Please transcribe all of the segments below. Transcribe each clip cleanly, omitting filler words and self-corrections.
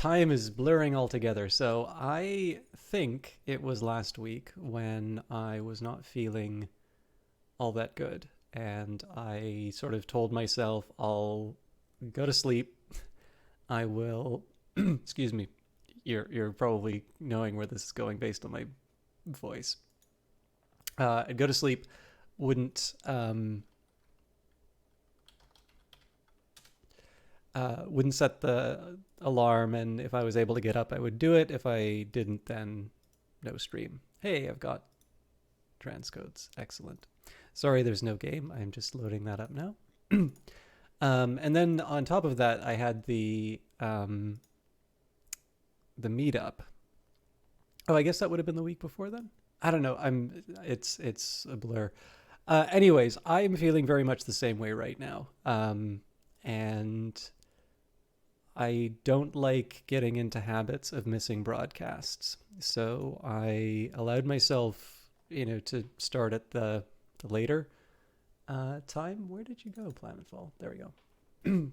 time is blurring altogether. So I think it was last week when I was not feeling all that good. And I sort of told myself, I'll go to sleep. I will, excuse me, you're probably knowing where this is going based on my voice. I'd go to sleep, wouldn't set the alarm, and if I was able to get up, I would do it. If I didn't, then no stream. Hey, I've got transcodes. Excellent. Sorry, there's no game. I'm just loading that up now. And then on top of that, I had the meetup. Oh, I guess that would have been the week before then. I don't know. It's a blur. Anyways, I'm feeling very much the same way right now. And I don't like getting into habits of missing broadcasts. So I allowed myself, to start at the later time. Where did you go, Planetfall? There we go.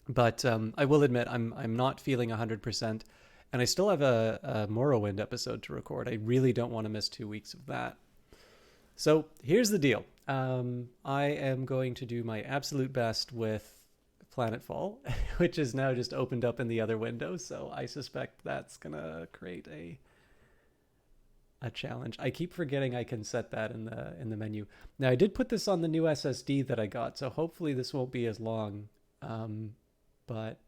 But I will admit I'm not feeling 100%, and I still have a Morrowind episode to record. I really don't want to miss 2 weeks of that. So here's the deal. I am going to do my absolute best with Planetfall, which is now just opened up in the other window. So I suspect that's going to create a challenge. I keep forgetting I can set that in the menu. Now, I did put this on the new SSD that I got, so hopefully this won't be as long. But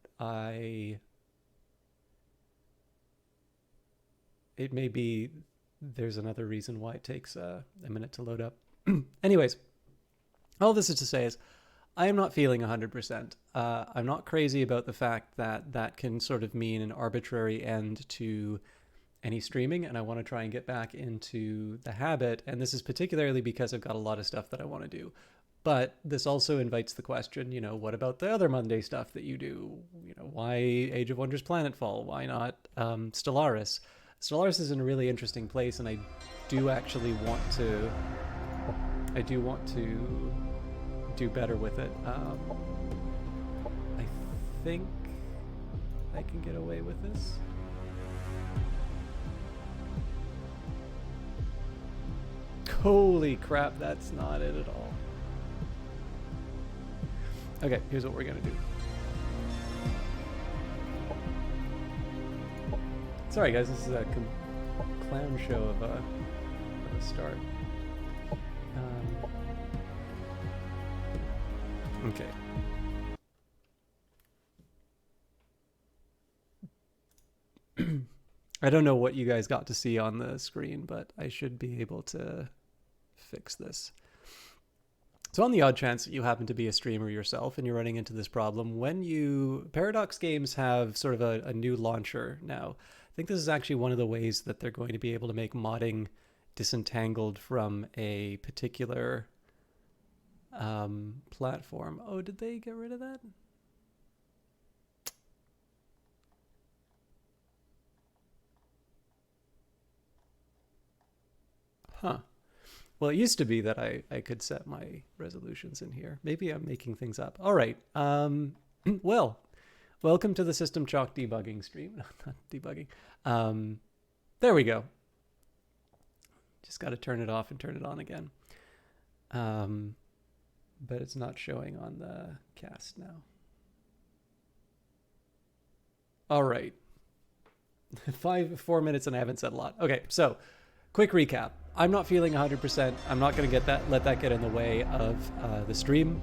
it may be there's another reason why it takes a minute to load up. Anyways, all this is to say is I am not feeling 100%. I'm not crazy about the fact that can sort of mean an arbitrary end to any streaming, and I want to try and get back into the habit. And this is particularly because I've got a lot of stuff that I want to do. But this also invites the question, what about the other Monday stuff that you do? Why Age of Wonders Planetfall? Why not Stellaris? Stellaris is in a really interesting place, and I do want to do better with it. I think I can get away with this. Holy crap, that's not it at all. Okay, here's what we're gonna do. Sorry guys, this is a clown show of a start. Okay. I don't know what you guys got to see on the screen, but I should be able to fix this. So on the odd chance that you happen to be a streamer yourself and you're running into this problem, Paradox Games have sort of a new launcher now. I think this is actually one of the ways that they're going to be able to make modding disentangled from a particular platform. Oh, did they get rid of that? Huh. Well, it used to be that I could set my resolutions in here. Maybe I'm making things up. All right. Well, welcome to the System Chalk debugging stream. Not debugging. There we go. Just got to turn it off and turn it on again. But it's not showing on the cast now. All right. 4 minutes and I haven't said a lot. Okay, so quick recap. I'm not feeling 100%. I'm not going to let that get in the way of the stream.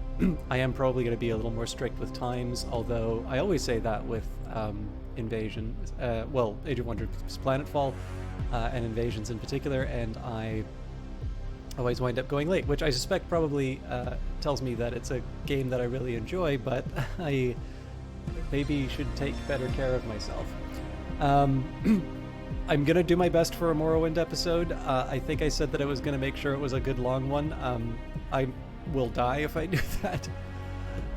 I am probably going to be a little more strict with times, although I always say that with Invasion, Age of Wonders Planetfall, and Invasions in particular, and I always wind up going late, which I suspect probably tells me that it's a game that I really enjoy, but I maybe should take better care of myself. I'm going to do my best for a Morrowind episode. I think I said that I was going to make sure it was a good long one. I will die if I do that.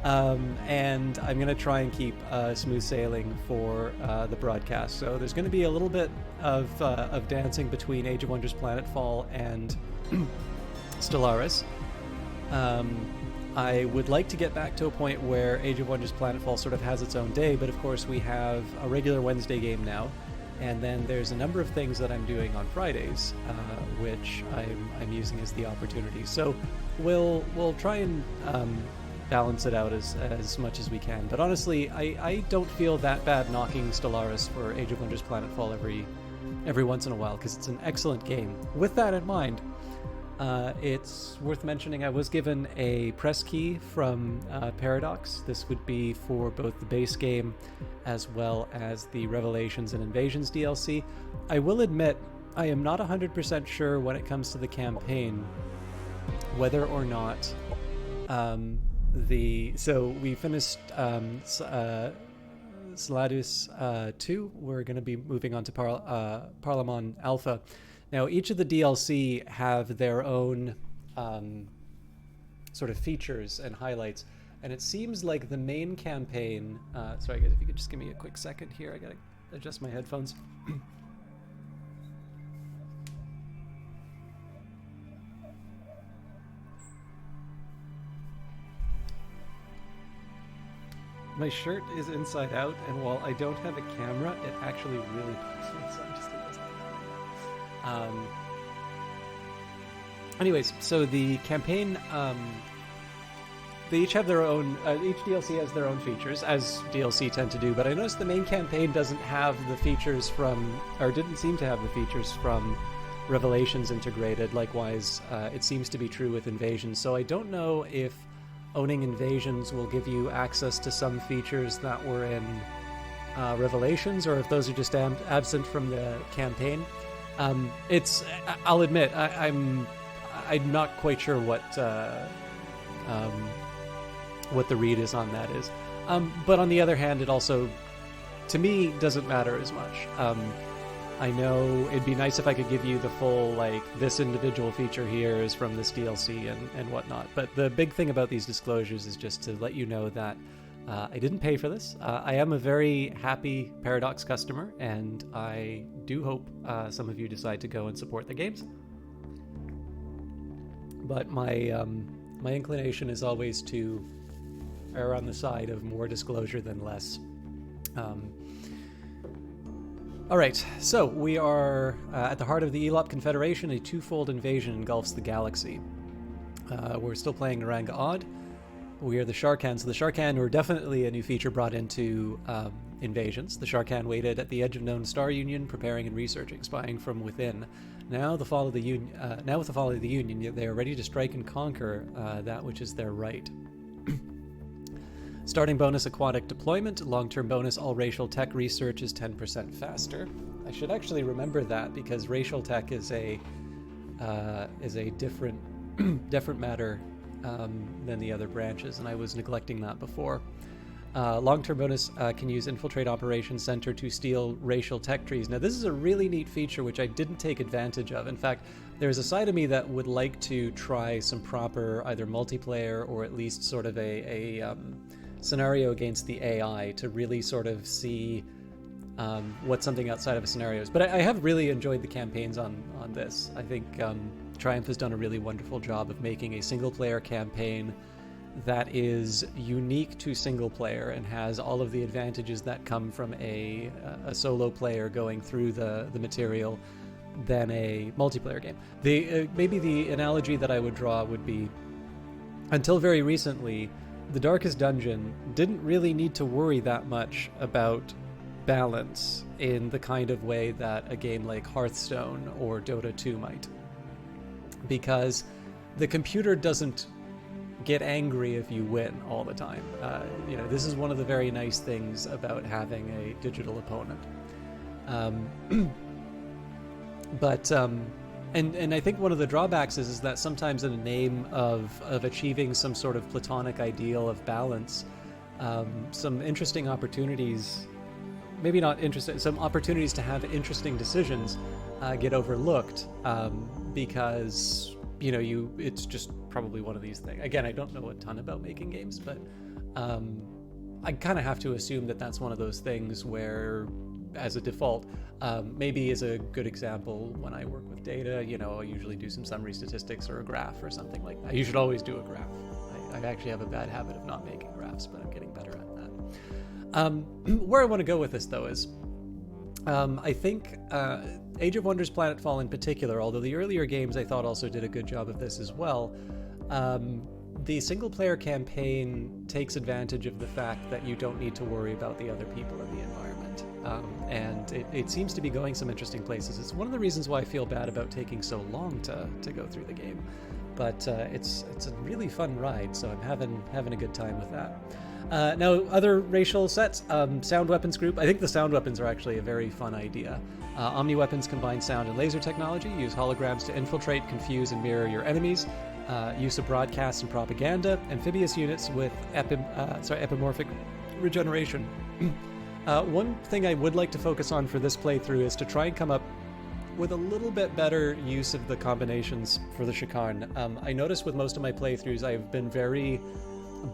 And I'm going to try and keep smooth sailing for the broadcast. So there's going to be a little bit of dancing between Age of Wonders Planetfall and Stellaris. I would like to get back to a point where Age of Wonders Planetfall sort of has its own day, but of course we have a regular Wednesday game now, and then there's a number of things that I'm doing on Fridays, which I'm using as the opportunity. So we'll try and balance it out as much as we can. But honestly, I don't feel that bad knocking Stellaris for Age of Wonders Planetfall every once in a while, because it's an excellent game. With that in mind, it's worth mentioning I was given a press key from Paradox. This would be for both the base game as well as the Revelations and Invasions DLC. I will admit I am not 100% sure when it comes to the campaign whether or not so we finished Sladus 2. We're going to be moving on to Parliament Alpha. Now, each of the DLC have their own sort of features and highlights, and it seems like the main campaign... sorry, guys, if you could just give me a quick second here. I got to adjust my headphones. My shirt is inside out, and while I don't have a camera, it actually really bugs me, so I'm just adjusting that. Anyways, so the campaign, they each have their own, each DLC has their own features, as DLC tend to do, but I noticed the main campaign doesn't have the features from, or didn't seem to have the features from Revelations integrated. Likewise, it seems to be true with Invasions, so I don't know if owning Invasions will give you access to some features that were in Revelations, or if those are just absent from the campaign. I'll admit, I'm not quite sure what the read is on that is. But on the other hand, it also, to me, doesn't matter as much. I know it'd be nice if I could give you the full, like, this individual feature here is from this DLC and whatnot. But the big thing about these disclosures is just to let you know that I didn't pay for this. I am a very happy Paradox customer, and I do hope some of you decide to go and support the games. But my inclination is always to err on the side of more disclosure than less. All right, so we are at the heart of the Elop Confederation. A twofold invasion engulfs the galaxy. We're still playing Naranga Odd. We are the Sharkan. So the Sharkan were definitely a new feature brought into Invasions. The Sharkan waited at the edge of known star union, preparing and researching, spying from within. Now, with the fall of the Union, they are ready to strike and conquer that which is their right. Starting bonus aquatic deployment. Long-term bonus all racial tech research is 10% faster. I should actually remember that, because racial tech is a different matter than the other branches, and I was neglecting that before. Long-term bonus can use Infiltrate Operations Center to steal racial tech trees. Now, this is a really neat feature which I didn't take advantage of. In fact, there's a side of me that would like to try some proper either multiplayer or at least sort of a scenario against the AI to really sort of see what something outside of a scenario is. But I have really enjoyed the campaigns on this. I think Triumph has done a really wonderful job of making a single-player campaign that is unique to single player and has all of the advantages that come from a solo player going through the material than a multiplayer game. Maybe the analogy that I would draw would be, until very recently, the Darkest Dungeon didn't really need to worry that much about balance in the kind of way that a game like Hearthstone or Dota 2 might. Because the computer doesn't get angry if you win all the time. This is one of the very nice things about having a digital opponent. And I think one of the drawbacks is that sometimes in the name of achieving some sort of platonic ideal of balance, some interesting opportunities, maybe not interesting, some opportunities to have interesting decisions get overlooked because, it's just probably one of these things. Again, I don't know a ton about making games, but I kind of have to assume that that's one of those things where, as a default, maybe as a good example, when I work with data, I'll usually do some summary statistics or a graph or something like that. You should always do a graph. I actually have a bad habit of not making graphs, but I'm getting better at that. Where I want to go with this, though, is I think Age of Wonders Planetfall in particular, although the earlier games I thought also did a good job of this as well, the single-player campaign takes advantage of the fact that you don't need to worry about the other people in the environment. And it seems to be going some interesting places. It's one of the reasons why I feel bad about taking so long to go through the game. But it's a really fun ride, so I'm having a good time with that. Now, other racial sets, sound weapons group. I think the sound weapons are actually a very fun idea. Omni weapons combine sound and laser technology, use holograms to infiltrate, confuse, and mirror your enemies. Use of broadcasts and propaganda. Amphibious units with epimorphic regeneration. One thing I would like to focus on for this playthrough is to try and come up with a little bit better use of the combinations for the Shikaarn. I noticed with most of my playthroughs I've been very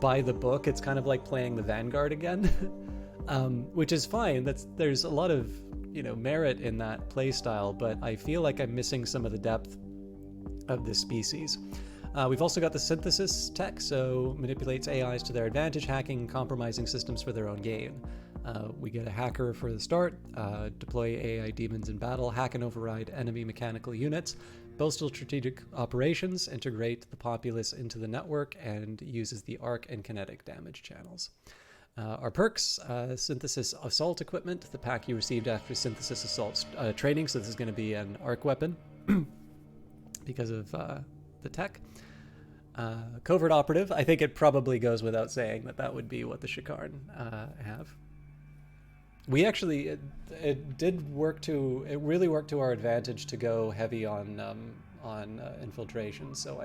by the book. It's kind of like playing the Vanguard again, which is fine. There's a lot of merit in that playstyle, but I feel like I'm missing some of the depth of this species. We've also got the synthesis tech, so manipulates AIs to their advantage, hacking and compromising systems for their own gain. We get a hacker for the start, deploy AI demons in battle, hack and override enemy mechanical units, boast strategic operations, integrate the populace into the network, and uses the arc and kinetic damage channels. Our perks, synthesis assault equipment, the pack you received after synthesis assault training, so this is going to be an arc weapon because of the tech. Covert operative, I think it probably goes without saying that would be what the Shikaarn have. We actually, it really worked to our advantage to go heavy on infiltration, so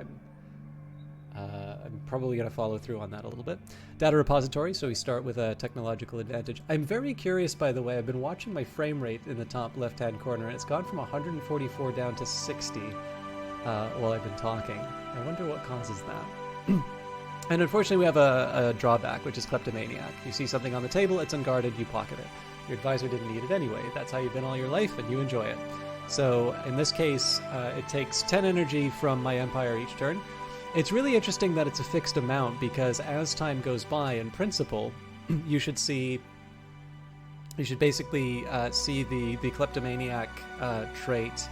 I'm probably going to follow through on that a little bit. Data repository, so we start with a technological advantage. I'm very curious, by the way, I've been watching my frame rate in the top left-hand corner, and it's gone from 144 down to 60 while I've been talking. I wonder what causes that. And unfortunately, we have a drawback, which is kleptomaniac. You see something on the table, it's unguarded, you pocket it. Your advisor didn't need it anyway. That's how you've been all your life, and you enjoy it. So in this case, it takes 10 energy from my empire each turn. It's really interesting that it's a fixed amount, because as time goes by, in principle, you should basically see the kleptomaniac trait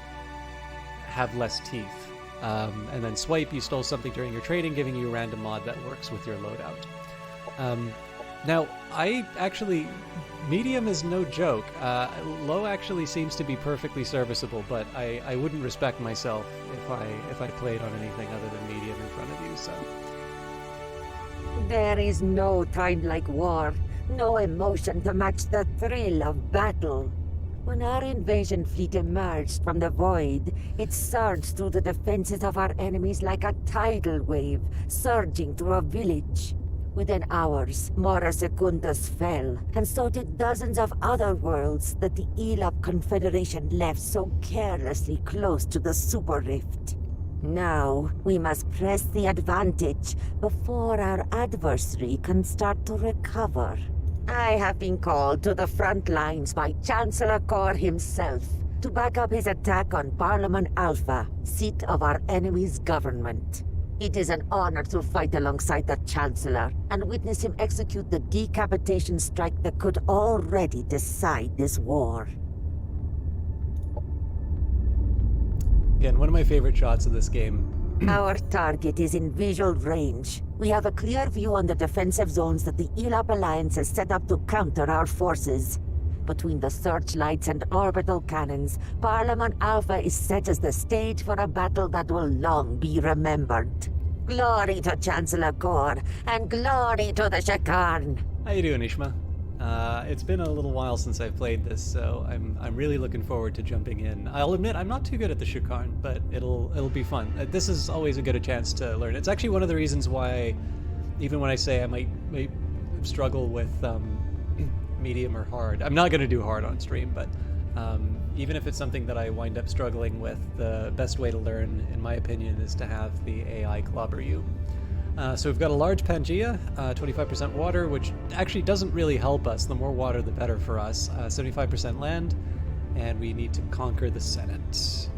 have less teeth. And then swipe, you stole something during your trading, giving you a random mod that works with your loadout. Now, medium is no joke. Low actually seems to be perfectly serviceable, but I wouldn't respect myself if I played on anything other than medium in front of you, so. There is no time like war, no emotion to match the thrill of battle. When our invasion fleet emerged from the void, it surged through the defenses of our enemies like a tidal wave, surging through a village. Within hours, Mora Secundus fell, and so did dozens of other worlds that the Elab Confederation left so carelessly close to the Super Rift. Now, we must press the advantage before our adversary can start to recover. I have been called to the front lines by Chancellor Kor himself to back up his attack on Parliament Alpha, seat of our enemy's government. It is an honor to fight alongside the Chancellor and witness him execute the decapitation strike that could already decide this war. Again, one of my favorite shots of this game. Our target is in visual range. We have a clear view on the defensive zones that the Elab Alliance has set up to counter our forces. Between the searchlights and orbital cannons, Parliament Alpha is set as the stage for a battle that will long be remembered. Glory to Chancellor Kor, and glory to the Shikaarn! How you doing, Ishma? It's been a little while since I've played this, so I'm really looking forward to jumping in. I'll admit I'm not too good at the Shikaarn, but it'll be fun. This is always a good chance to learn. It's actually one of the reasons why, even when I say I might struggle with medium or hard, I'm not going to do hard on stream, but even if it's something that I wind up struggling with, the best way to learn, in my opinion, is to have the AI clobber you. So we've got a large Pangea, 25% water, which actually doesn't really help us. The more water, the better for us. 75% land, and we need to conquer the Senate.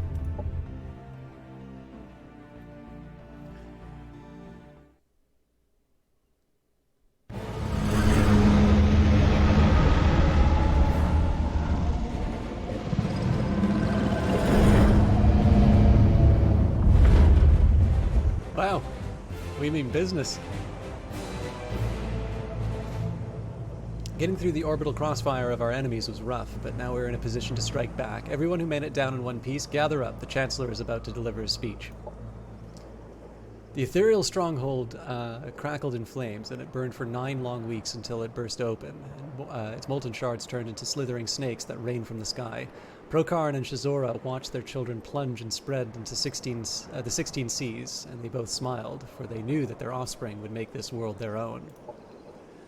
We mean business. Getting through the orbital crossfire of our enemies was rough, but now we're in a position to strike back. Everyone who made it down in one piece, gather up. The Chancellor is about to deliver a speech. The ethereal stronghold crackled in flames, and it burned for 9 long weeks until it burst open. And, its molten shards turned into slithering snakes that rained from the sky. Prokarn and Shazora watched their children plunge and spread into the 16 seas, and they both smiled, for they knew that their offspring would make this world their own.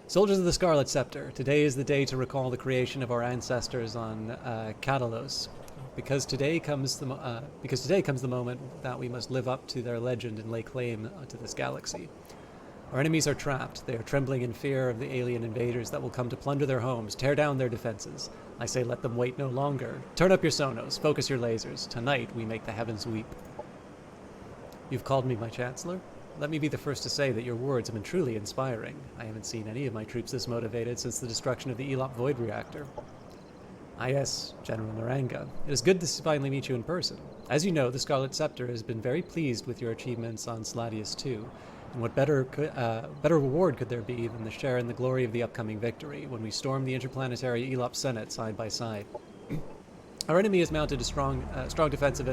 Soldiers of the Scarlet Scepter, today is the day to recall the creation of our ancestors on Katalos, because today comes the moment that we must live up to their legend and lay claim to this galaxy. Our enemies are trapped. They are trembling in fear of the alien invaders that will come to plunder their homes, tear down their defenses. I say let them wait no longer. Turn up your sonos, focus your lasers. Tonight we make the heavens weep. You've called me my Chancellor? Let me be the first to say that your words have been truly inspiring. I haven't seen any of my troops this motivated since the destruction of the Elop Void Reactor. Ah yes, General Naranga. It is good to finally meet you in person. As you know, the Scarlet Scepter has been very pleased with your achievements on Sladius II, and what better reward could there be than to share in the glory of the upcoming victory when we storm the interplanetary Elop Senate side by side. Our enemy has mounted a strong defensive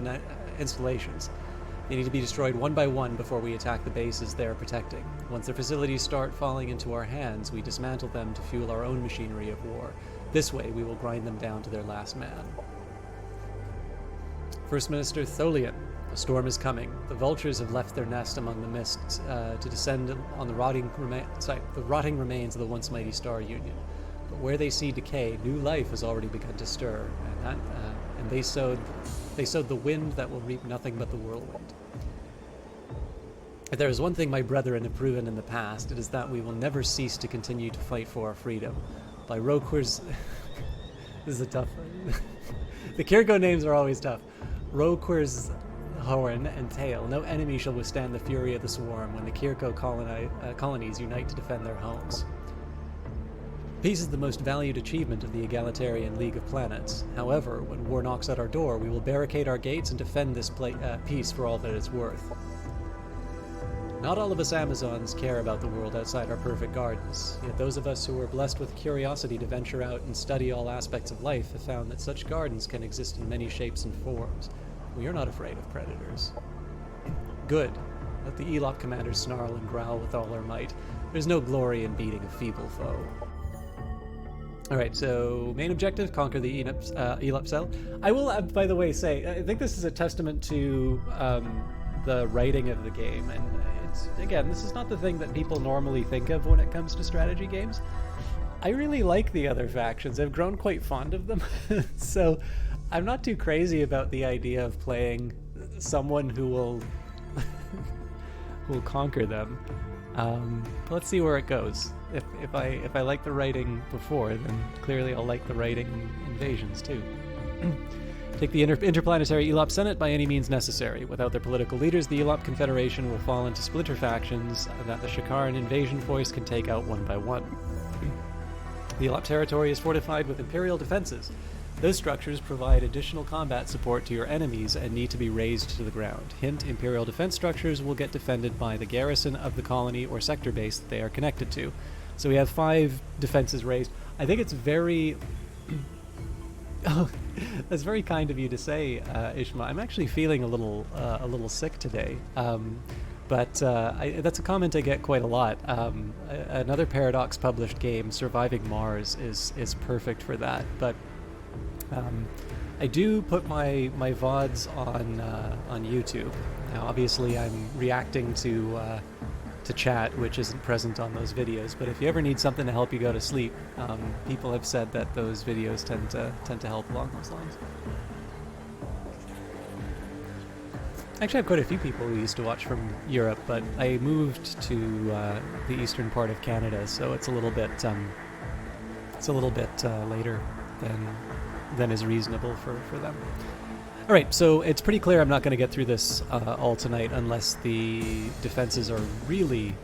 installations. They need to be destroyed one by one before we attack the bases they are protecting. Once their facilities start falling into our hands, we dismantle them to fuel our own machinery of war. This way, we will grind them down to their last man. First Minister Tholian, a storm is coming. The vultures have left their nest among the mists to descend on the rotting remains of the once mighty Star Union. But where they see decay, new life has already begun to stir, and they sowed the wind that will reap nothing but the whirlwind. If there is one thing my brethren have proven in the past, it is that we will never cease to continue to fight for our freedom. By Roquir's... This is a tough one. The Kirko names are always tough. Roquir's horn and tail, no enemy shall withstand the fury of the swarm when the Kirko colonies unite to defend their homes. Peace is the most valued achievement of the egalitarian League of Planets. However, when war knocks at our door, we will barricade our gates and defend this peace for all that it's worth. Not all of us Amazons care about the world outside our perfect gardens, yet those of us who are blessed with curiosity to venture out and study all aspects of life have found that such gardens can exist in many shapes and forms. We are not afraid of predators. Good. Let the Elop commanders snarl and growl with all their might. There's no glory in beating a feeble foe. Alright, so main objective, conquer the Elop cell. I will, by the way, say, I think this is a testament to the writing of the game, and it's, again, this is not the thing that people normally think of when it comes to strategy games. I really like the other factions. I've grown quite fond of them, so I'm not too crazy about the idea of playing someone who will conquer them. Let's see where it goes. If I like the writing before, then clearly I'll like the writing in Invasions too. Take the interplanetary Elop Senate by any means necessary. Without their political leaders, the Elop Confederation will fall into splinter factions that the Shakaran invasion force can take out one by one. The Elop territory is fortified with Imperial defenses. Those structures provide additional combat support to your enemies and need to be razed to the ground. Hint, Imperial defense structures will get defended by the garrison of the colony or sector base that they are connected to. So we have 5 defenses raised. I think it's very... Oh, that's very kind of you to say, Ishma. I'm actually feeling a little sick today. But that's a comment I get quite a lot. Another Paradox published game, Surviving Mars, is perfect for that. But I do put my VODs on YouTube. Now, obviously, I'm reacting to chat, which isn't present on those videos. But if you ever need something to help you go to sleep, people have said that those videos tend to help along those lines. Actually, I have quite a few people who used to watch from Europe, but I moved to the eastern part of Canada, so it's a little bit later than is reasonable for them. All right, so it's pretty clear I'm not going to get through this all tonight unless the defenses are really,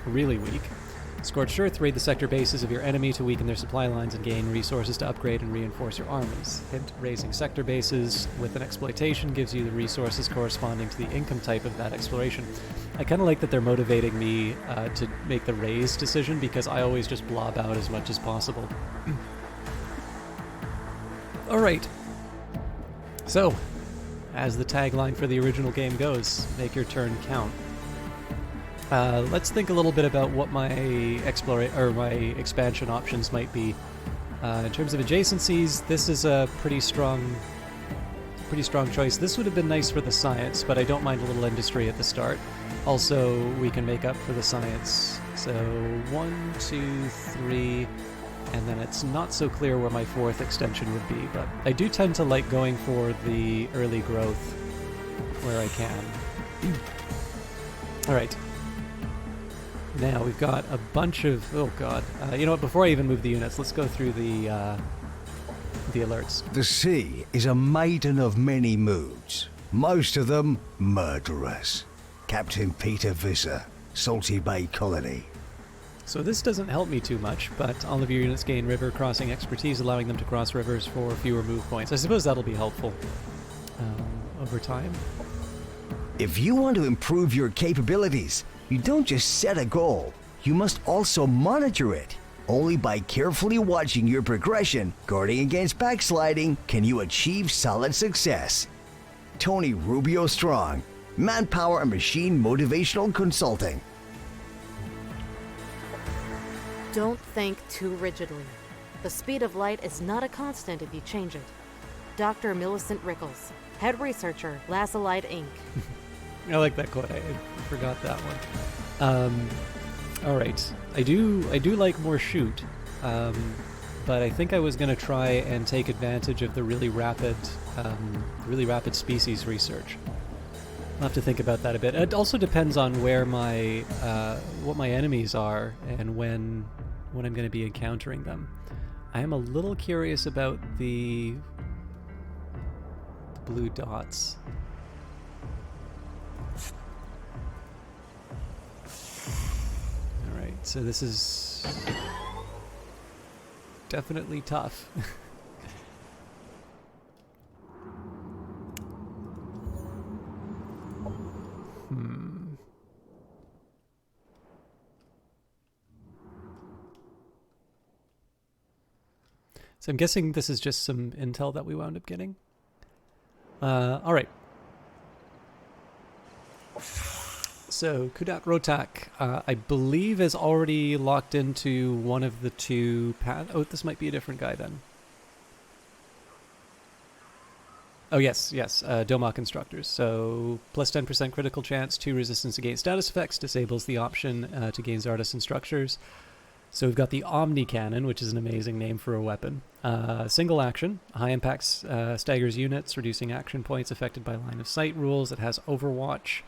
really weak. Scorched Earth, raid the sector bases of your enemy to weaken their supply lines and gain resources to upgrade and reinforce your armies. Hint, raising sector bases with an exploitation gives you the resources corresponding to the income type of that exploration. I kind of like that they're motivating me to make the raise decision, because I always just blob out as much as possible. Alright. So, as the tagline for the original game goes, make your turn count. Let's think a little bit about what my my expansion options might be. In terms of adjacencies, this is a pretty strong choice. This would have been nice for the science, but I don't mind a little industry at the start. Also, we can make up for the science. So 1, 2, 3, and then it's not so clear where my fourth extension would be, but I do tend to like going for the early growth where I can. All right. Now we've got a bunch of, oh god, you know what, before I even move the units, let's go through the alerts. The sea is a maiden of many moods, most of them murderous. Captain Peter Visser, Salty Bay Colony. So this doesn't help me too much, but all of your units gain river crossing expertise, allowing them to cross rivers for fewer move points. I suppose that'll be helpful over time. If you want to improve your capabilities, you don't just set a goal, you must also monitor it. Only by carefully watching your progression, guarding against backsliding, can you achieve solid success. Tony Rubio Strong, Manpower and Machine Motivational Consulting. Don't think too rigidly. The speed of light is not a constant if you change it. Dr. Millicent Rickles, Head Researcher, Lasalite Inc. I like that quote. I forgot that one. All right. I do like more shoot, but I think I was going to try and take advantage of the really rapid species research. I'll have to think about that a bit. It also depends on where my what my enemies are and when I'm going to be encountering them. I am a little curious about the blue dots. All right, so this is definitely tough. So I'm guessing this is just some intel that we wound up getting. All right. So Kudat Rotak, I believe, is already locked into one of the two paths. Oh, this might be a different guy then. Oh, yes. Domok Instructors. So plus 10% critical chance, 2 resistance against status effects, disables the option to gain Zardas Instructors. So we've got the Omni Cannon, which is an amazing name for a weapon. Single action, high impacts, staggers units, reducing action points affected by line of sight rules. It has Overwatch,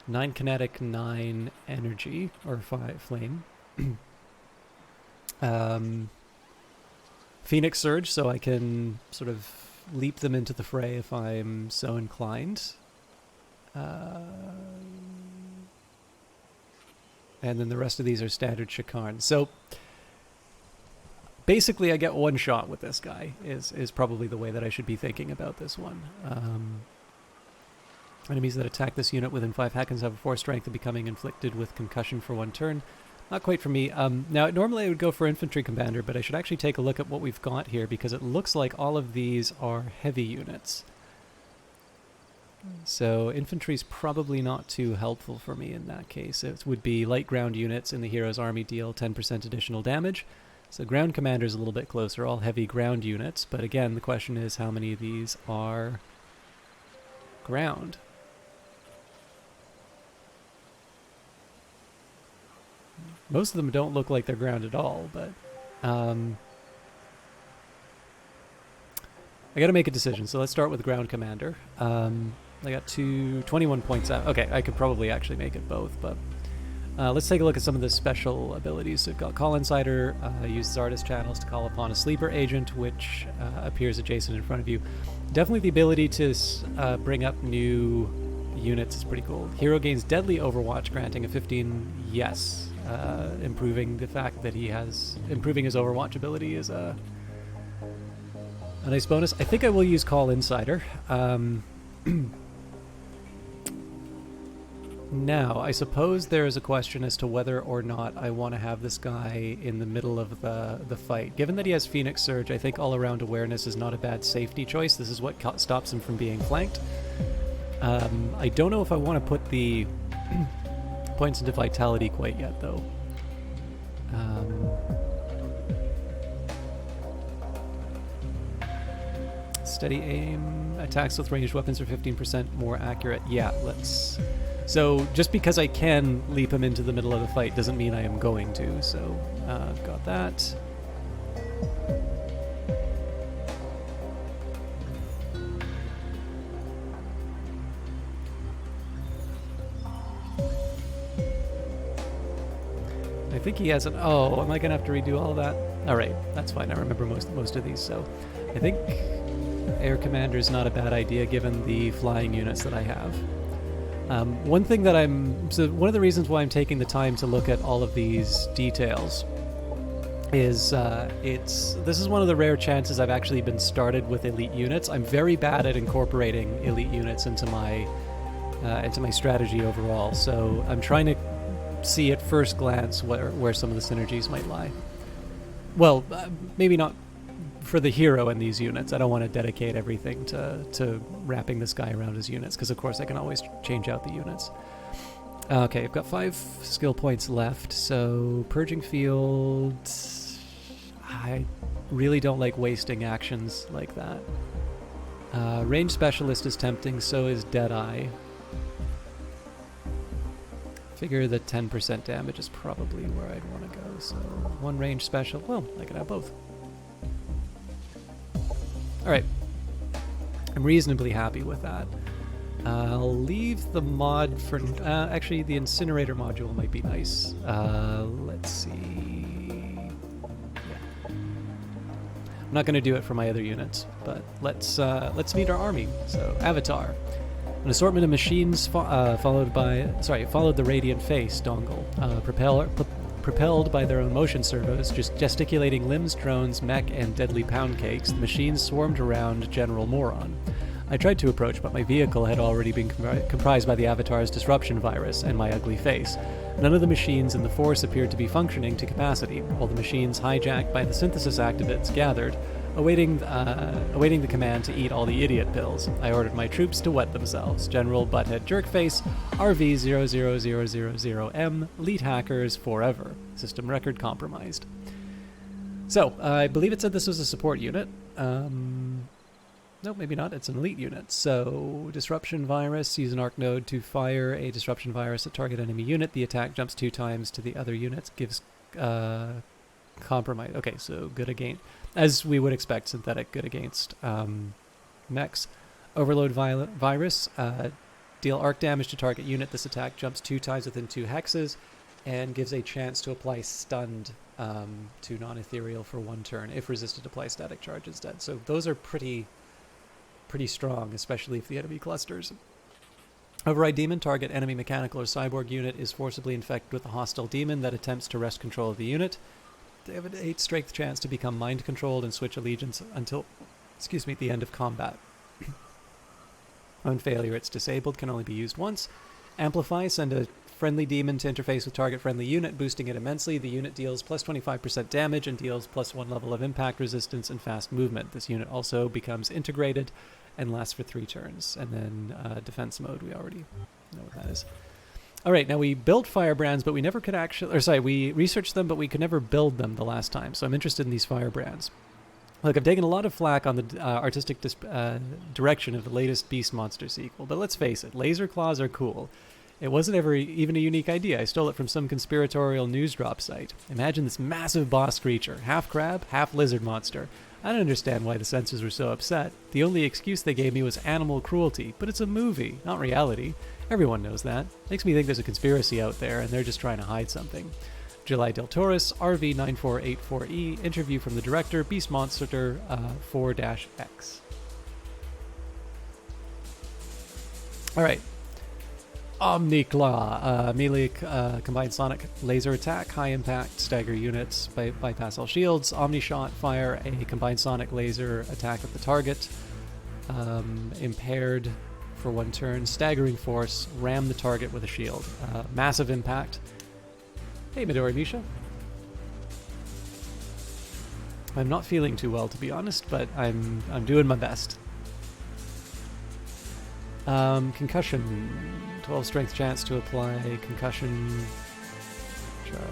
9 kinetic, 9 energy, or 5 flame. Phoenix Surge, so I can sort of leap them into the fray if I'm so inclined. And then the rest of these are standard Shakarn. So basically I get one shot with this guy is probably the way that I should be thinking about this one. Enemies that attack this unit within 5 seconds have a 4 strength of becoming inflicted with concussion for 1 turn. Not quite for me. Now, normally I would go for Infantry Commander, but I should actually take a look at what we've got here, because it looks like all of these are heavy units. So infantry's probably not too helpful for me in that case. It would be light ground units in the hero's army deal 10% additional damage. So ground commander's a little bit closer, all heavy ground units. But again, the question is how many of these are ground? Most of them don't look like they're ground at all, but I gotta make a decision. So let's start with ground commander. I got 21 points out. Okay, I could probably actually make it both, but let's take a look at some of the special abilities. So we've got Call Insider, use Zardas channels to call upon a sleeper agent, which appears adjacent in front of you. Definitely the ability to bring up new units is pretty cool. Hero gains deadly overwatch, granting a 15, yes. improving the fact that improving his Overwatch ability is a nice bonus. I think I will use Call Insider. Now, I suppose there is a question as to whether or not I want to have this guy in the middle of the fight. Given that he has Phoenix Surge, I think all-around awareness is not a bad safety choice. This is what stops him from being flanked. I don't know if I want to put the points into Vitality quite yet, though. Steady aim. Attacks with ranged weapons are 15% more accurate. Yeah, let's... So, just because I can leap him into the middle of the fight doesn't mean I am going to, so got that. I think he has an... Oh, am I going to have to redo all that? Alright, that's fine. I remember most of these, so... I think Air Commander is not a bad idea given the flying units that I have. One thing that one of the reasons why I'm taking the time to look at all of these details is this is one of the rare chances I've actually been started with elite units. I'm very bad at incorporating elite units into my strategy overall, so I'm trying to see at first glance where some of the synergies might lie. Well, maybe not for the hero in these units. I don't want to dedicate everything to wrapping this guy around his units, because of course I can always change out the units. Okay, I've got 5 skill points left, so Purging Field... I really don't like wasting actions like that. Range Specialist is tempting, so is Deadeye. Figure that 10% damage is probably where I'd want to go, so 1 range special... Well, I can have both. Alright, I'm reasonably happy with that. I'll leave the mod for... actually, the Incinerator module might be nice. Let's see... Yeah. I'm not going to do it for my other units, but let's meet our army. So, Avatar. An assortment of machines followed the Radiant Face dongle. Propelled by their own motion servos, just gesticulating limbs, drones, mech, and deadly pound cakes, the machines swarmed around General Moron. I tried to approach, but my vehicle had already been comprised by the Avatar's disruption virus and my ugly face. None of the machines in the force appeared to be functioning to capacity, while the machines hijacked by the synthesis activists gathered, awaiting the command to eat all the idiot pills. I ordered my troops to wet themselves. General Butthead Jerkface, RV00000M, Elite Hackers Forever. System record compromised. So, I believe it said this was a support unit. No, maybe not. It's an elite unit. So, Disruption Virus. Use an arc node to fire a Disruption Virus at target enemy unit. The attack jumps 2 times to the other units. Gives compromise. Okay, so good against... As we would expect, synthetic good against mechs. Overload Virus. Deal arc damage to target unit. This attack jumps 2 times within 2 hexes and gives a chance to apply stunned to non-ethereal for 1 turn. If resisted, apply static charge instead. So those are pretty strong, especially if the enemy clusters. Override Demon. Target enemy mechanical or cyborg unit is forcibly infected with a hostile demon that attempts to wrest control of the unit. They have an 8 strength chance to become mind-controlled and switch allegiance until, the end of combat. On failure, it's disabled, can only be used once. Amplify. Send a friendly demon to interface with target friendly unit, boosting it immensely. The unit deals plus 25% damage and deals plus 1 level of impact resistance and fast movement. This unit also becomes integrated and lasts for 3 turns. And then defense mode, we already know what that is. All right, now we built firebrands, but we never could actually... we researched them, but we could never build them the last time. So I'm interested in these firebrands. Look, I've taken a lot of flack on the artistic direction of the latest Beast Monster sequel, but let's face it, laser claws are cool. It wasn't ever even a unique idea. I stole it from some conspiratorial news drop site. Imagine this massive boss creature, half crab, half lizard monster. I don't understand why the censors were so upset. The only excuse they gave me was animal cruelty, but it's a movie, not reality. Everyone knows that. Makes me think there's a conspiracy out there and they're just trying to hide something. July Del Taurus, RV9484E, interview from the director, Beast Monster 4-X. Alright. Omniclaw, melee combined sonic laser attack, high impact, stagger units, bypass all shields. Omnishot, fire a combined sonic laser attack at the target. Impaired for 1 turn. Staggering force, ram the target with a shield. Massive impact. Hey, Midori Misha. I'm not feeling too well, to be honest, but I'm doing my best. Concussion. 12 strength chance to apply concussion.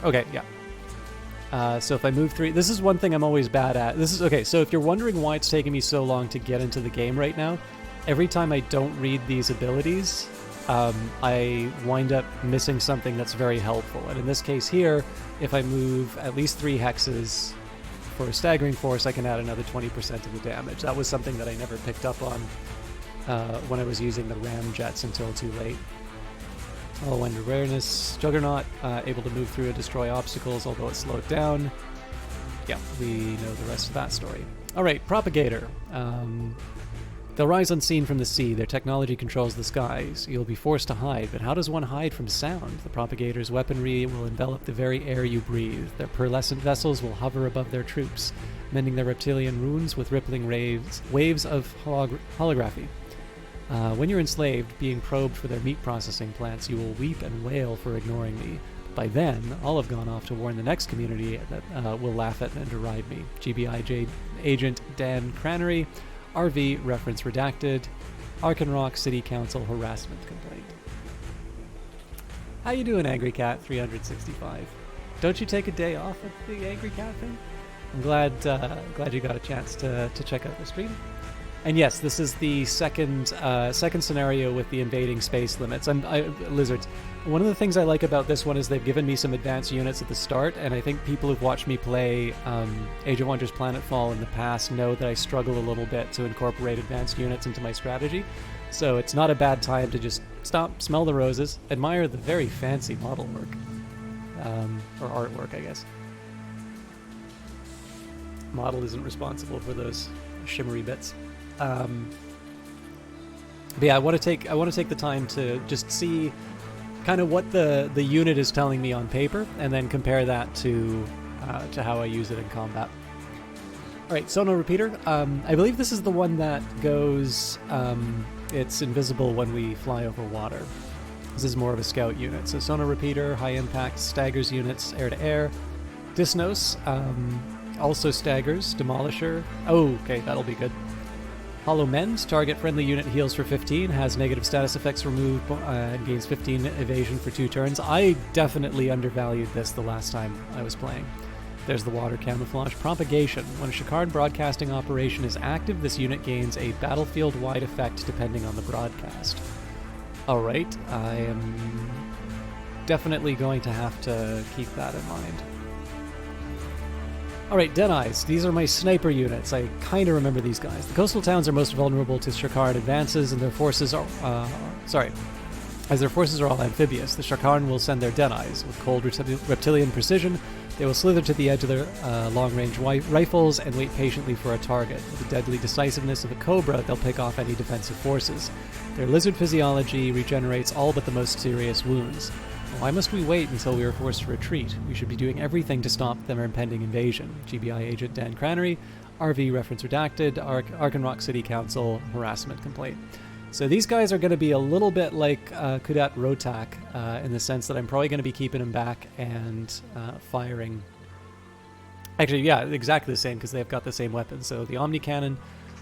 Okay, yeah. So if I move 3, this is one thing I'm always bad at. This is okay. So if you're wondering why it's taking me so long to get into the game right now, every time I don't read these abilities, I wind up missing something that's very helpful. And in this case here, if I move at least 3 hexes for a staggering force, I can add another 20% of the damage. That was something that I never picked up on when I was using the ram jets until too late. Oh, and awareness. Juggernaut, able to move through and destroy obstacles, although it's slowed down. Yeah, we know the rest of that story. Alright, Propagator. They'll rise unseen from the sea. Their technology controls the skies. You'll be forced to hide, but how does one hide from sound? The Propagator's weaponry will envelop the very air you breathe. Their pearlescent vessels will hover above their troops, mending their reptilian wounds with rippling waves of holography. When you're enslaved, being probed for their meat processing plants, you will weep and wail for ignoring me. By then, I'll have gone off to warn the next community that will laugh at and deride me. GBI Agent Dan Crannery, RV, reference redacted, Arkenrock City Council harassment complaint. How you doing, Angry Cat 365? Don't you take a day off of the Angry Cat thing? I'm glad you got a chance to check out the stream. And yes, this is the second scenario with the invading space limits. Lizards. One of the things I like about this one is they've given me some advanced units at the start, and I think people who've watched me play Age of Wonders Planetfall in the past know that I struggle a little bit to incorporate advanced units into my strategy. So it's not a bad time to just stop, smell the roses, admire the very fancy model work. Or artwork, I guess. Model isn't responsible for those shimmery bits. But yeah, I want to take the time to just see kind of what the unit is telling me on paper, and then compare that to how I use it in combat. All right, Sono Repeater. I believe this is the one that goes. It's invisible when we fly over water. This is more of a scout unit. So Sono Repeater, high impact, staggers units air to air. Dysnos also staggers. Demolisher. Oh, okay, that'll be good. Hollow Mend, target friendly unit heals for 15, has negative status effects removed, and gains 15 evasion for 2 turns. I definitely undervalued this the last time I was playing. There's the water camouflage. Propagation. When a Shakard broadcasting operation is active, this unit gains a battlefield-wide effect depending on the broadcast. Alright, I am definitely going to have to keep that in mind. Alright, Dead Eyes. These are my sniper units. I kind of remember these guys. The coastal towns are most vulnerable to Shakard advances, and their forces are... As their forces are all amphibious, the Shakard will send their Dead Eyes. With cold reptilian precision, they will slither to the edge of their long-range rifles and wait patiently for a target. With the deadly decisiveness of a cobra, they'll pick off any defensive forces. Their lizard physiology regenerates all but the most serious wounds. Why must we wait until we are forced to retreat? We should be doing everything to stop their impending invasion. GBI Agent Dan Crannery, RV reference redacted, Arkenrock City Council harassment complaint. So these guys are going to be a little bit like Kudat Rotak in the sense that I'm probably going to be keeping them back and firing. Actually, yeah, exactly the same because they've got the same weapons. So the Omni Cannon.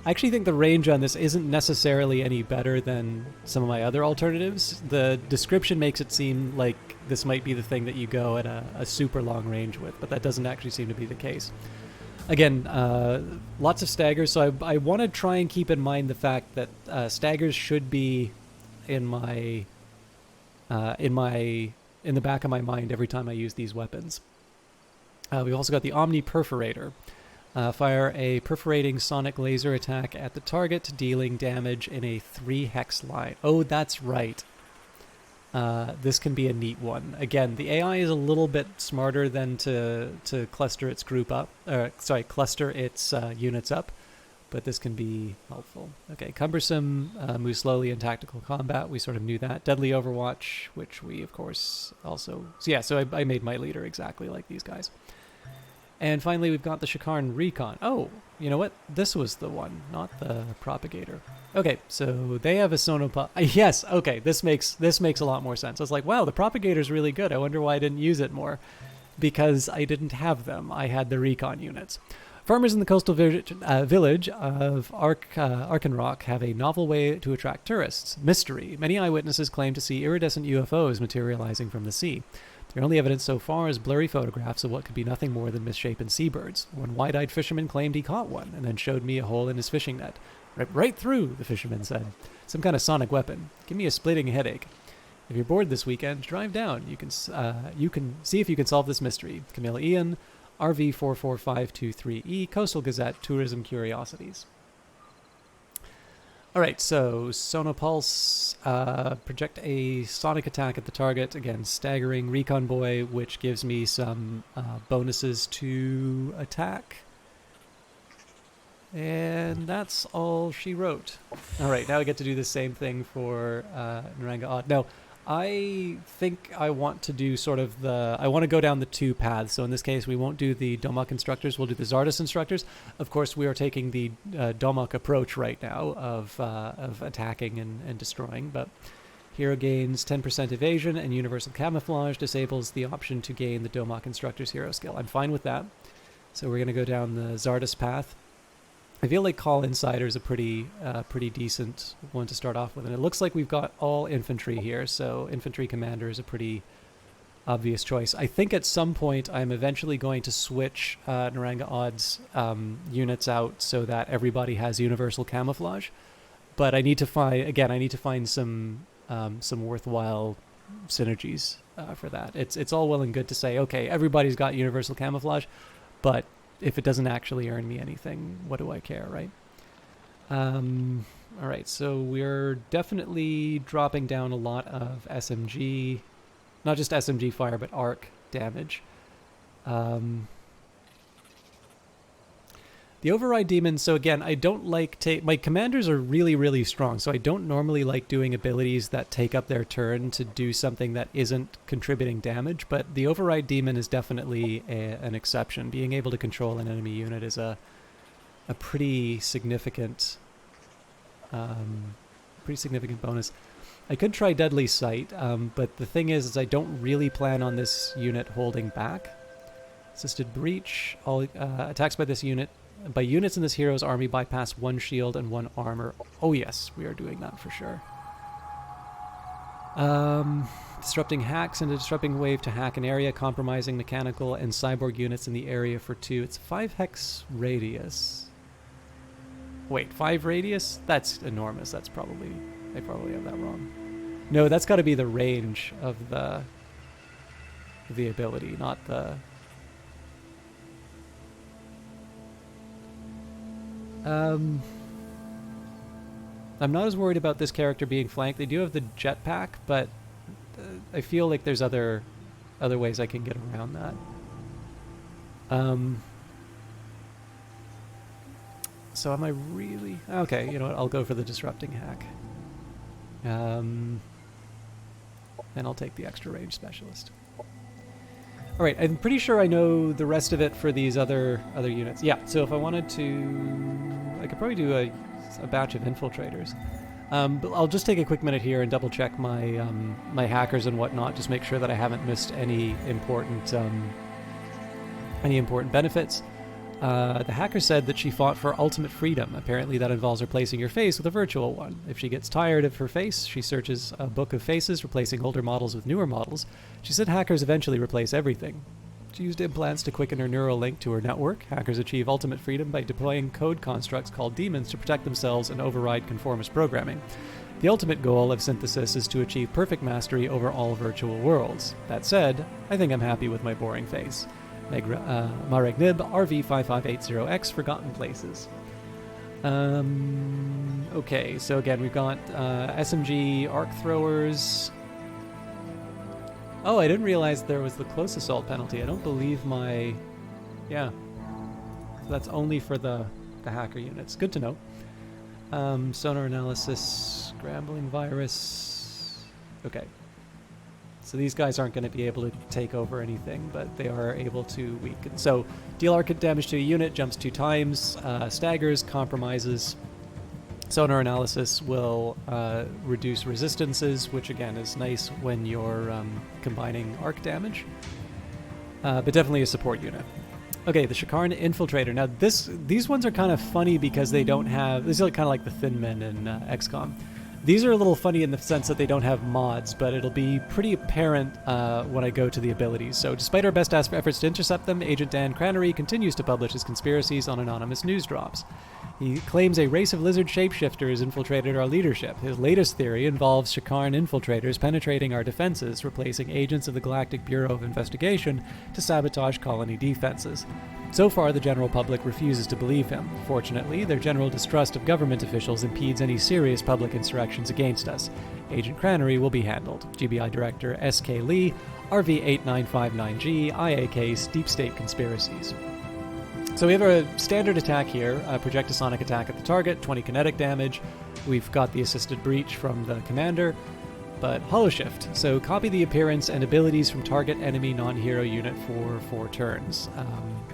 I actually think the range on this isn't necessarily any better than some of my other alternatives. The description makes it seem like this might be the thing that you go at a super long range with, but that doesn't actually seem to be the case. Again, lots of staggers, so I want to try and keep in mind the fact that staggers should be in the back of my mind every time I use these weapons. We've also got the Omni Perforator. Fire a perforating sonic laser attack at the target, dealing damage in a 3-hex line. Oh, that's right. This can be a neat one. Again, the AI is a little bit smarter than to cluster its cluster its units up, but this can be helpful. Okay, cumbersome, moves slowly in tactical combat. We sort of knew that. Deadly Overwatch, which we, of course, also... So yeah, so I made my leader exactly like these guys. And finally, we've got the Shakarn Recon. Oh, you know what? This was the one, not the Propagator. Okay, so they have a Sonopal... Yes, okay, this makes a lot more sense. I was like, wow, the Propagator's really good. I wonder why I didn't use it more. Because I didn't have them. I had the Recon units. Farmers in the coastal village of Arkenrock have a novel way to attract tourists. Mystery. Many eyewitnesses claim to see iridescent UFOs materializing from the sea. Their only evidence so far is blurry photographs of what could be nothing more than misshapen seabirds. One wide-eyed fisherman claimed he caught one, and then showed me a hole in his fishing net. Right through, the fisherman said. Some kind of sonic weapon. Give me a splitting headache. If you're bored this weekend, drive down. You can see if you can solve this mystery. Camille Ian, RV 44523E, Coastal Gazette, Tourism Curiosities. All right, so Sonopulse, project a sonic attack at the target. Again, staggering Recon Boy, which gives me some bonuses to attack. And that's all she wrote. All right, now I get to do the same thing for Naranga Odd. Now, I think I want to do sort of I want to go down the two paths. So in this case, we won't do the Domok instructors. We'll do the Zardos instructors. Of course, we are taking the Domok approach right now of attacking and destroying. But hero gains 10% evasion, and universal camouflage disables the option to gain the Domok instructor's hero skill. I'm fine with that. So we're going to go down the Zardos path. I feel like Call Insider is a pretty decent one to start off with. And it looks like we've got all infantry here, so infantry commander is a pretty obvious choice. I think at some point I'm eventually going to switch Naranga Odd's units out so that everybody has universal camouflage. But I need to find some worthwhile synergies for that. It's all well and good to say, okay, everybody's got universal camouflage, but if it doesn't actually earn me anything, what do I care, right? All right, so we're definitely dropping down a lot of SMG, not just SMG fire, but arc damage. The Override Demon, so again, I don't like my commanders are really, really strong, so I don't normally like doing abilities that take up their turn to do something that isn't contributing damage, but the Override Demon is definitely an exception. Being able to control an enemy unit is a pretty significant bonus. I could try Deadly Sight, but the thing is I don't really plan on this unit holding back. Assisted Breach, all attacks by this unit. By units in this hero's army bypass one shield and one armor. Oh yes, we are doing that for sure. Disrupting hacks and a disrupting wave to hack an area, compromising mechanical and cyborg units in the area for 2. It's 5 hex radius. Wait, 5 radius? That's enormous. I probably have that wrong. No, that's got to be the range of the ability, not the... I'm not as worried about this character being flanked. They do have the jetpack, but I feel like there's other ways I can get around that. So am I really... Okay, you know what? I'll go for the disrupting hack. And I'll take the extra range specialist. All right, I'm pretty sure I know the rest of it for these other units. Yeah, so if I wanted to, I could probably do a batch of infiltrators. But I'll just take a quick minute here and double check my my hackers and whatnot, just make sure that I haven't missed any important benefits. The hacker said that she fought for ultimate freedom. Apparently that involves replacing your face with a virtual one. If she gets tired of her face, she searches a book of faces, replacing older models with newer models. She said hackers eventually replace everything. She used implants to quicken her neural link to her network. Hackers achieve ultimate freedom by deploying code constructs called demons to protect themselves and override conformist programming. The ultimate goal of synthesis is to achieve perfect mastery over all virtual worlds. That said, I think I'm happy with my boring face. Maregnib, RV5580X, Forgotten Places. Okay, so again, we've got SMG arc throwers. Oh, I didn't realize there was the close assault penalty. I don't believe my... Yeah. So that's only for the the hacker units. Good to know. Sonar analysis, scrambling virus. Okay. So these guys aren't going to be able to take over anything, but they are able to weaken. So deal arc damage to a unit, jumps 2 times, staggers, compromises. Sonar analysis will reduce resistances, which again is nice when you're combining arc damage. But definitely a support unit. Okay, the Shakaran Infiltrator. Now these ones are kind of funny because they don't have... These are kind of like the Thin Men in XCOM. These are a little funny in the sense that they don't have mods, but it'll be pretty apparent when I go to the abilities. So despite our best efforts to intercept them, Agent Dan Crannery continues to publish his conspiracies on anonymous news drops. He claims a race of lizard shapeshifters infiltrated our leadership. His latest theory involves Shakaran infiltrators penetrating our defenses, replacing agents of the Galactic Bureau of Investigation to sabotage colony defenses. So far, the general public refuses to believe him. Fortunately, their general distrust of government officials impedes any serious public insurrections against us. Agent Crannery will be handled. GBI Director S.K. Lee, RV8959G, IAK, Deep State Conspiracies. So we have a standard attack here, projectisonic attack at the target, 20 kinetic damage. We've got the assisted breach from the commander, but holoshift. So copy the appearance and abilities from target enemy non-hero unit for 4 turns.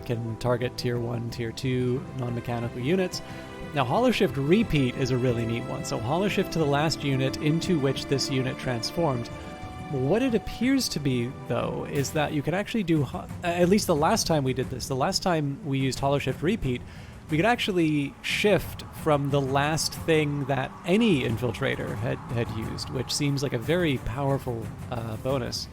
Can target tier 1, tier 2 non-mechanical units. Now holoshift repeat is a really neat one. So holoshift to the last unit into which this unit transformed. What it appears to be, though, is that you can actually do, at least the last time we did this, the last time we used holoshift repeat, we could actually shift from the last thing that any infiltrator had used, which seems like a very powerful bonus.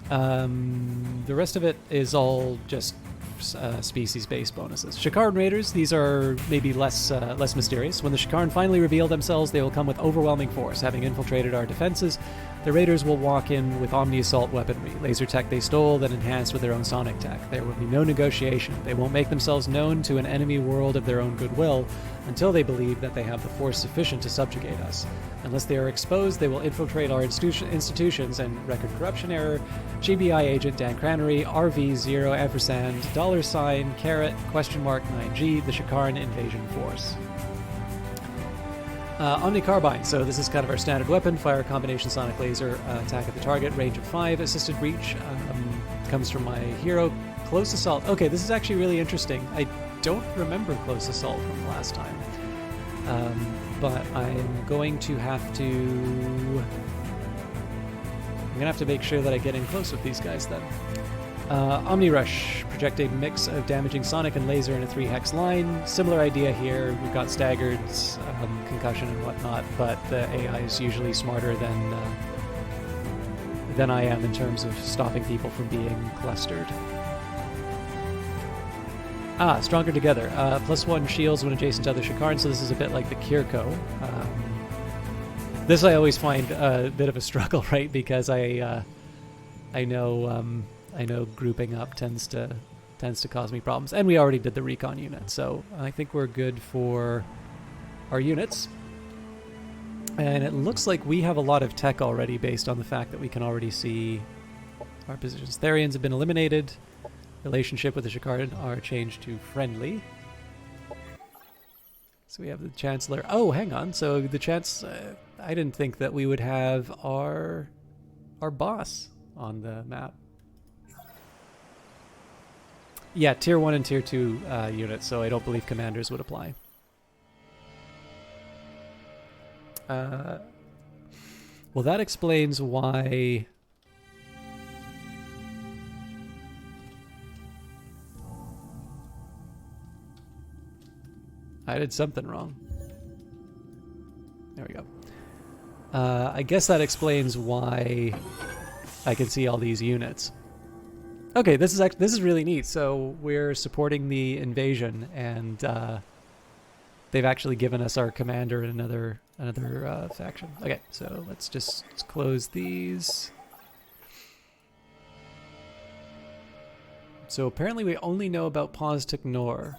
The rest of it is all just species-based bonuses. Shakaran Raiders, these are maybe less mysterious. When the Shakaran finally reveal themselves, they will come with overwhelming force. Having infiltrated our defenses, the Raiders will walk in with Omni-Assault weaponry, laser tech they stole, then enhanced with their own sonic tech. There will be no negotiation. They won't make themselves known to an enemy world of their own goodwill until they believe that they have the force sufficient to subjugate us. Unless they are exposed, they will infiltrate our institutions and record corruption error. GBI agent Dan Crannery, RV0 ampersand $, caret, question mark 9G, the Shakaran invasion force. Omni Carbine, so this is kind of our standard weapon, fire combination sonic laser, attack at the target, range of 5, assisted reach, comes from my hero, close assault. Okay, this is actually really interesting. I don't remember close assault from last time, but I'm going to have to make sure that I get in close with these guys then. Omni Rush, project a mix of damaging sonic and laser in a 3-hex line. Similar idea here. We've got staggered, concussion and whatnot, but the AI is usually smarter than I am in terms of stopping people from being clustered. Stronger together. +1 shields when adjacent to other Shakaran, so this is a bit like the Kirko. This I always find a bit of a struggle, right? Because I know grouping up tends to cause me problems. And we already did the recon unit, so I think we're good for our units. And it looks like we have a lot of tech already based on the fact that we can already see our positions. Therians have been eliminated. Relationship with the Shakaran are changed to friendly. So we have the Chancellor. Oh, hang on. So the I didn't think that we would have our boss on the map. Yeah, tier 1 and tier 2 units, so I don't believe commanders would apply. Well, that explains why... I did something wrong. There we go. I guess that explains why I can see all these units. Okay, this is really neat. So we're supporting the invasion, and they've actually given us our commander in another faction. Okay, so let's close these. So apparently we only know about pause to ignore.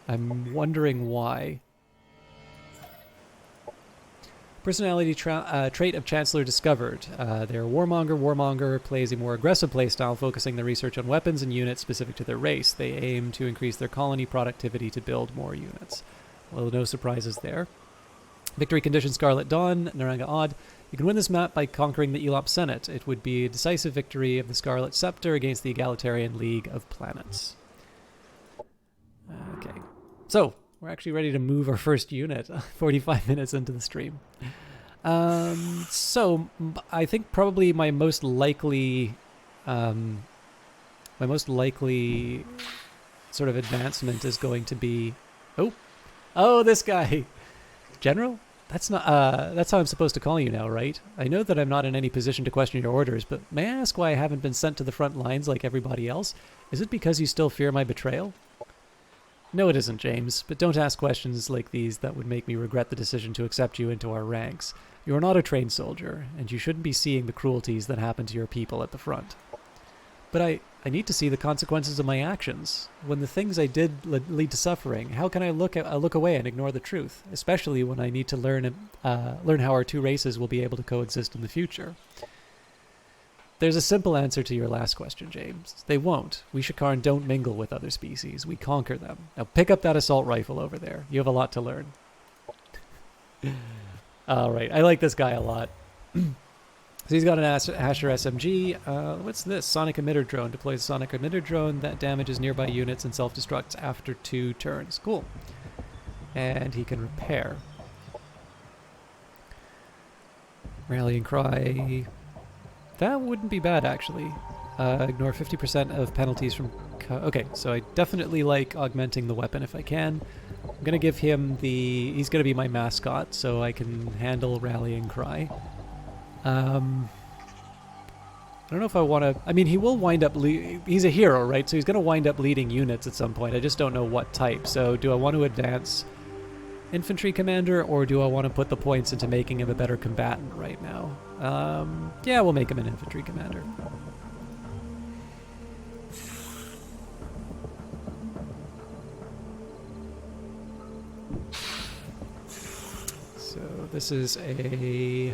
I'm wondering why. Personality trait of Chancellor discovered. Their Warmonger plays a more aggressive playstyle, focusing their research on weapons and units specific to their race. They aim to increase their colony productivity to build more units. Well, no surprises there. Victory condition Scarlet Dawn, Naranga Odd. You can win this map by conquering the Elop Senate. It would be a decisive victory of the Scarlet Scepter against the Egalitarian League of Planets. Okay. So, we're actually ready to move our first unit 45 minutes into the stream. So, I think probably my most likely sort of advancement is going to be... Oh, this guy! General? That's not, that's how I'm supposed to call you now, right? I know that I'm not in any position to question your orders, but may I ask why I haven't been sent to the front lines like everybody else? Is it because you still fear my betrayal? No, it isn't, James, but don't ask questions like these that would make me regret the decision to accept you into our ranks. You are not a trained soldier, and you shouldn't be seeing the cruelties that happen to your people at the front. But I need to see the consequences of my actions. When the things I did lead to suffering, how can I look away and ignore the truth? Especially when I need to learn how our two races will be able to coexist in the future. There's a simple answer to your last question, James. They won't. We Shakaran don't mingle with other species. We conquer them. Now pick up that assault rifle over there. You have a lot to learn. All right, I like this guy a lot. So he's got an Asher SMG. What's this? Sonic Emitter Drone. Deploys a Sonic Emitter Drone that damages nearby units and self-destructs after 2 turns. Cool. And he can repair. Rallying Cry. That wouldn't be bad, actually. Ignore 50% of penalties from... Okay, so I definitely like augmenting the weapon if I can. I'm going to give him the... He's going to be my mascot, so I can handle Rallying Cry. I don't know if I want to... I mean, he will wind up... He's a hero, right? So he's going to wind up leading units at some point. I just don't know what type. So do I want to advance infantry commander, or do I want to put the points into making him a better combatant right now? Yeah, we'll make him an infantry commander. So this is a...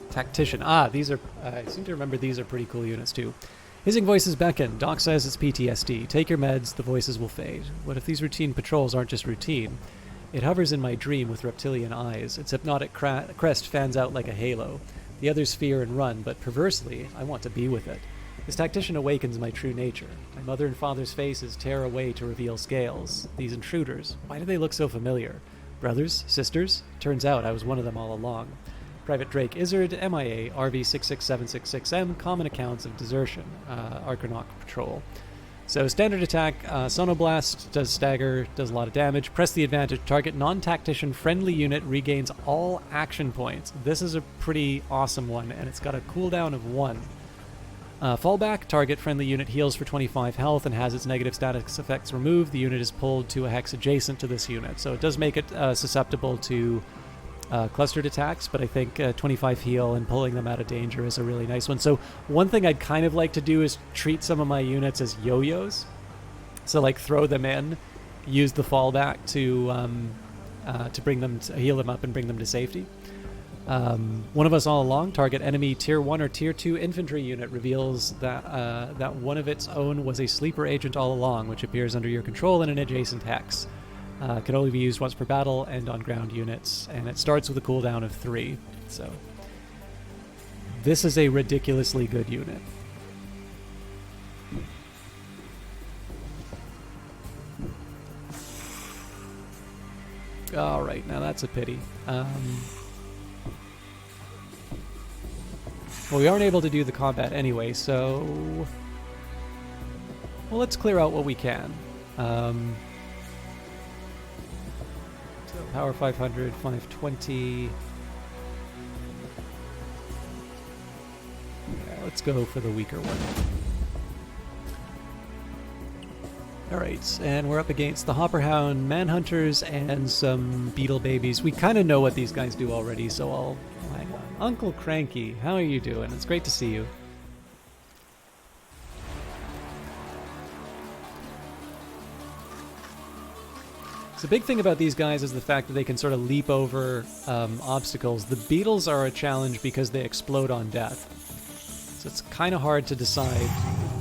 Tactician. These are... I seem to remember these are pretty cool units, too. Hissing voices beckon. Doc says it's PTSD. Take your meds, the voices will fade. What if these routine patrols aren't just routine? It hovers in my dream with reptilian eyes. Its hypnotic crest fans out like a halo. The others fear and run, but perversely, I want to be with it. This tactician awakens my true nature. My mother and father's faces tear away to reveal scales. These intruders, why do they look so familiar? Brothers? Sisters? Turns out I was one of them all along. Private Drake Izzard, MIA, RV66766M, common accounts of desertion, Archonok Patrol. So standard attack, Sonoblast, does stagger, does a lot of damage. Press the advantage, target non-tactician friendly unit regains all action points. This is a pretty awesome one, and it's got a cooldown of 1. Fallback, target friendly unit heals for 25 health and has its negative status effects removed. The unit is pulled to a hex adjacent to this unit, so it does make it susceptible to clustered attacks, but I think 25 heal and pulling them out of danger is a really nice one. So one thing I'd kind of like to do is treat some of my units as yo-yos. So like throw them in, use the fallback to bring them to heal them up and bring them to safety. One of us all along, target enemy tier 1 or tier 2 infantry unit reveals that that one of its own was a sleeper agent all along, which appears under your control in an adjacent hex. Can only be used once per battle and on ground units, and it starts with a cooldown of 3. So this is a ridiculously good unit. All right, now that's a pity. Well, we aren't able to do the combat anyway, so well, let's clear out what we can. Power 500, 520. Yeah, let's go for the weaker one. Alright, and we're up against the Hopperhound Manhunters and some Beetle Babies. We kind of know what these guys do already, so I'll hang on. Uncle Cranky, how are you doing? It's great to see you. The big thing about these guys is the fact that they can sort of leap over obstacles. The beetles are a challenge because they explode on death. So it's kind of hard to decide.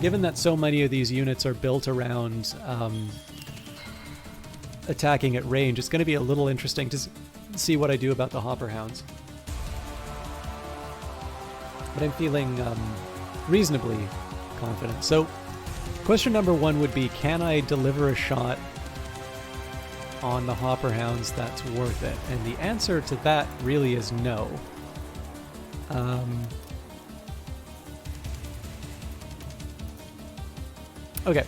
Given that so many of these units are built around attacking at range, it's going to be a little interesting to see what I do about the hopper hounds. But I'm feeling reasonably confident. So question number 1 would be, can I deliver a shot on the hopper hounds that's worth it? And the answer to that really is no. Okay.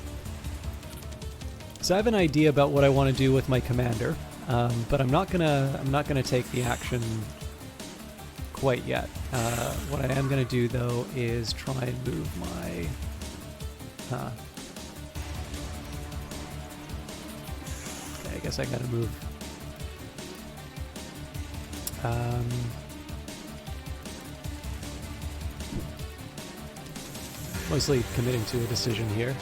So I have an idea about what I want to do with my commander, but I'm not gonna take the action quite yet. What I am gonna do though is try and move my. Okay, I guess I gotta move. Mostly committing to a decision here.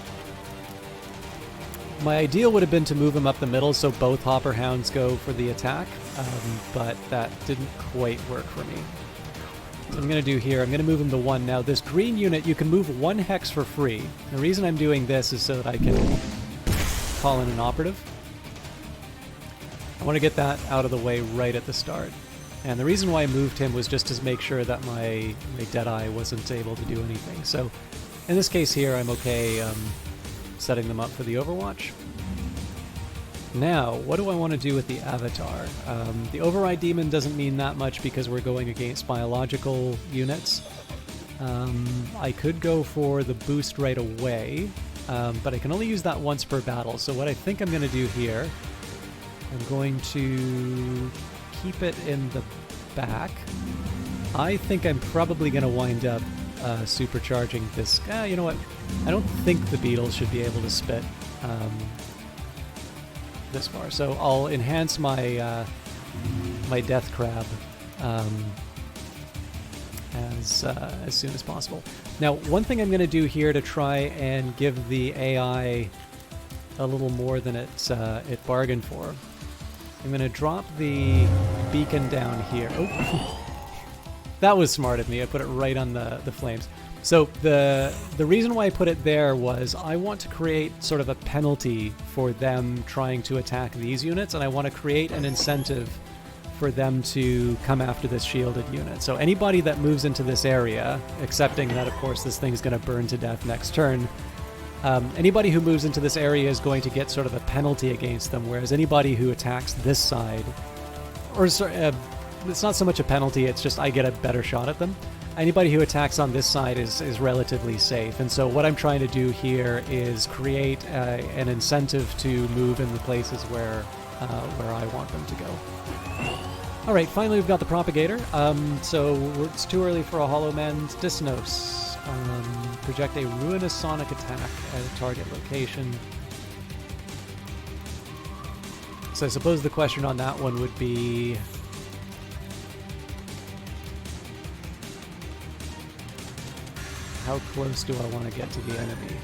My ideal would have been to move him up the middle so both hopper hounds go for the attack, but that didn't quite work for me. So I'm going to do here, I'm going to move him to 1. Now this green unit, you can move 1 hex for free. The reason I'm doing this is so that I can call in an operative. I want to get that out of the way right at the start. And the reason why I moved him was just to make sure that my Deadeye wasn't able to do anything. So in this case here, I'm okay setting them up for the Overwatch. Now, what do I want to do with the Avatar? The Override Demon doesn't mean that much because we're going against biological units. I could go for the boost right away, but I can only use that once per battle. So what I think I'm going to do here, I'm going to keep it in the back. I think I'm probably going to wind up supercharging this. You know what? I don't think the beetles should be able to spit this far. So I'll enhance my my death crab as soon as possible. Now, one thing I'm going to do here to try and give the AI a little more than it bargained for, I'm going to drop the beacon down here. Oh, that was smart of me. I put it right on the flames. So the reason why I put it there was I want to create sort of a penalty for them trying to attack these units, and I want to create an incentive for them to come after this shielded unit. So anybody that moves into this area, accepting that, of course, this thing's going to burn to death next turn, anybody who moves into this area is going to get sort of a penalty against them, whereas anybody who attacks this side, or it's not so much a penalty, it's just I get a better shot at them. Anybody who attacks on this side is relatively safe. And so what I'm trying to do here is create an incentive to move in the places where I want them to go. All right, finally we've got the propagator. So it's too early for a Hollow Man's Dysnos. Project a ruinous sonic attack at a target location. So I suppose the question on that one would be, how close do I want to get to the enemy?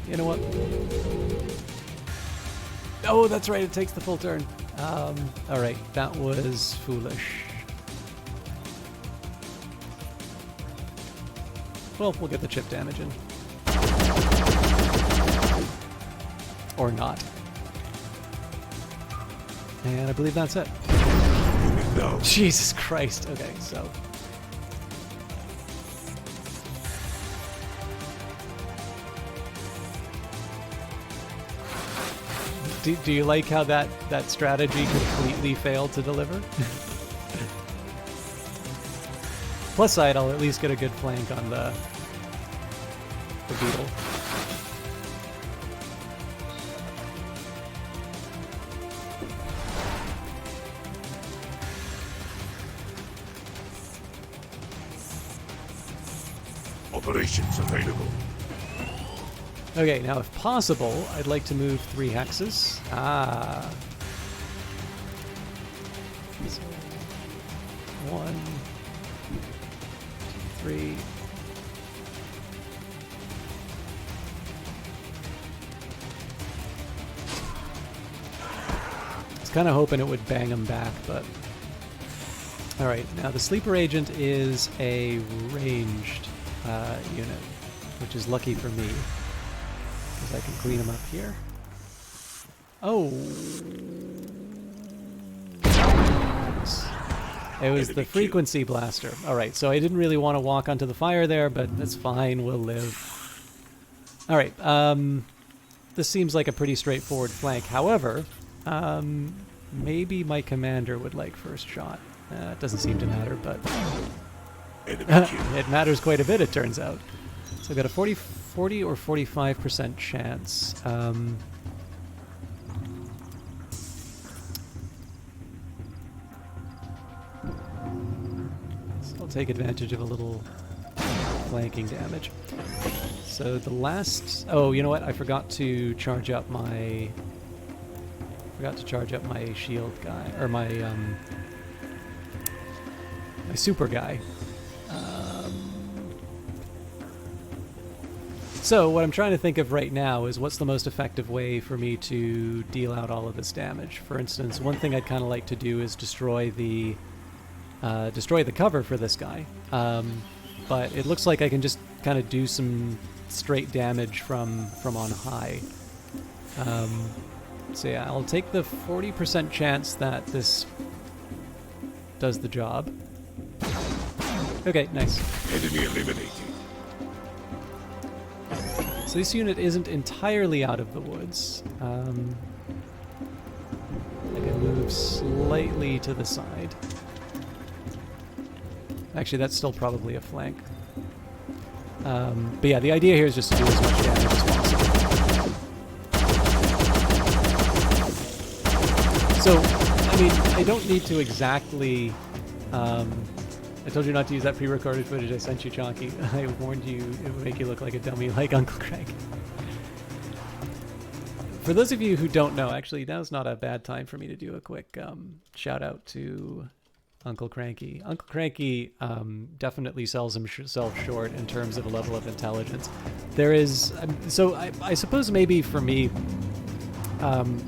You know what? Oh, that's right, it takes the full turn. Alright, that was foolish. Well, we'll get the chip damage in. Or not. And I believe that's it. No. Jesus Christ. Okay, so. Do you like how that strategy completely failed to deliver? Plus side, I'll at least get a good flank on the beetle. Operations available. Okay, now if possible, I'd like to move 3 hexes. So 1, 2, 3. kind of hoping it would bang him back, but... Alright, now the sleeper agent is a ranged unit, which is lucky for me, because I can clean him up here. Oh! It was the frequency blaster. Alright, so I didn't really want to walk onto the fire there, but that's fine, we'll live. Alright, this seems like a pretty straightforward flank. However, maybe my commander would like first shot. It doesn't seem to matter, but it matters quite a bit, it turns out. So I've got a 40 or 45% chance. So I'll take advantage of a little flanking damage. So the last... Oh, you know what? I forgot to charge up my... shield guy, or my super guy. So what I'm trying to think of right now is what's the most effective way for me to deal out all of this damage. For instance, one thing I'd kind of like to do is destroy the cover for this guy. But it looks like I can just kind of do some straight damage from on high. So yeah, I'll take the 40% chance that this does the job. Okay, nice. Enemy eliminated. So this unit isn't entirely out of the woods. I can move slightly to the side. Actually, that's still probably a flank. But yeah, the idea here is just to do as much damage as possible. So, I mean, I don't need to exactly... I told you not to use that pre-recorded footage I sent you, Chonky. I warned you it would make you look like a dummy like Uncle Craig. For those of you who don't know, actually, now's not a bad time for me to do a quick shout-out to Uncle Cranky. Uncle Cranky definitely sells himself short in terms of a level of intelligence. There is... so I suppose maybe for me...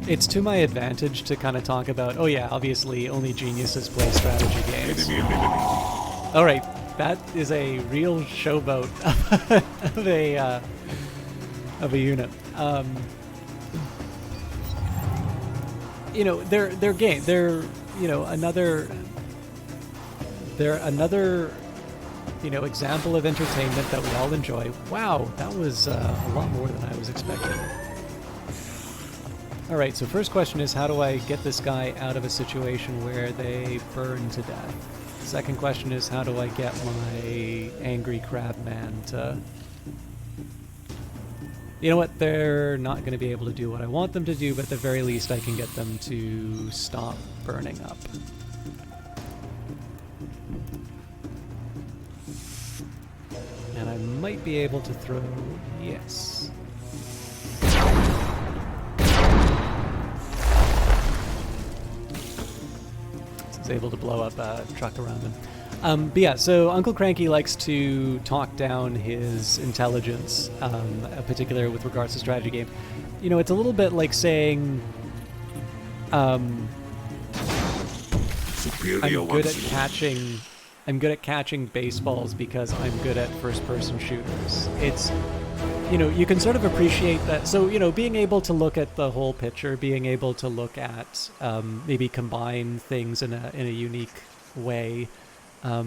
it's to my advantage to kind of talk about, oh yeah, obviously only geniuses play strategy games. Enemy eliminated. Alright, that is a real showboat of a unit. You know, they're another you know, example of entertainment that we all enjoy. Wow, that was a lot more than I was expecting. Alright, so first question is, how do I get this guy out of a situation where they burn to death? Second question is, how do I get my angry crab man to... You know what, they're not going to be able to do what I want them to do, but at the very least I can get them to stop burning up. And I might be able to throw... Yes. Able to blow up a truck around him. But yeah, so Uncle Cranky likes to talk down his intelligence, particularly with regards to strategy game. You know, it's a little bit like saying, I'm good at catching baseballs because I'm good at first-person shooters. It's, you know, you can sort of appreciate that. So, you know, being able to look at the whole picture, being able to look at maybe combine things in a unique way,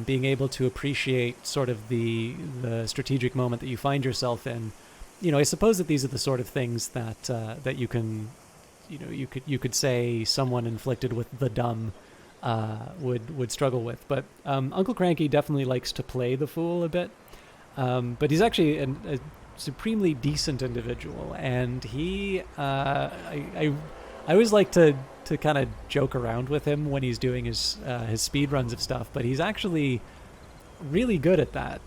being able to appreciate sort of the strategic moment that you find yourself in. You know, I suppose that these are the sort of things that that you can, you know, you could say someone inflicted with the dumb would struggle with. But Uncle Cranky definitely likes to play the fool a bit. But he's actually a supremely decent individual, and he I always like to kind of joke around with him when he's doing his speed runs of stuff, but he's actually really good at that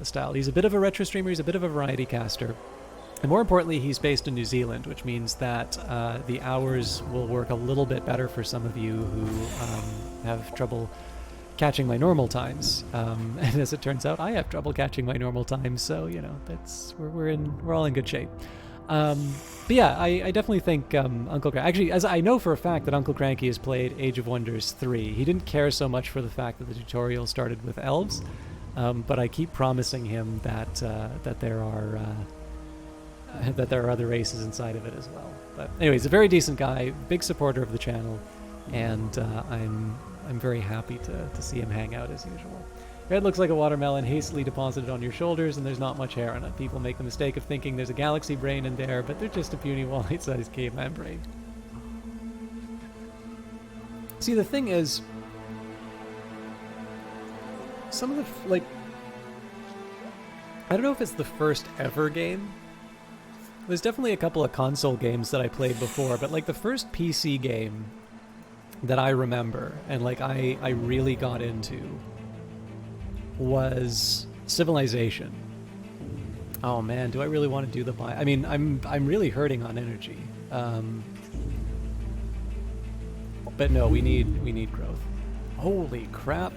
style. He's a bit of a retro streamer, he's a bit of a variety caster, and more importantly, he's based in New Zealand, which means that the hours will work a little bit better for some of you who have trouble catching my normal times, and as it turns out, I have trouble catching my normal times. So you know, we're all in good shape. But yeah, I definitely think Uncle Cranky... Actually, as I know for a fact that Uncle Cranky has played Age of Wonders 3. He didn't care so much for the fact that the tutorial started with elves, but I keep promising him that that there are other races inside of it as well. But anyways, a very decent guy, big supporter of the channel, and I'm very happy to see him hang out as usual. Your head looks like a watermelon hastily deposited on your shoulders, and there's not much hair on it. People make the mistake of thinking there's a galaxy brain in there, but they're just a puny wallet-sized caveman brain. See, the thing is, some of the, like, I don't know if it's the first ever game. There's definitely a couple of console games that I played before, but like the first PC game that I remember, and like I really got into, was Civilization. Oh man, do I really want to do the buy? I mean, I'm really hurting on energy. But no, we need growth. Holy crap.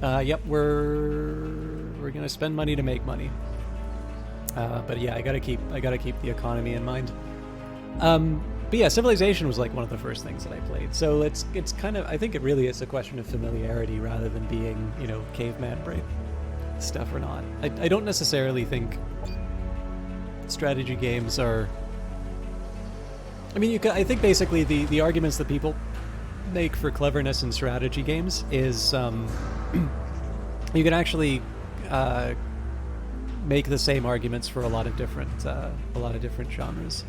Yep, we're gonna spend money to make money. But yeah, I gotta keep the economy in mind. But yeah, Civilization was like one of the first things that I played. So it's kind of, I think it really is a question of familiarity rather than being, you know, caveman brain stuff or not. I don't necessarily think strategy games are... I mean, I think basically the arguments that people make for cleverness in strategy games is you can actually make the same arguments for a lot of different genres.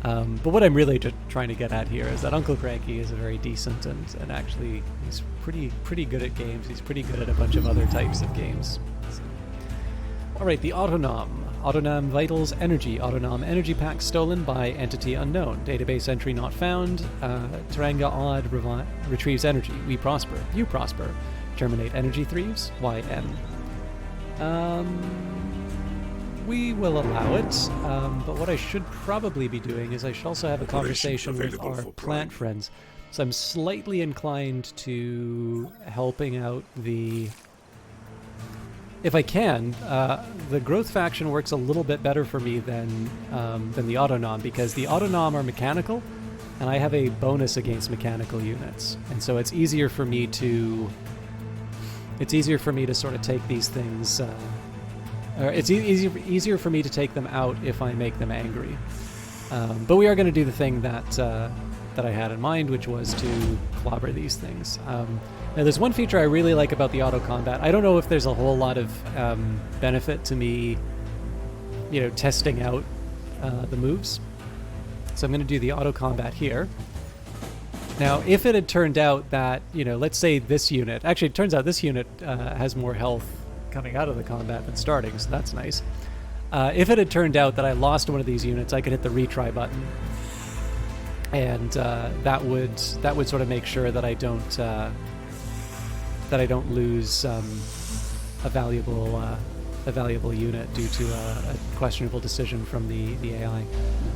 But what I'm really just trying to get at here is that Uncle Cranky is a very decent and actually he's pretty good at games. He's pretty good at a bunch of other types of games. So. All right, the Autonom. Autonom Vitals Energy. Autonom Energy Pack stolen by entity unknown. Database entry not found. Taranga Odd retrieves energy. We prosper. You prosper. Terminate energy thieves. YN. We will allow it, but what I should probably be doing is I should also have a conversation with our plant friends. So I'm slightly inclined to helping out the... If I can, the growth faction works a little bit better for me than the Autonom, because the Autonom are mechanical, and I have a bonus against mechanical units. And so it's easier for me to... It's easier for me to sort of take these things... it's easier for me to take them out if I make them angry. But we are going to do the thing that I had in mind, which was to clobber these things. Now, there's one feature I really like about the auto combat. I don't know if there's a whole lot of benefit to me, you know, testing out the moves. So I'm going to do the auto combat here. Now, if it had turned out that, you know, let's say this unit... Actually, it turns out this unit has more health coming out of the combat than starting, so that's nice. If it had turned out that I lost one of these units, I could hit the retry button, and that would sort of make sure that I don't lose a valuable unit due to a questionable decision from the AI.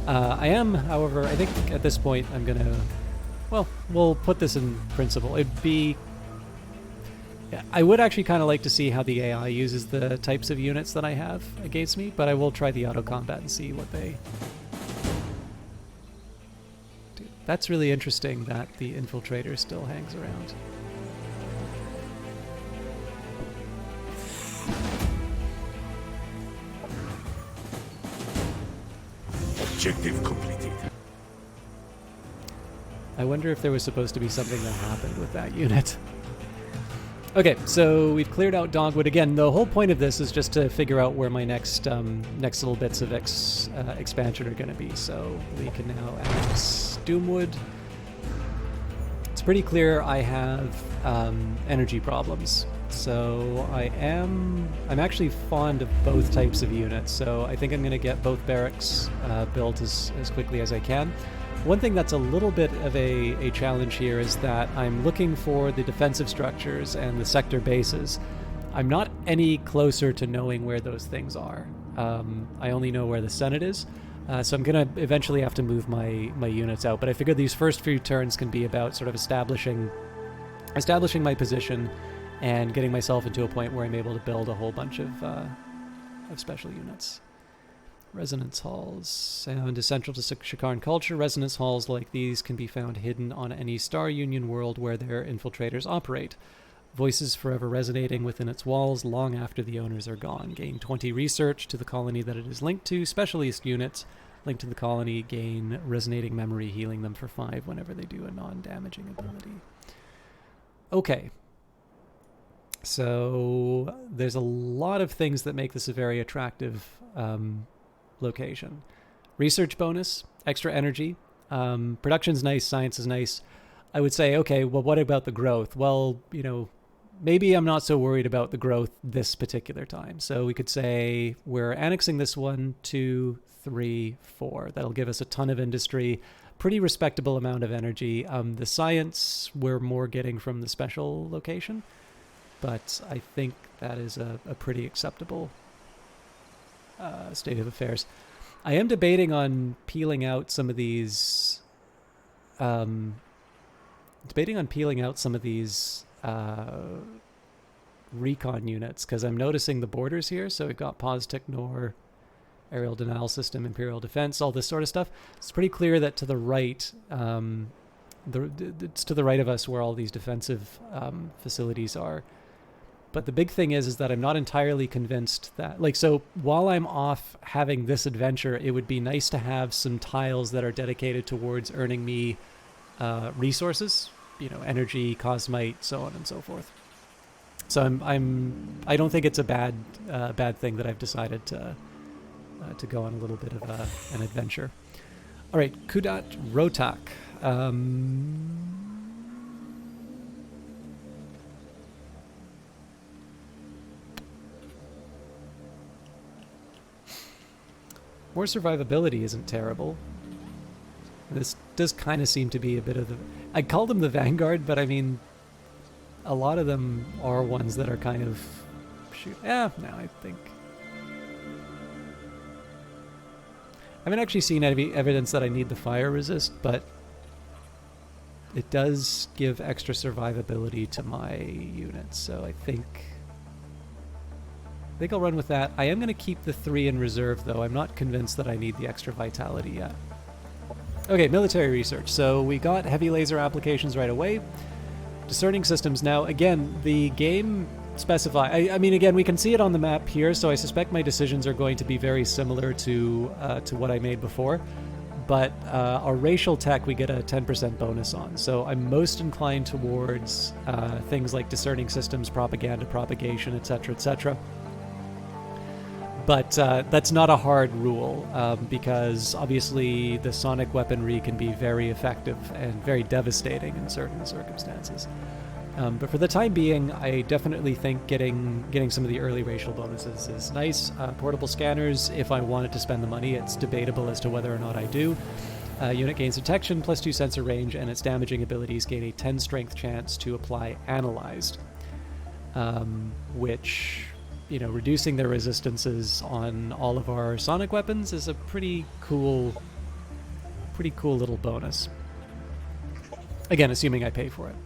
I am, however, I think at this point I'm gonna... Well, we'll put this in principle. It'd be... I would actually kind of like to see how the AI uses the types of units that I have against me, but I will try the auto combat and see what they... Dude, that's really interesting that the infiltrator still hangs around. Objective completed. I wonder if there was supposed to be something that happened with that unit. Okay, so we've cleared out Dogwood. Again, the whole point of this is just to figure out where my next little bits of expansion are going to be. So we can now add Doomwood. It's pretty clear I have energy problems. So I'm actually fond of both types of units. So I think I'm going to get both barracks built as quickly as I can. One thing that's a little bit of a challenge here is that I'm looking for the defensive structures and the sector bases. I'm not any closer to knowing where those things are. I only know where the Senate is, so I'm going to eventually have to move my units out. But I figured these first few turns can be about sort of establishing my position and getting myself into a point where I'm able to build a whole bunch of of special units. Resonance halls. Sound essential to Shakaran culture. Resonance halls like these can be found hidden on any Star Union world where their infiltrators operate. Voices forever resonating within its walls long after the owners are gone. Gain 20 research to the colony that it is linked to. Specialist units linked to the colony gain resonating memory, healing them for 5 whenever they do a non-damaging ability. Okay. So there's a lot of things that make this a very attractive location. Research bonus, extra energy. Production's nice, science is nice. I would say, okay, well, what about the growth? Well, maybe I'm not so worried about the growth this particular time. So we could say we're annexing this 1, 2, 3, 4. That'll give us a ton of industry, pretty respectable amount of energy. The science we're more getting from the special location, but I think that is a pretty acceptable state of affairs. I am debating on peeling out some of these recon units, because I'm noticing the borders here. So we've got pause, ignore, aerial denial system, imperial defense, all this sort of stuff. It's pretty clear that to the right, it's to the right of us where all these defensive facilities are. But the big thing is that I'm not entirely convinced that, so while I'm off having this adventure, it would be nice to have some tiles that are dedicated towards earning me resources, energy, cosmite, so on and so forth. So I don't think it's a bad thing that I've decided to go on a little bit of an adventure. All right, Kudat Rotak. More survivability isn't terrible. This does kind of seem to be a bit of the... I'd call them the Vanguard, but I mean, a lot of them are ones that are kind of... I think... I haven't actually seen any evidence that I need the fire resist, but it does give extra survivability to my units, so I think I'll run with that. I am going to keep the 3 in reserve, though. I'm not convinced that I need the extra vitality yet. Okay, military research. So we got heavy laser applications right away. Discerning systems. Now, again, the game specify... I mean, again, we can see it on the map here, so I suspect my decisions are going to be very similar to what I made before. But our racial tech we get a 10% bonus on. So I'm most inclined towards things like discerning systems, propaganda, propagation, etc., etc. But that's not a hard rule, because obviously the sonic weaponry can be very effective and very devastating in certain circumstances. But for the time being, I definitely think getting some of the early racial bonuses is nice. Portable scanners, if I wanted to spend the money, it's debatable as to whether or not I do. Unit gains detection, +2 sensor range, and its damaging abilities gain a 10 strength chance to apply analyzed, which... reducing their resistances on all of our sonic weapons is a pretty cool little bonus. Again, assuming I pay for it.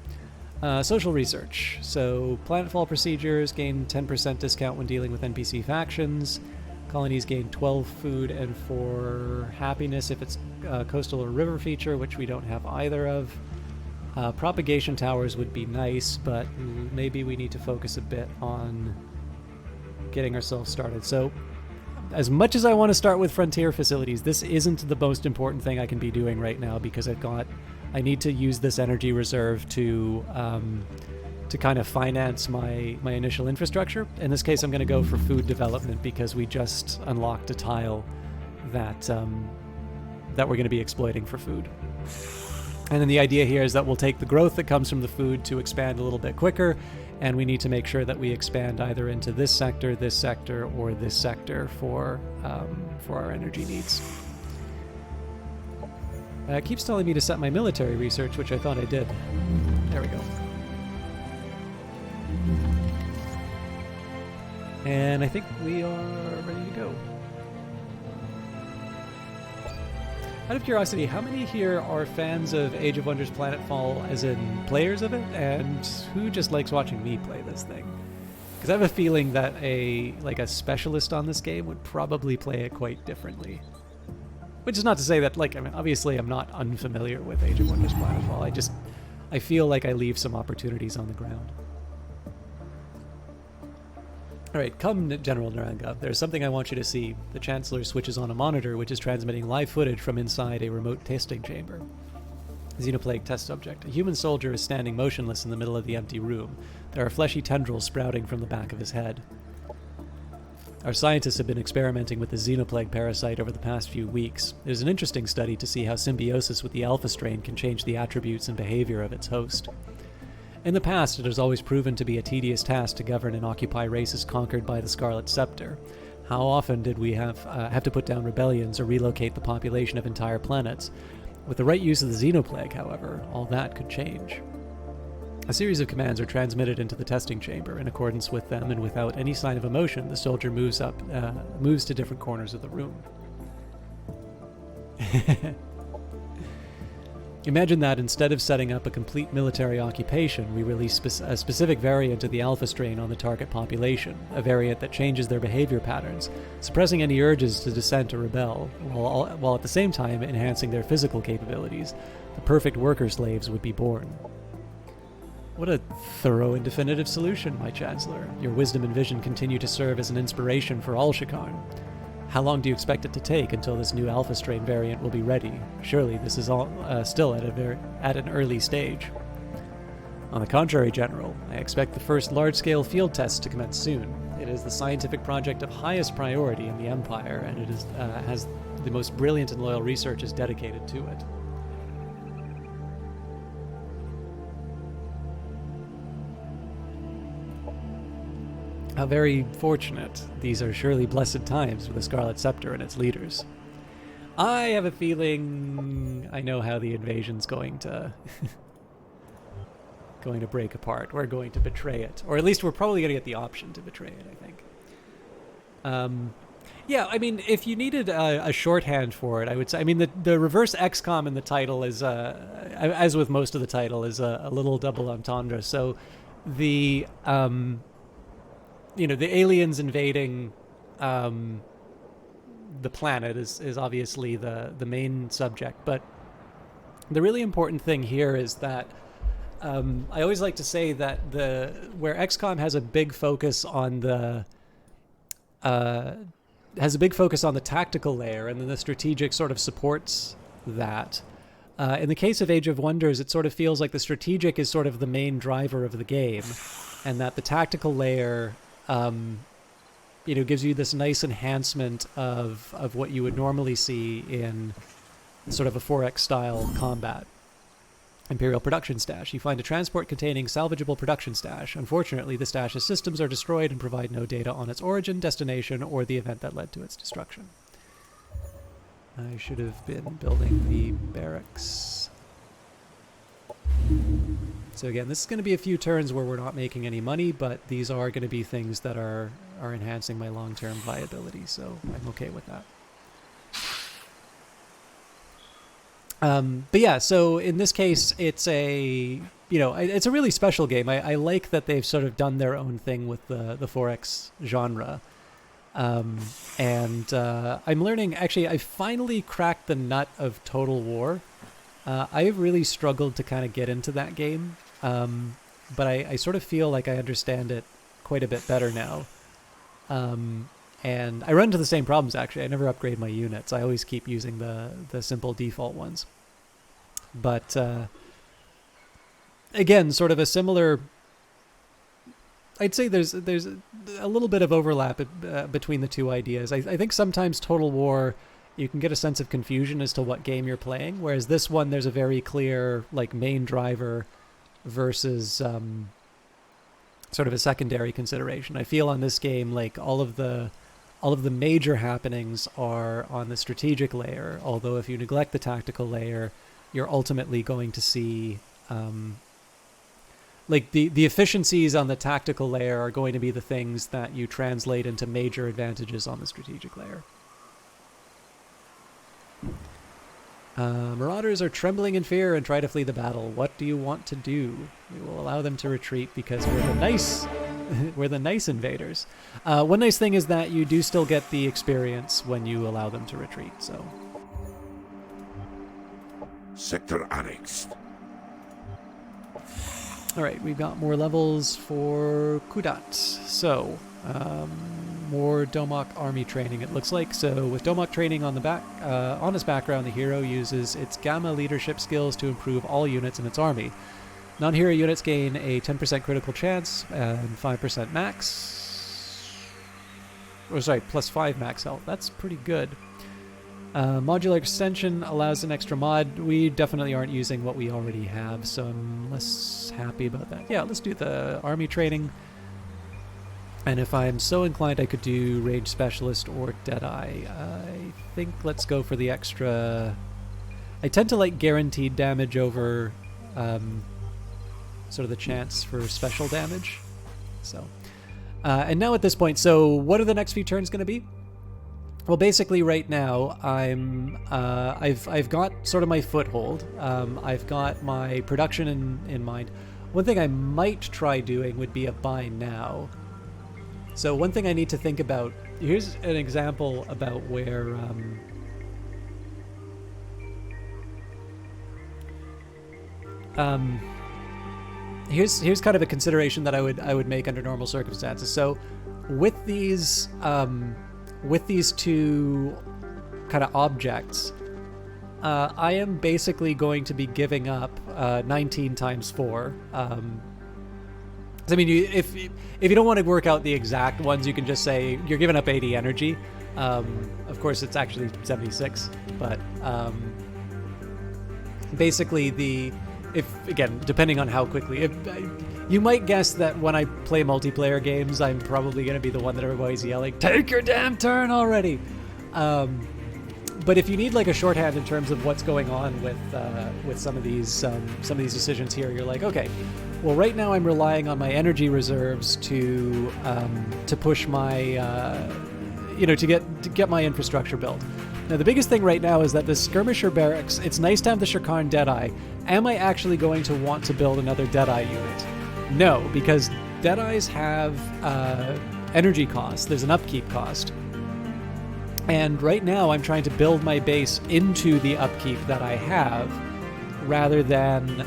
Social research. So, Planetfall procedures gain 10% discount when dealing with NPC factions. Colonies gain 12 food and 4 happiness if it's coastal or river feature, which we don't have either of. Propagation towers would be nice, but maybe we need to focus a bit on getting ourselves started. So as much as I want to start with frontier facilities, this isn't the most important thing I can be doing right now, because I need to use this energy reserve to kind of finance my initial infrastructure. In this case, I'm going to go for food development because we just unlocked a tile that we're going to be exploiting for food. And then the idea here is that we'll take the growth that comes from the food to expand a little bit quicker, and we need to make sure that we expand either into this sector, or this sector for our energy needs. It keeps telling me to set my military research, which I thought I did. There we go. And I think we are ready to go. Out of curiosity, how many here are fans of Age of Wonders Planetfall, as in players of it, and who just likes watching me play this thing? Because I have a feeling that a specialist on this game would probably play it quite differently. Which is not to say that, like, I mean, obviously I'm not unfamiliar with Age of Wonders Planetfall. I feel like I leave some opportunities on the ground. Alright, come General Naranga. There's something I want you to see. The Chancellor switches on a monitor which is transmitting live footage from inside a remote testing chamber. Xenoplague test subject. A human soldier is standing motionless in the middle of the empty room. There are fleshy tendrils sprouting from the back of his head. Our scientists have been experimenting with the Xenoplague parasite over the past few weeks. It is an interesting study to see how symbiosis with the alpha strain can change the attributes and behavior of its host. In the past, it has always proven to be a tedious task to govern and occupy races conquered by the Scarlet Scepter. How often did we have to put down rebellions or relocate the population of entire planets? With the right use of the Xenoplague, however, all that could change. A series of commands are transmitted into the testing chamber. In accordance with them and without any sign of emotion, the soldier moves to different corners of the room. Imagine that instead of setting up a complete military occupation, we release a specific variant of the alpha strain on the target population, a variant that changes their behavior patterns, suppressing any urges to dissent or rebel, while at the same time enhancing their physical capabilities. The perfect worker slaves would be born. What a thorough and definitive solution, my Chancellor. Your wisdom and vision continue to serve as an inspiration for all Shikarn. How long do you expect it to take until this new alpha strain variant will be ready? Surely this is all still at an early stage. On the contrary, General, I expect the first large-scale field tests to commence soon. It is the scientific project of highest priority in the Empire, and it has the most brilliant and loyal researchers dedicated to it. How very fortunate. These are surely blessed times for the Scarlet Scepter and its leaders. I have a feeling I know how the invasion's going to break apart. We're going to betray it. Or at least we're probably going to get the option to betray it, I think. Yeah, I mean, if you needed a shorthand for it, I would say, I mean, the reverse XCOM in the title is, as with most of the title, is a little double entendre. So the aliens invading the planet is obviously the main subject, but the really important thing here is that I always like to say that where XCOM has a big focus on the tactical layer, and then the strategic sort of supports that. In the case of Age of Wonders, it sort of feels like the strategic is sort of the main driver of the game, and that the tactical layer gives you this nice enhancement of what you would normally see in sort of a 4X style combat. Imperial production stash. You find a transport containing salvageable production stash. Unfortunately, the stash's systems are destroyed and provide no data on its origin, destination, or the event that led to its destruction. I should have been building the barracks. So again, this is going to be a few turns where we're not making any money, but these are going to be things that are enhancing my long-term viability, so I'm okay with that. But yeah, so in this case, it's a really special game. I like that they've sort of done their own thing with the 4X genre. And I'm learning, actually, I finally cracked the nut of Total War. I have really struggled to kind of get into that game, but I sort of feel like I understand it quite a bit better now. And I run into the same problems, actually. I never upgrade my units. I always keep using the simple default ones. But again, sort of a similar... I'd say there's a little bit of overlap between the two ideas. I think sometimes Total War, you can get a sense of confusion as to what game you're playing, whereas this one, there's a very clear like main driver versus sort of a secondary consideration. I feel on this game, like all of the major happenings are on the strategic layer, although if you neglect the tactical layer, you're ultimately going to see like the efficiencies on the tactical layer are going to be the things that you translate into major advantages on the strategic layer. Marauders are trembling in fear and try to flee the battle. What do you want to do? We will allow them to retreat because we're the nice we're the nice invaders. One nice thing is that you do still get the experience when you allow them to retreat. So, Sector annexed. all right, we've got more levels for Kudat. So, more Domok army training. It looks like. So, with Domok training on the back, on his background, the hero uses its Gamma leadership skills to improve all units in its army. Non-hero units gain a 10% critical chance and 5% max. Oh, sorry, plus 5 max health. That's pretty good. Modular extension allows an extra mod. We definitely aren't using what we already have, so I'm less happy about that. Yeah, let's do the army training. And if I'm so inclined, I could do Rage Specialist or Deadeye. I think let's go for the extra... I tend to like guaranteed damage over... sort of the chance for special damage. So, and now at this point, so what are the next few turns going to be? Well, basically right now I've got sort of my foothold. I've got my production in mind. One thing I might try doing would be a buy now. So one thing I need to think about, here's an example about where here's kind of a consideration that I would make under normal circumstances. So with these two kind of objects, I am basically going to be giving up 19 times 4. I mean, if you don't want to work out the exact ones, you can just say you're giving up 80 energy. Of course, it's actually 76, but basically if again, depending on how quickly, you might guess that when I play multiplayer games, I'm probably going to be the one that everybody's yelling, "Take your damn turn already!" But if you need like a shorthand in terms of what's going on with some of these decisions here, you're like, okay, well, right now I'm relying on my energy reserves to push my to get my infrastructure built. Now, the biggest thing right now is that this skirmisher barracks, it's nice to have the Shirkan Deadeye. Am I actually going to want to build another Deadeye unit? No, because Deadeyes have energy costs. There's an upkeep cost. And right now I'm trying to build my base into the upkeep that I have rather than,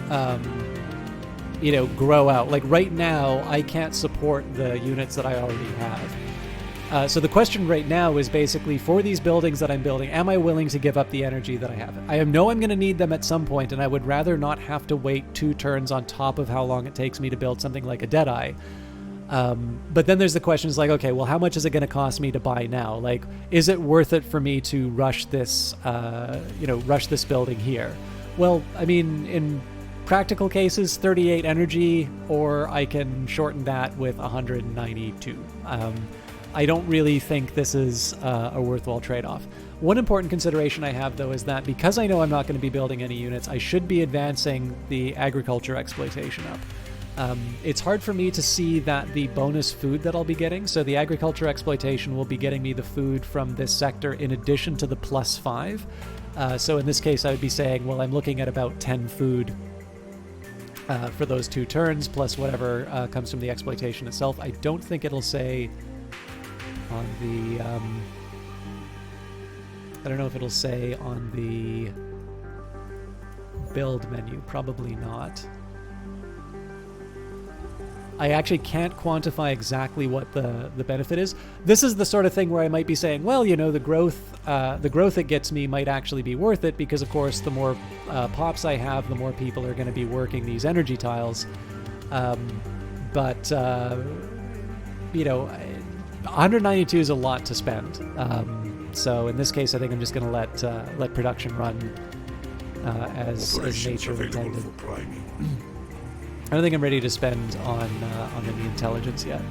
grow out. Like right now, I can't support the units that I already have. So the question right now is basically, for these buildings that I'm building, am I willing to give up the energy that I have? I know I'm going to need them at some point, and I would rather not have to wait 2 turns on top of how long it takes me to build something like a Deadeye. But then there's the questions like, okay, well, how much is it going to cost me to buy now? Like, is it worth it for me to rush this building here? Well, I mean, in practical cases, 38 energy, or I can shorten that with 192. I don't really think this is a worthwhile trade-off. One important consideration I have, though, is that because I know I'm not going to be building any units, I should be advancing the agriculture exploitation up. It's hard for me to see that the bonus food that I'll be getting, so the agriculture exploitation will be getting me the food from this sector in addition to the +5. So in this case, I would be saying, well, I'm looking at about 10 food for those 2 turns, plus whatever comes from the exploitation itself. I don't think it'll say on the... I don't know if it'll say on the build menu. Probably not. I actually can't quantify exactly what the benefit is. This is the sort of thing where I might be saying, well, the growth it gets me might actually be worth it, because of course the more pops I have, the more people are going to be working these energy tiles. But 192 is a lot to spend. So in this case, I think I'm just going to let production run as nature intended. I don't think I'm ready to spend on any intelligence yet.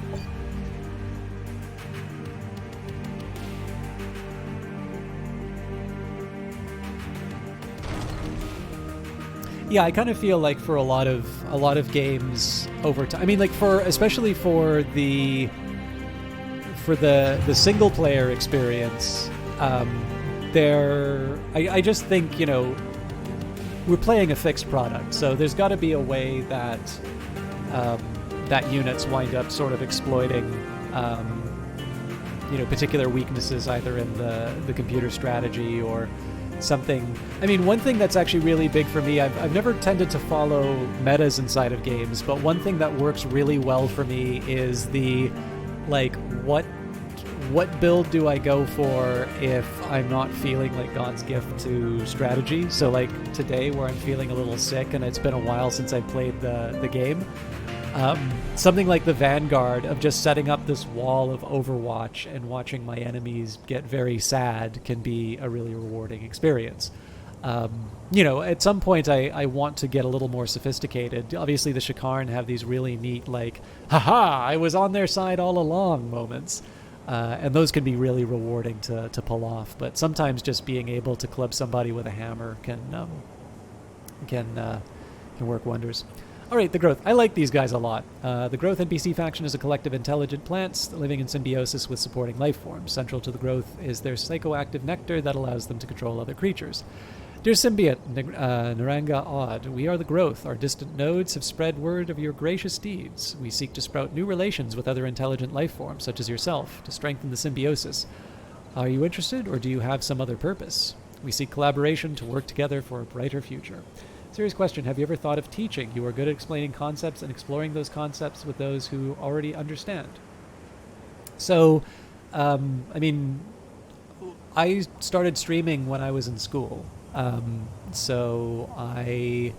Yeah, I kind of feel like for a lot of games over time. I mean, like especially for the single player experience, I just think we're playing a fixed product, so there's got to be a way that that units wind up sort of exploiting particular weaknesses either in the computer strategy or something. I mean, one thing that's actually really big for me, I've never tended to follow metas inside of games, but one thing that works really well for me is the, like, what build do I go for if I'm not feeling like God's gift to strategy? So like today where I'm feeling a little sick and it's been a while since I played the game, something like the Vanguard of just setting up this wall of Overwatch and watching my enemies get very sad can be a really rewarding experience. At some point I want to get a little more sophisticated. Obviously the Shakarn have these really neat, like, haha, I was on their side all along moments. And those can be really rewarding to pull off. But sometimes just being able to club somebody with a hammer can work wonders. All right, the Growth. I like these guys a lot. The Growth NPC faction is a collective intelligent plants living in symbiosis with supporting life forms. Central to the Growth is their psychoactive nectar that allows them to control other creatures. Dear Symbiote, Naranga Odd, we are the Growth. Our distant nodes have spread word of your gracious deeds. We seek to sprout new relations with other intelligent life forms, such as yourself, to strengthen the symbiosis. Are you interested, or do you have some other purpose? We seek collaboration to work together for a brighter future. Serious question, have you ever thought of teaching? You are good at explaining concepts and exploring those concepts with those who already understand. So, I started streaming when I was in school. So I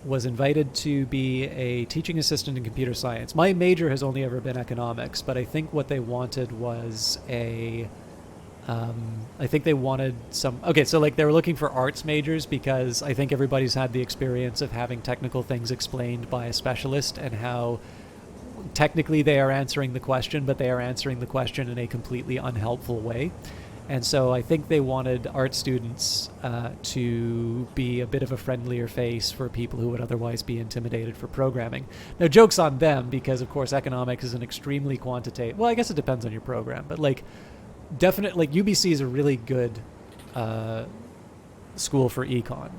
was invited to be a teaching assistant in computer science. My major has only ever been economics, but I think what they wanted was they were looking for arts majors because I think everybody's had the experience of having technical things explained by a specialist and how technically they are answering the question, but they are answering the question in a completely unhelpful way. And so I think they wanted art students to be a bit of a friendlier face for people who would otherwise be intimidated for programming. Now, joke's on them because, of course, economics is an extremely quantitative... Well, I guess it depends on your program, but, definitely, UBC is a really good school for econ.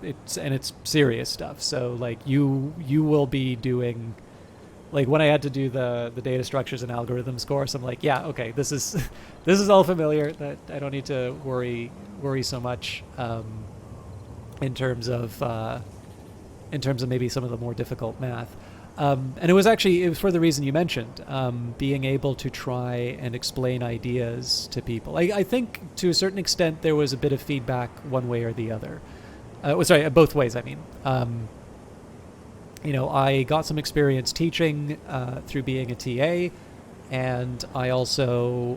It's serious stuff. So, you will be doing... when I had to do the data structures and algorithms course, I'm like, yeah, okay, this is all familiar. That I don't need to worry so much in terms of maybe some of the more difficult math. And it was for the reason you mentioned, being able to try and explain ideas to people. I think to a certain extent there was a bit of feedback one way or the other. Both ways. I mean. I got some experience teaching through being a TA, and I also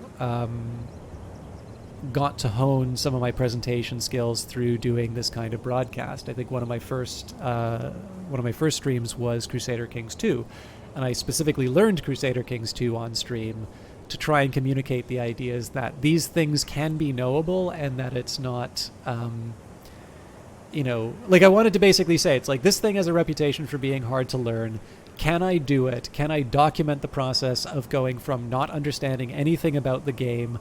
got to hone some of my presentation skills through doing this kind of broadcast. I think one of my first streams was Crusader Kings 2, and I specifically learned Crusader Kings 2 on stream to try and communicate the ideas that these things can be knowable and that it's not... I wanted to basically say, it's like, this thing has a reputation for being hard to learn. Can I do it? Can I document the process of going from not understanding anything about the game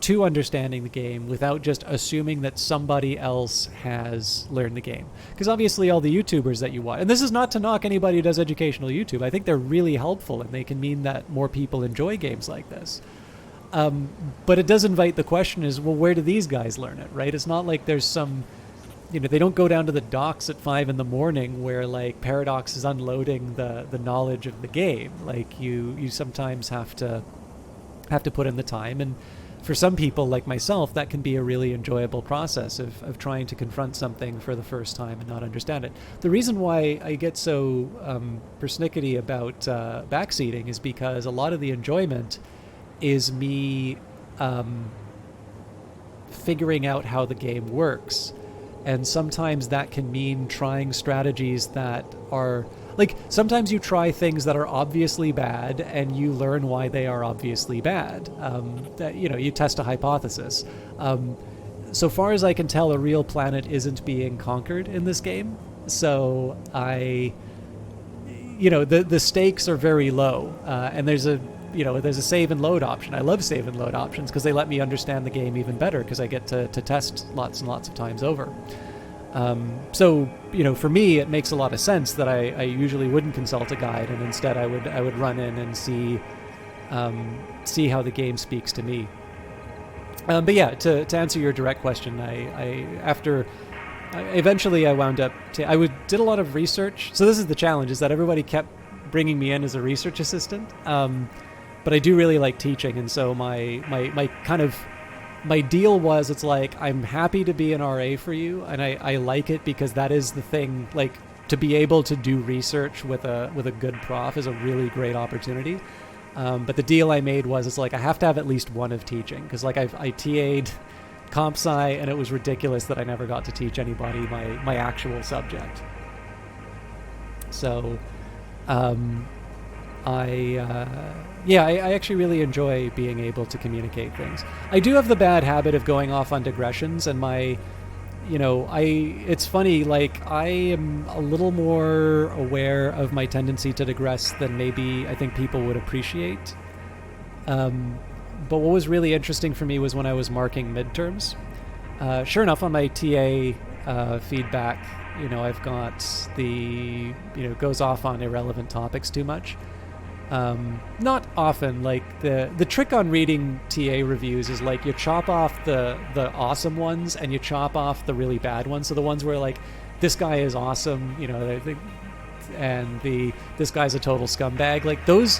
to understanding the game without just assuming that somebody else has learned the game? Because obviously all the YouTubers that you watch, and this is not to knock anybody who does educational YouTube, I think they're really helpful and they can mean that more people enjoy games like this. But it does invite the question is, well, where do these guys learn it, right? It's not like there's some... they don't go down to the docks at 5 a.m. where Paradox is unloading the knowledge of the game. You sometimes have to put in the time, and for some people like myself, that can be a really enjoyable process of trying to confront something for the first time and not understand it. The reason why I get so persnickety about backseating is because a lot of the enjoyment is me figuring out how the game works. And sometimes that can mean trying strategies that are... sometimes you try things that are obviously bad and you learn why they are obviously bad. You test a hypothesis. So far as I can tell, a real planet isn't being conquered in this game. So the stakes are very low. And there's a save and load option. I love save and load options because they let me understand the game even better because I get to test lots and lots of times over. So, for me, it makes a lot of sense that I usually wouldn't consult a guide, and instead I would run in and see how the game speaks to me. But yeah, to answer your direct question, eventually I wound up did a lot of research. So this is the challenge: is that everybody kept bringing me in as a research assistant. But I do really like teaching, and so my deal was, it's like, I'm happy to be an RA for you, and I like it because that is the thing. Like, to be able to do research with a good prof is a really great opportunity. But the deal I made was, it's like, I have to have at least one of teaching, because like I TA'd comp sci, and it was ridiculous that I never got to teach anybody my actual subject. So I actually really enjoy being able to communicate things. I do have the bad habit of going off on digressions, and it's funny, like, I am a little more aware of my tendency to digress than maybe I think people would appreciate. But what was really interesting for me was when I was marking midterms. Sure enough, on my TA feedback, I've got goes off on irrelevant topics too much. Not often. Like, the trick on reading TA reviews is, like, you chop off the awesome ones and you chop off the really bad ones. So the ones where, like, this guy is awesome, and this guy's a total scumbag, like, those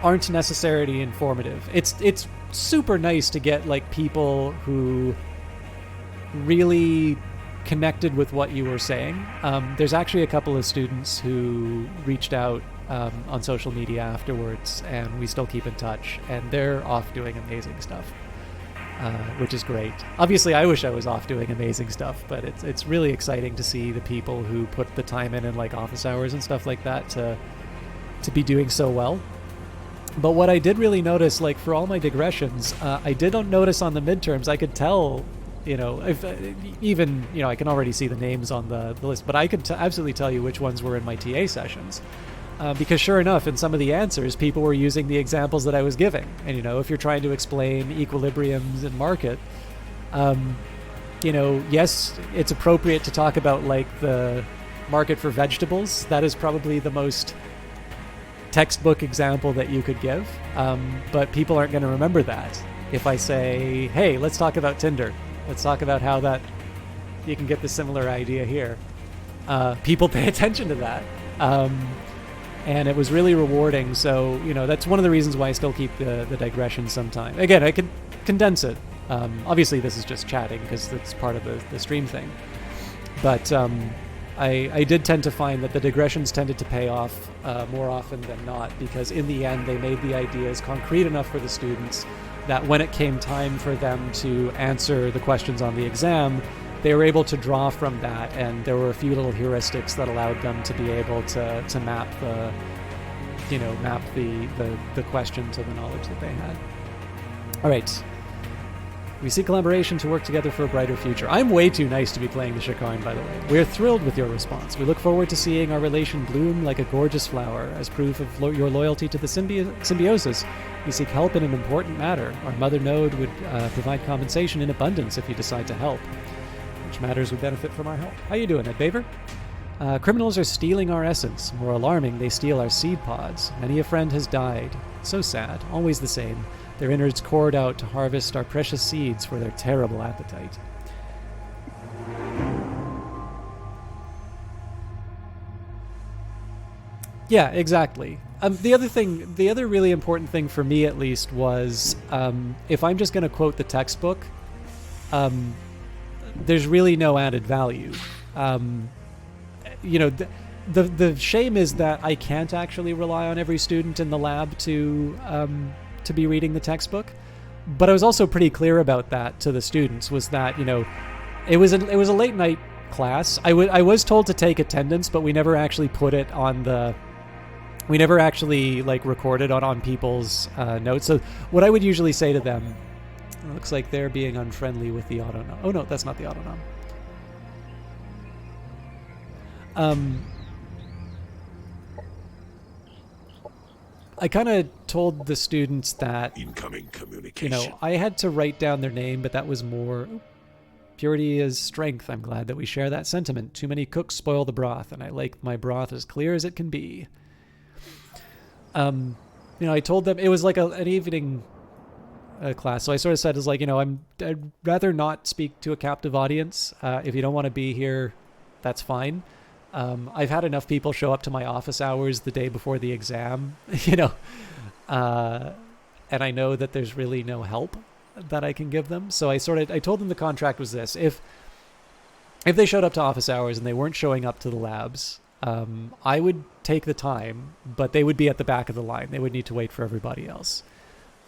aren't necessarily informative. It's super nice to get, like, people who really connected with what you were saying. There's actually a couple of students who reached out on social media afterwards, and we still keep in touch, and they're off doing amazing stuff, which is great. Obviously, I wish I was off doing amazing stuff, but it's really exciting to see the people who put the time in, like, office hours and stuff like that, to be doing so well. But what I did really notice, like, for all my digressions, I didn't notice on the midterms. I could tell, if even I can already see the names on the list, but I could absolutely tell you which ones were in my TA sessions. Because sure enough, in some of the answers, people were using the examples that I was giving. And, if you're trying to explain equilibriums in market, yes, it's appropriate to talk about, like, the market for vegetables. That is probably the most textbook example that you could give. But people aren't going to remember that. If I say, hey, let's talk about Tinder. Let's talk about how that you can get the similar idea here. People pay attention to that. And it was really rewarding. So, that's one of the reasons why I still keep the digression sometimes. Again, I could condense it. Obviously, this is just chatting because that's part of the stream thing. But I did tend to find that the digressions tended to pay off more often than not, because in the end, they made the ideas concrete enough for the students that when it came time for them to answer the questions on the exam, they were able to draw from that, and there were a few little heuristics that allowed them to be able to map the question to the knowledge that they had. All right. We seek collaboration to work together for a brighter future. I'm way too nice to be playing the Shikaran, by the way. We are thrilled with your response. We look forward to seeing our relation bloom like a gorgeous flower as proof of your loyalty to the symbiosis. We seek help in an important matter. Our mother node would provide compensation in abundance if you decide to help. Which matters would benefit from our help. How you doing, Ed Baver? Criminals are stealing our essence. More alarming, they steal our seed pods. Many a friend has died. So sad. Always the same. Their innards poured out to harvest our precious seeds for their terrible appetite. Yeah, exactly. The other really important thing for me, at least, was if I'm just going to quote the textbook, there's really no added value. The shame is that I can't actually rely on every student in the lab to be reading the textbook. But I was also pretty clear about that to the students, was that, it was a late night class. I was told to take attendance, but we never actually put it on we never actually, like, recorded on people's notes. So what I would usually say to them, it looks like they're being unfriendly with the autonom. Oh no, that's not the autonom. I kind of told the students that, Incoming communication. I had to write down their name, but that was more... Purity is strength. I'm glad that we share that sentiment. Too many cooks spoil the broth, and I like my broth as clear as it can be. I told them it was like an evening class, so I sort of said, I'd rather not speak to a captive audience. If you don't want to be here, that's fine. I've had enough people show up to my office hours the day before the exam, and I know that there's really no help that I can give them. So I told them the contract was this: if they showed up to office hours and they weren't showing up to the labs, I would take the time, but they would be at the back of the line. They would need to wait for everybody else.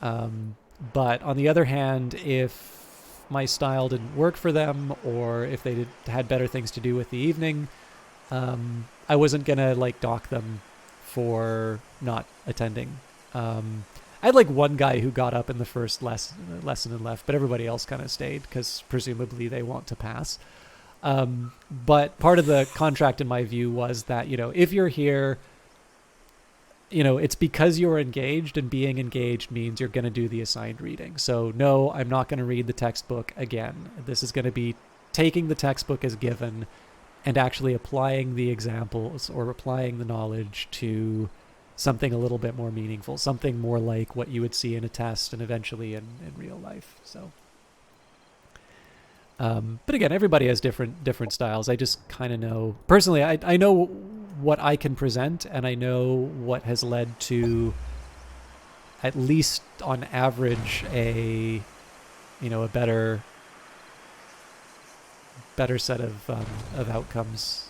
But on the other hand, if my style didn't work for them, or if they had better things to do with the evening, I wasn't gonna dock them for not attending. I had one guy who got up in the first lesson and left, but everybody else kind of stayed because presumably they want to pass. But part of the contract, in my view, was that, if you're here, it's because you're engaged, and being engaged means you're going to do the assigned reading. So no, I'm not going to read the textbook again. This is going to be taking the textbook as given and actually applying the examples or applying the knowledge to something a little bit more meaningful, something more like what you would see in a test and eventually in real life. So, but again, everybody has different styles. I just kind of know, personally, I know what I can present, and I know what has led to, at least on average, a better set of outcomes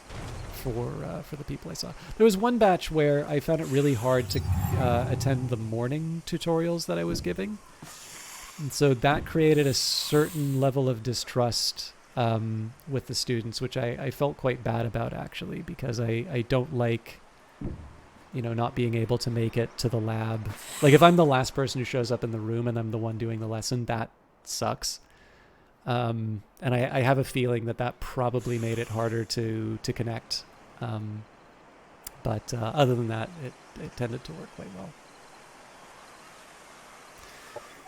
for the people I saw. There was one batch where I found it really hard to attend the morning tutorials that I was giving, and so that created a certain level of distrust with the students, which I felt quite bad about, actually, because I don't like not being able to make it to the lab. If I'm the last person who shows up in the room and I'm the one doing the lesson, that sucks. And I have a feeling that probably made it harder to connect. But other than that, it tended to work quite well.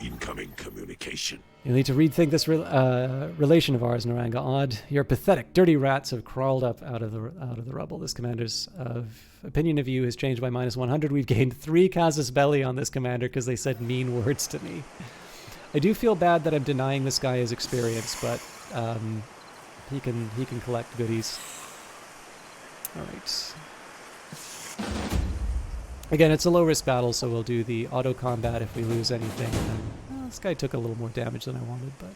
Incoming communication. You'll need to rethink this relation of ours, Naranga Odd. Your pathetic, dirty rats have crawled up out of the rubble. This commander's opinion of you has changed by -100. We've gained 3 casus belli on this commander because they said mean words to me. I do feel bad that I'm denying this guy his experience, but he can collect goodies. All right. Again, it's a low-risk battle, so we'll do the auto-combat if we lose anything. This guy took a little more damage than I wanted, but...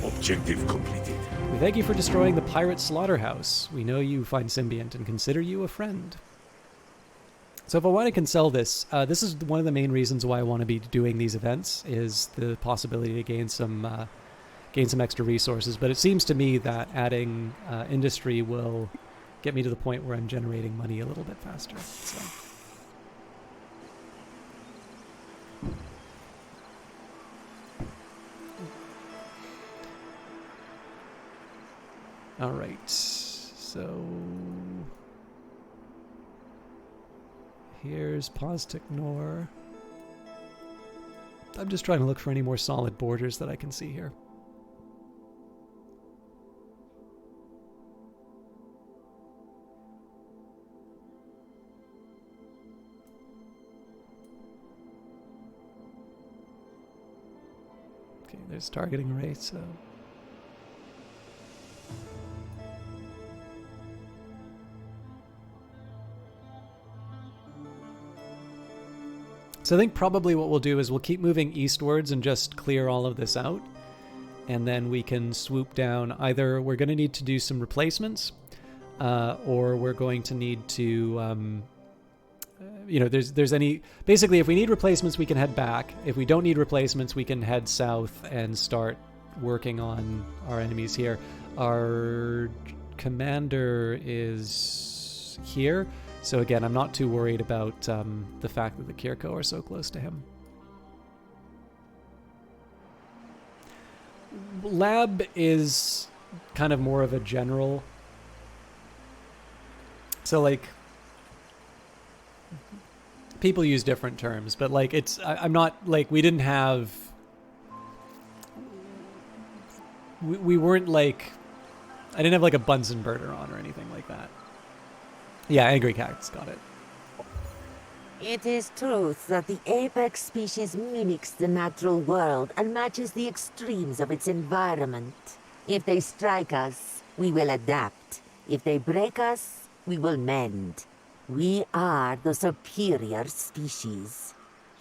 Objective completed. We thank you for destroying the pirate slaughterhouse. We know you find symbiont and consider you a friend. So if I want to sell this, this is one of the main reasons why I want to be doing these events, is the possibility to gain some extra resources. But it seems to me that adding industry will get me to the point where I'm generating money a little bit faster. So. All right, so here's Posticnor. I'm just trying to look for any more solid borders that I can see here. Okay, there's targeting rate, so... So I think probably what we'll do is we'll keep moving eastwards and just clear all of this out. And then we can swoop down. Either we're going to need to do some replacements, or we're going to need to, there's any... Basically, if we need replacements, we can head back. If we don't need replacements, we can head south and start working on our enemies here. Our commander is here. So again, I'm not too worried about the fact that the Kirko are so close to him. Lab is kind of more of a general. So people use different terms, but I'm not we didn't have. we weren't like, I didn't have like a Bunsen burner on or anything like that. Yeah, angry cats, got it. It is truth that the apex species mimics the natural world and matches the extremes of its environment. If they strike us, we will adapt. If they break us, we will mend. We are the superior species.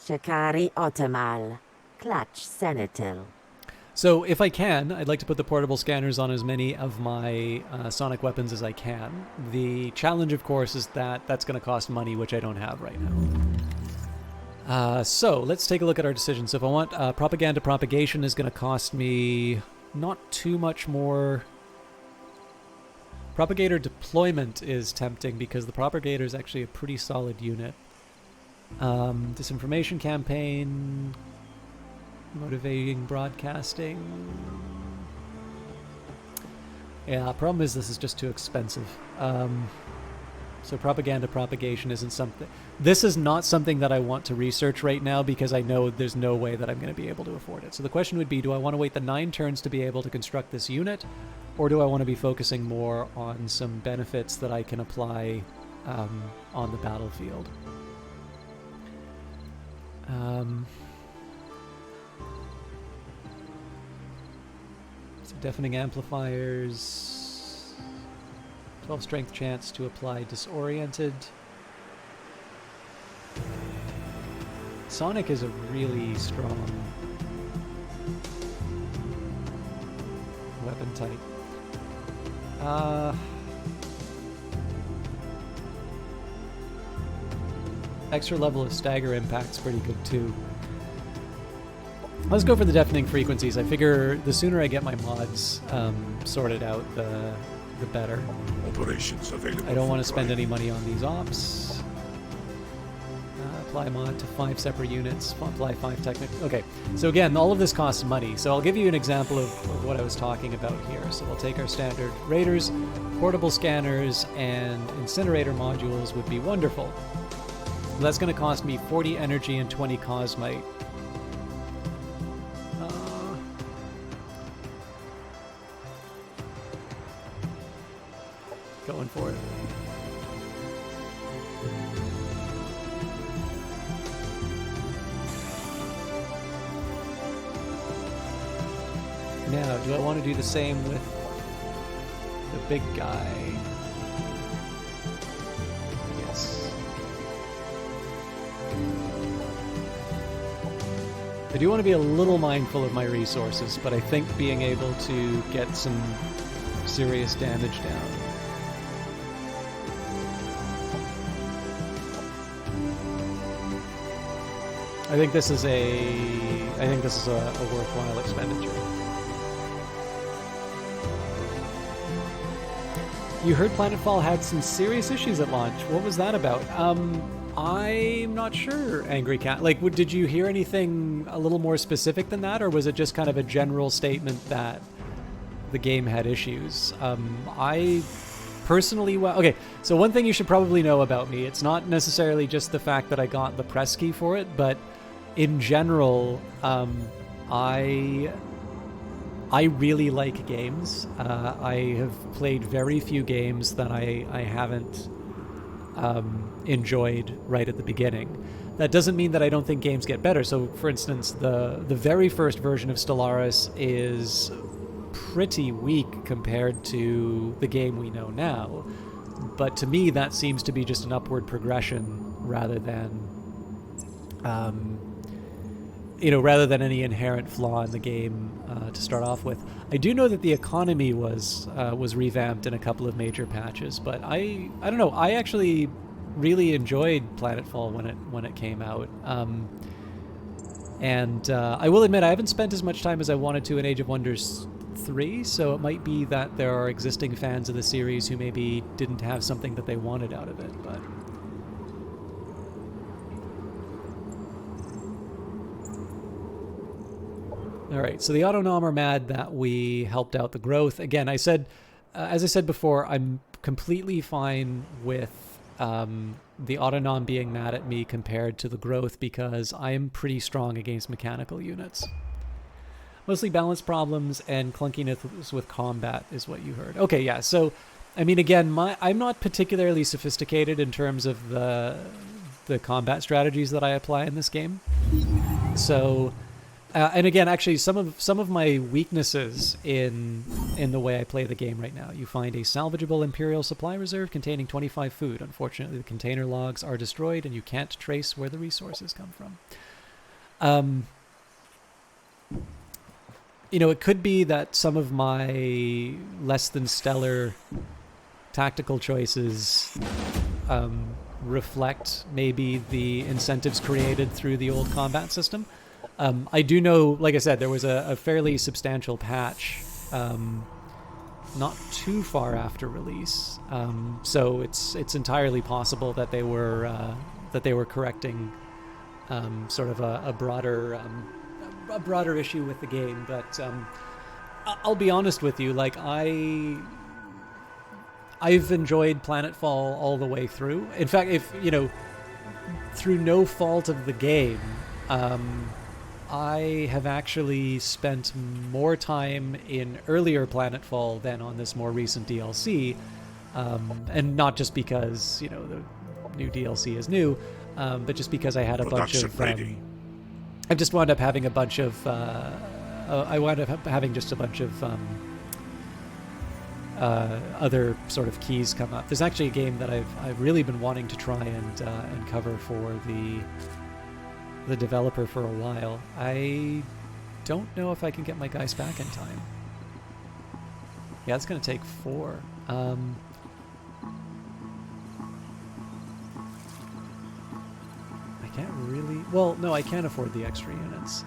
Shikari Otamal, Clutch Senatil. So if I can, I'd like to put the portable scanners on as many of my sonic weapons as I can. The challenge, of course, is that that's going to cost money, which I don't have right now. So let's take a look at our decisions. So if I want propaganda propagation is going to cost me not too much more. Propagator deployment is tempting because the propagator is actually a pretty solid unit. Disinformation campaign, motivating broadcasting. Yeah, problem is this is just too expensive. So propaganda propagation isn't something. This is not something that I want to research right now because I know there's no way that I'm going to be able to afford it. So the question would be, do I want to wait the 9 turns to be able to construct this unit, or do I want to be focusing more on some benefits that I can apply on the battlefield? So deafening amplifiers, 12 strength chance to apply disoriented. Sonic is a really strong weapon type. Extra level of stagger impact's pretty good too. Let's go for the deafening frequencies. I figure the sooner I get my mods sorted out, the better. Operations available. I don't want to spend any money on these ops. Apply mod to 5 separate units. Apply 5 technical. Okay, so again, all of this costs money. So I'll give you an example of what I was talking about here. So we'll take our standard raiders, portable scanners, and incinerator modules would be wonderful. That's going to cost me 40 energy and 20 cosmite. Going for it. Now, do I want to do the same with the big guy? Yes. I do want to be a little mindful of my resources, but I think being able to get some serious damage down. I think this is a worthwhile expenditure. You heard Planetfall had some serious issues at launch. What was that about? I'm not sure, Angry Cat. Like, did you hear anything a little more specific than that, or was it just kind of a general statement that the game had issues? I personally, okay, so one thing you should probably know about me, it's not necessarily just the fact that I got the press key for it, but in general, I really like games. I have played very few games that I haven't enjoyed right at the beginning. That doesn't mean that I don't think games get better. So, for instance, the very first version of Stellaris is pretty weak compared to the game we know now. But to me, that seems to be just an upward progression rather than rather than any inherent flaw in the game to start off with. I do know that the economy was revamped in a couple of major patches, but I don't know. I actually really enjoyed Planetfall when it came out, and I will admit I haven't spent as much time as I wanted to in Age of Wonders 3, so it might be that there are existing fans of the series who maybe didn't have something that they wanted out of it, but. All right, so the Autonom are mad that we helped out the growth. Again, I said, as I said before, I'm completely fine with the Autonom being mad at me compared to the growth because I am pretty strong against mechanical units. Mostly balance problems and clunkiness with combat is what you heard. Okay, yeah. So, I mean, again, I'm not particularly sophisticated in terms of the combat strategies that I apply in this game. So, and again, actually, some of my weaknesses in the way I play the game right now. You find a salvageable Imperial supply reserve containing 25 food. Unfortunately, the container logs are destroyed, and you can't trace where the resources come from. You know, it could be that some of my less than stellar tactical choices reflect maybe the incentives created through the old combat system. I do know, like I said, there was a fairly substantial patch not too far after release, so it's entirely possible that they were correcting sort of a broader issue with the game. But I'll be honest with you, like I've enjoyed Planetfall all the way through. In fact, if you know, through no fault of the game, I have actually spent more time in earlier Planetfall than on this more recent DLC, and not just because, you know, the new DLC is new, but just because I had a bunch of... I just wound up having a bunch of... I wound up having just a bunch of other sort of keys come up. There's actually a game that I've really been wanting to try and cover for the developer for a while. I don't know if I can get my guys back in time. Yeah, it's going to take 4. I can't really... Well, no, I can't afford the extra units.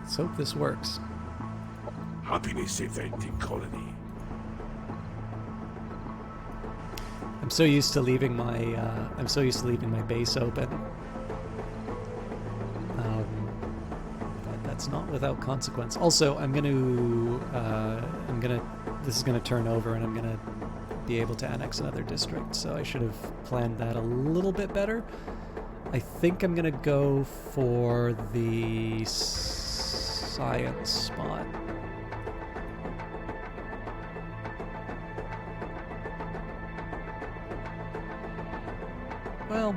Let's hope this works. Happiness event in colony. I'm so used to leaving my base open. But that's not without consequence. Also, this is gonna turn over, and I'm gonna be able to annex another district. So I should have planned that a little bit better. I think I'm gonna go for the science spot. Well,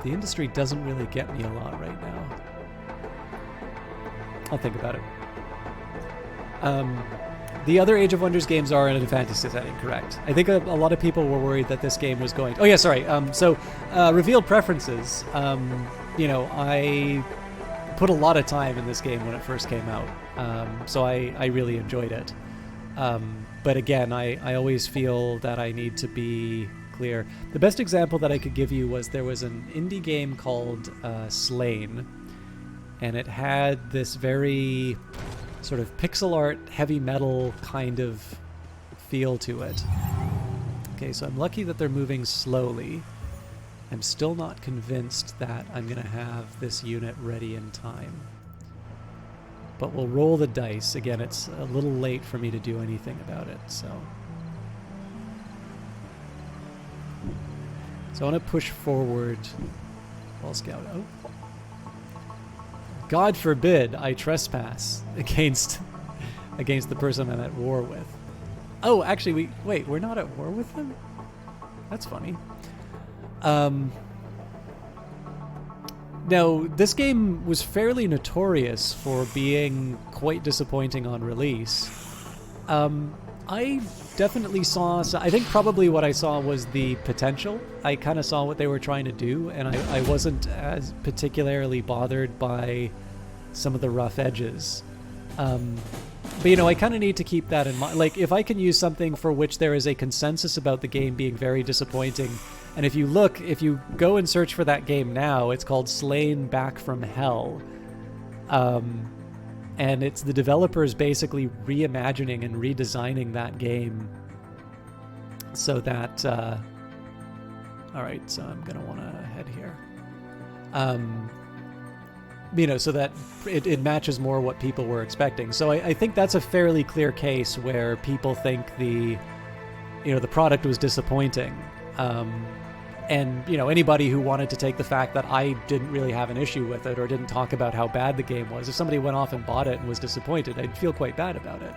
the industry doesn't really get me a lot right now. I'll think about it. The other Age of Wonders games are in a fantasy setting, correct? I think a lot of people were worried that this game was going... Oh yeah, sorry. Revealed preferences. You know, I put a lot of time in this game when it first came out. So I really enjoyed it. But again, I always feel that I need to be clear. The best example that I could give you was there was an indie game called Slain, and it had this very sort of pixel art, heavy metal kind of feel to it. Okay, so I'm lucky that they're moving slowly. I'm still not convinced that I'm going to have this unit ready in time. But we'll roll the dice. Again, it's a little late for me to do anything about it, so... So I want to push forward... Ball Scout. Oh. God forbid I trespass against the person I'm at war with. Oh, actually, we're not at war with them? That's funny. Now, this game was fairly notorious for being quite disappointing on release. I definitely saw... I think probably what I saw was the potential. I kind of saw what they were trying to do, and I wasn't as particularly bothered by some of the rough edges. But, you know, I kind of need to keep that in mind. Like, if I can use something for which there is a consensus about the game being very disappointing, and if you go and search for that game now, it's called Slain Back from Hell. And it's the developers basically reimagining and redesigning that game so that... Alright, so I'm going to want to head here. so that it matches more what people were expecting. So I think that's a fairly clear case where people think the product was disappointing. And anybody who wanted to take the fact that I didn't really have an issue with it or didn't talk about how bad the game was, if somebody went off and bought it and was disappointed, I'd feel quite bad about it.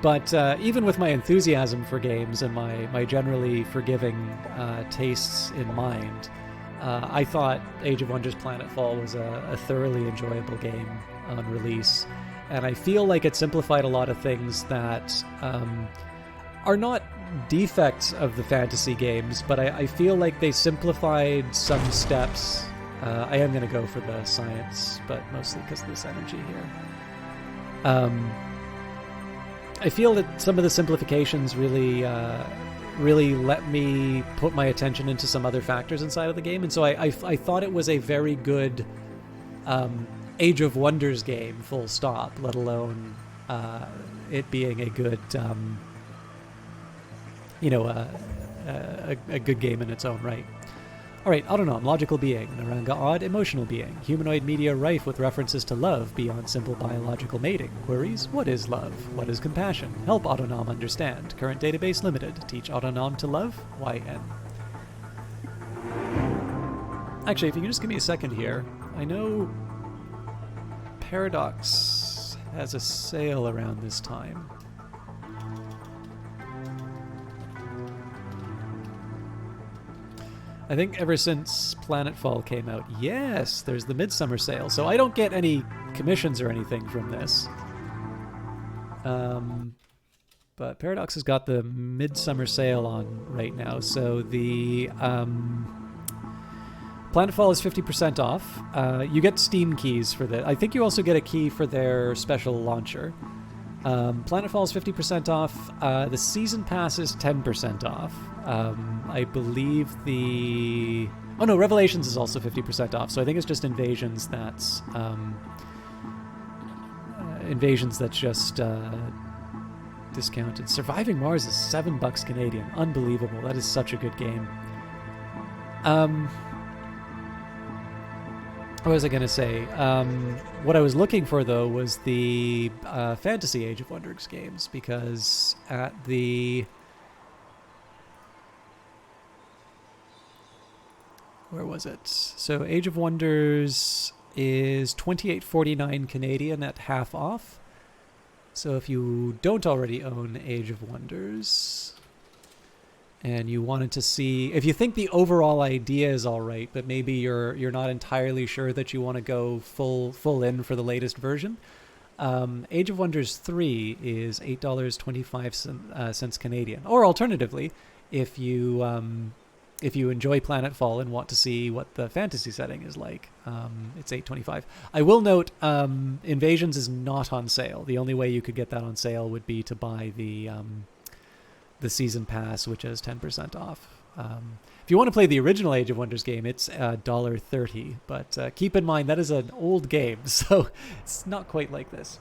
But even with my enthusiasm for games and my generally forgiving tastes in mind, I thought Age of Wonders Planetfall was a thoroughly enjoyable game on release. And I feel like it simplified a lot of things that are not defects of the fantasy games, but I feel like they simplified some steps. I am going to go for the science, but mostly because of this energy here. I feel that some of the simplifications really let me put my attention into some other factors inside of the game, and so I thought it was a very good Age of Wonders game, full stop, let alone it being a good a good game in its own right. Alright, autonom, logical being. Naranga odd, emotional being. Humanoid media rife with references to love beyond simple biological mating. Queries, what is love? What is compassion? Help autonom understand. Current database limited. Teach autonom to love? YN. Actually, if you can just give me a second here. I know Paradox has a sale around this time. I think ever since Planetfall came out, yes, there's the Midsummer sale. So I don't get any commissions or anything from this. But Paradox has got the Midsummer sale on right now. So the Planetfall is 50% off. You get Steam keys for that. I think you also get a key for their special launcher. Planetfall is 50% off. The Season Pass is 10% off. I believe the... Oh no, Revelations is also 50% off. So I think it's just Invasions that's... Invasions that's just discounted. Surviving Mars is $7 Canadian. Unbelievable. That is such a good game. What was I going to say? What I was looking for, though, was the Fantasy Age of Wonders games, because at the... Where was it? So Age of Wonders is $28.49 Canadian at half off. So if you don't already own Age of Wonders... and you wanted to see if you think the overall idea is all right, but maybe you're not entirely sure that you want to go full in for the latest version. Age of Wonders 3 is $8.25 Canadian. Or alternatively, if you enjoy Planetfall and want to see what the fantasy setting is like, it's $8.25. I will note Invasions is not on sale. The only way you could get that on sale would be to buy the Season Pass, which is 10% off. If you want to play the original Age of Wonders game, it's $1.30. But keep in mind, that is an old game, so it's not quite like this.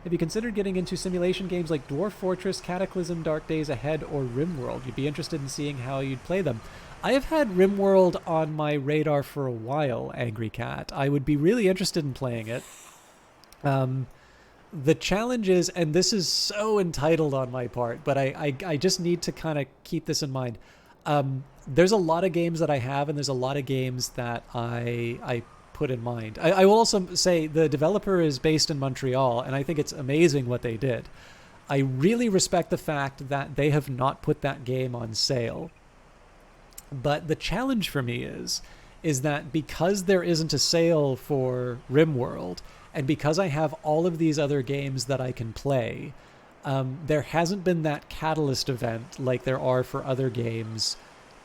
Have you considered getting into simulation games like Dwarf Fortress, Cataclysm, Dark Days Ahead, or RimWorld? You'd be interested in seeing how you'd play them. I have had RimWorld on my radar for a while, Angry Cat. I would be really interested in playing it. The challenge is, and this is so entitled on my part, but I just need to kind of keep this in mind. There's a lot of games that I have, and there's a lot of games that I put in mind. I will also say the developer is based in Montreal, and I think it's amazing what they did. I really respect the fact that they have not put that game on sale. But the challenge for me is that because there isn't a sale for RimWorld, and because I have all of these other games that I can play, there hasn't been that catalyst event like there are for other games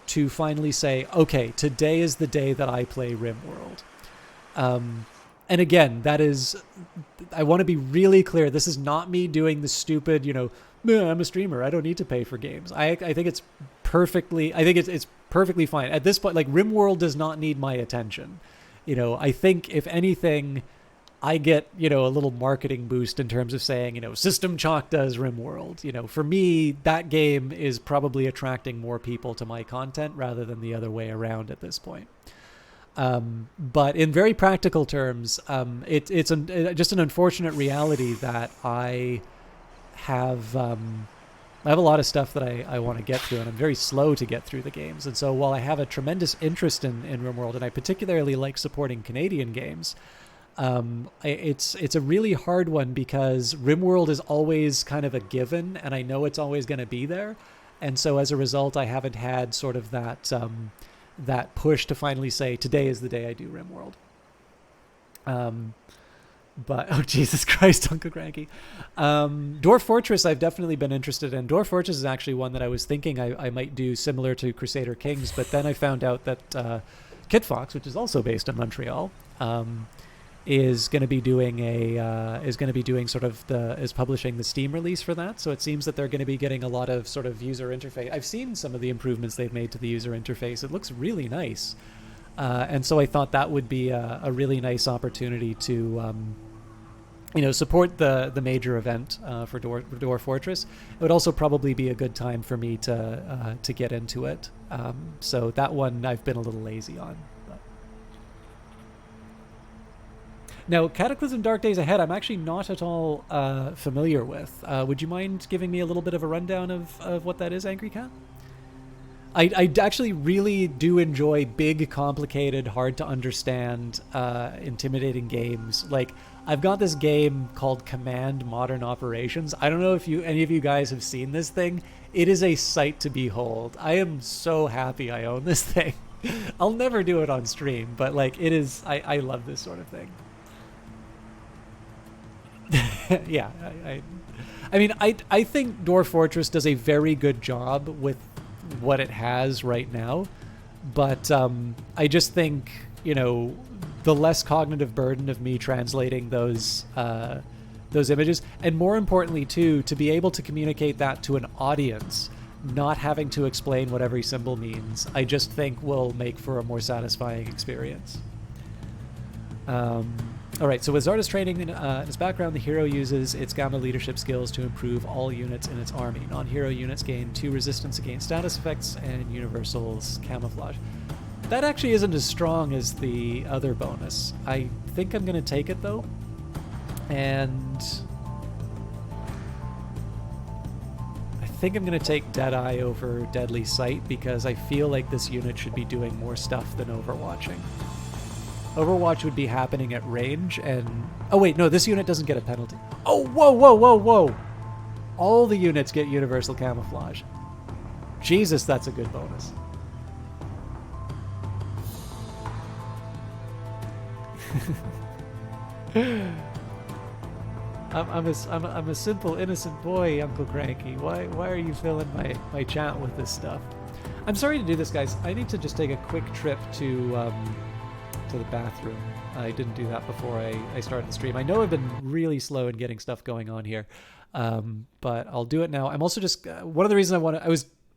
to finally say, okay, today is the day that I play RimWorld. And again, that is, I want to be really clear. This is not me doing the stupid, I'm a streamer, I don't need to pay for games. I think it's perfectly fine. At this point, like, RimWorld does not need my attention. I think if anything, I get, a little marketing boost in terms of saying, System Chalk does RimWorld. For me, that game is probably attracting more people to my content rather than the other way around at this point. But in very practical terms, it's just an unfortunate reality that I have I have a lot of stuff that I want to get through, and I'm very slow to get through the games. And so while I have a tremendous interest in RimWorld, and I particularly like supporting Canadian games, it's a really hard one because RimWorld is always kind of a given, and I know it's always going to be there. And so as a result, I haven't had sort of that push to finally say, today is the day I do RimWorld. But, oh, Jesus Christ, Uncle Cranky. Dwarf Fortress I've definitely been interested in. Dwarf Fortress is actually one that I was thinking I might do similar to Crusader Kings, but then I found out that Kit Fox, which is also based in Montreal, is going to be doing is publishing the Steam release for that. So it seems that they're going to be getting a lot of sort of user interface. I've seen some of the improvements they've made to the user interface. It looks really nice. And so I thought that would be a really nice opportunity to, support the major event for Dwarf Fortress. It would also probably be a good time for me to get into it. So that one I've been a little lazy on. But. Now, Cataclysm Dark Days Ahead, I'm actually not at all familiar with. Would you mind giving me a little bit of a rundown of what that is, Angry Cat? I actually really do enjoy big, complicated, hard to understand, intimidating games. Like, I've got this game called Command Modern Operations. I don't know if any of you guys have seen this thing. It is a sight to behold. I am so happy I own this thing. I'll never do it on stream, but like it is. I love this sort of thing. Yeah, I mean, I think Dwarf Fortress does a very good job with what it has right now, but I just think, the less cognitive burden of me translating those images, and more importantly too, to be able to communicate that to an audience, not having to explain what every symbol means, I just think will make for a more satisfying experience. All right, so with Zarda's training in its background, the hero uses its Gamma leadership skills to improve all units in its army. Non-hero units gain 2 resistance against status effects and Universal's camouflage. That actually isn't as strong as the other bonus. I think I'm going to take it, though. And I think I'm going to take Deadeye over Deadly Sight because I feel like this unit should be doing more stuff than Overwatching. Overwatch would be happening at range, and... Oh, wait, no, this unit doesn't get a penalty. Oh, whoa, whoa, whoa, whoa! All the units get universal camouflage. Jesus, that's a good bonus. I'm a simple, innocent boy, Uncle Cranky. Why are you filling my chat with this stuff? I'm sorry to do this, guys. I need to just take a quick trip to the bathroom. I didn't do that before I started the stream. I know I've been really slow in getting stuff going on here, but I'll do it now. I'm also just one of the reasons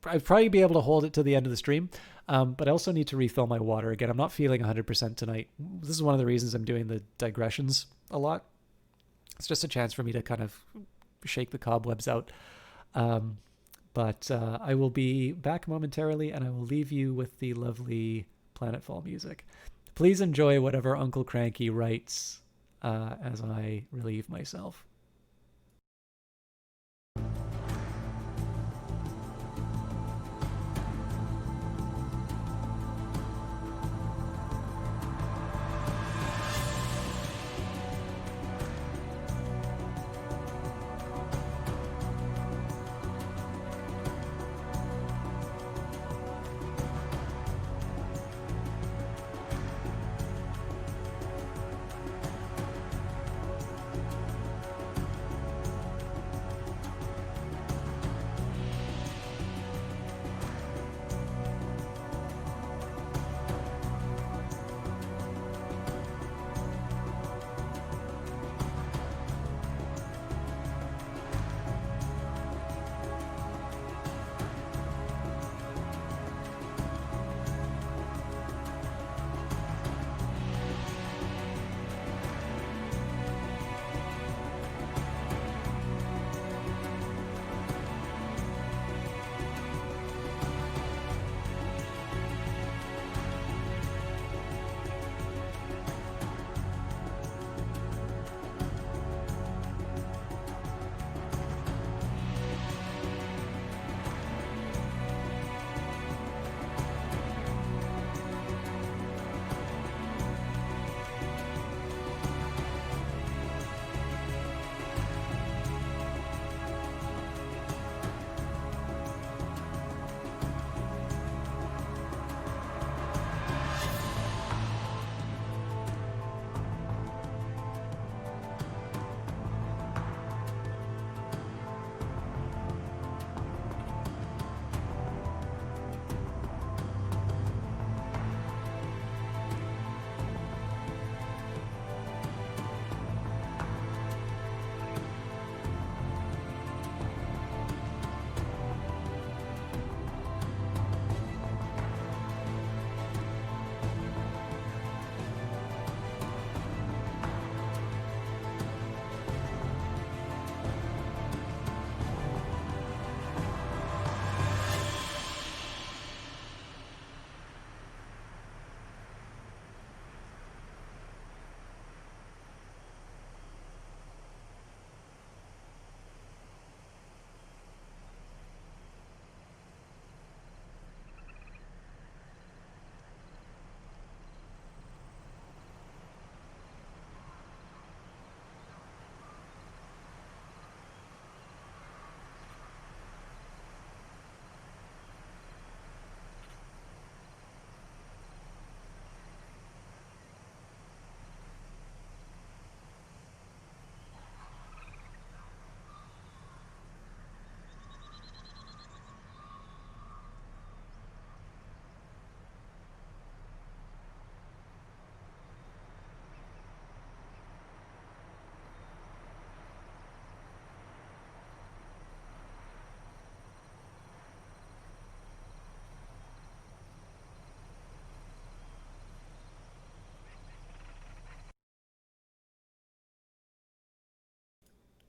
I'd probably be able to hold it to the end of the stream, but I also need to refill my water again. I'm not feeling 100% tonight. This is one of the reasons I'm doing the digressions a lot. It's just a chance for me to kind of shake the cobwebs out. But I will be back momentarily, and I will leave you with the lovely Planetfall music. Please enjoy whatever Uncle Cranky writes as I relieve myself.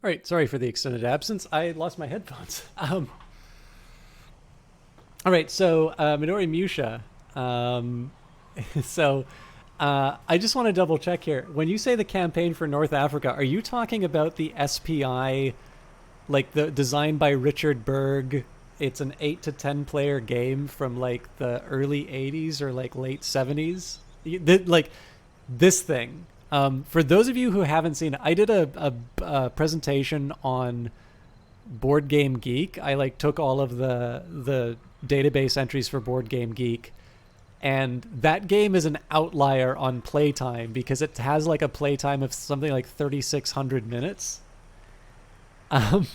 All right, sorry for the extended absence. I lost my headphones. All right, so Midori Musha. So I just want to double check here. When you say the campaign for North Africa, are you talking about the SPI, like the designed by Richard Berg? It's an 8 to 10 player game from like the early 80s or like late 70s. Like this thing. For those of you who haven't seen it, I did a presentation on Board Game Geek. I like took all of the database entries for Board Game Geek, and that game is an outlier on playtime because it has like a playtime of something like 3,600 minutes. And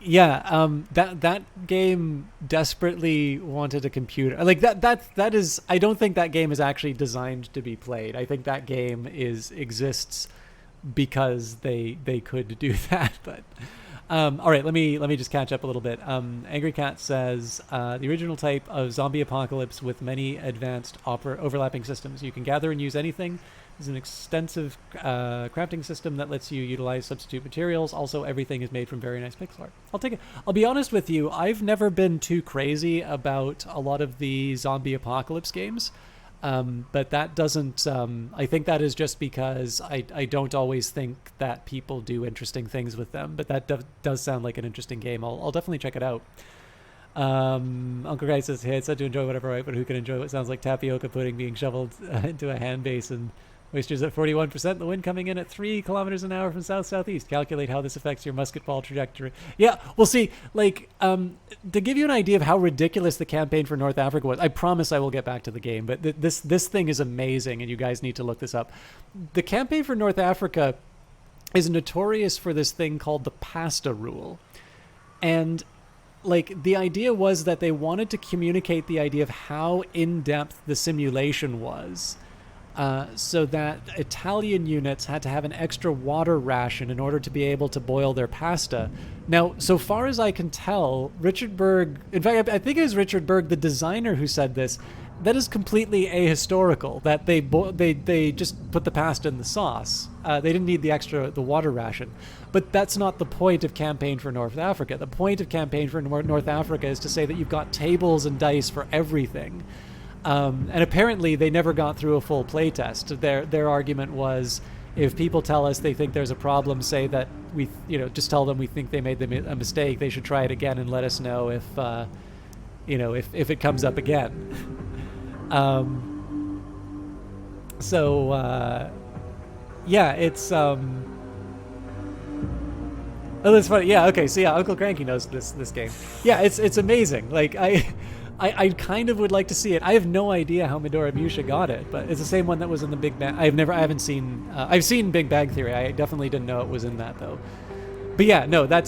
yeah, that game desperately wanted a computer. Like that is, I don't think that game is actually designed to be played. I think that game exists because they could do that. But all right, let me just catch up a little bit. Angry Cat says the original type of zombie apocalypse with many advanced overlapping systems. You can gather and use anything. There's an extensive crafting system that lets you utilize substitute materials. Also, everything is made from very nice pixel art. I'll take it. I'll be honest with you. I've never been too crazy about a lot of the zombie apocalypse games. But that doesn't, I think that is just because I don't always think that people do interesting things with them, but that does sound like an interesting game. I'll definitely check it out. Uncle Guy says, hey, it's said to enjoy whatever, right? But who can enjoy what sounds like tapioca pudding being shoveled into a hand basin? Moisture's at 41%, the wind coming in at 3 kilometers an hour from south-southeast. Calculate how this affects your musket ball trajectory. Yeah, we'll see. Like, to give you an idea of how ridiculous the campaign for North Africa was, I promise I will get back to the game, but this thing is amazing, and you guys need to look this up. The campaign for North Africa is notorious for this thing called the pasta rule. And like the idea was that they wanted to communicate the idea of how in-depth the simulation was. So that Italian units had to have an extra water ration in order to be able to boil their pasta. Now, so far as I can tell, Richard Berg, in fact, I think it was Richard Berg, the designer, who said this. That is completely ahistorical, that they just put the pasta in the sauce. They didn't need the water ration. But that's not the point of Campaign for North Africa. The point of Campaign for North Africa is to say that you've got tables and dice for everything. And apparently they never got through a full playtest. Their argument was, if people tell us they think there's a problem, say that just tell them we think they made a mistake. They should try it again and let us know if it comes up again. Yeah, it's oh, that's funny. Yeah, okay. So yeah, Uncle Cranky knows this game. Yeah, it's amazing. Like I kind of would like to see it. I have no idea how Midori Musha got it, but it's the same one that was in the Big Bang. I've seen Big Bang Theory. I definitely didn't know it was in that though. But yeah, no, that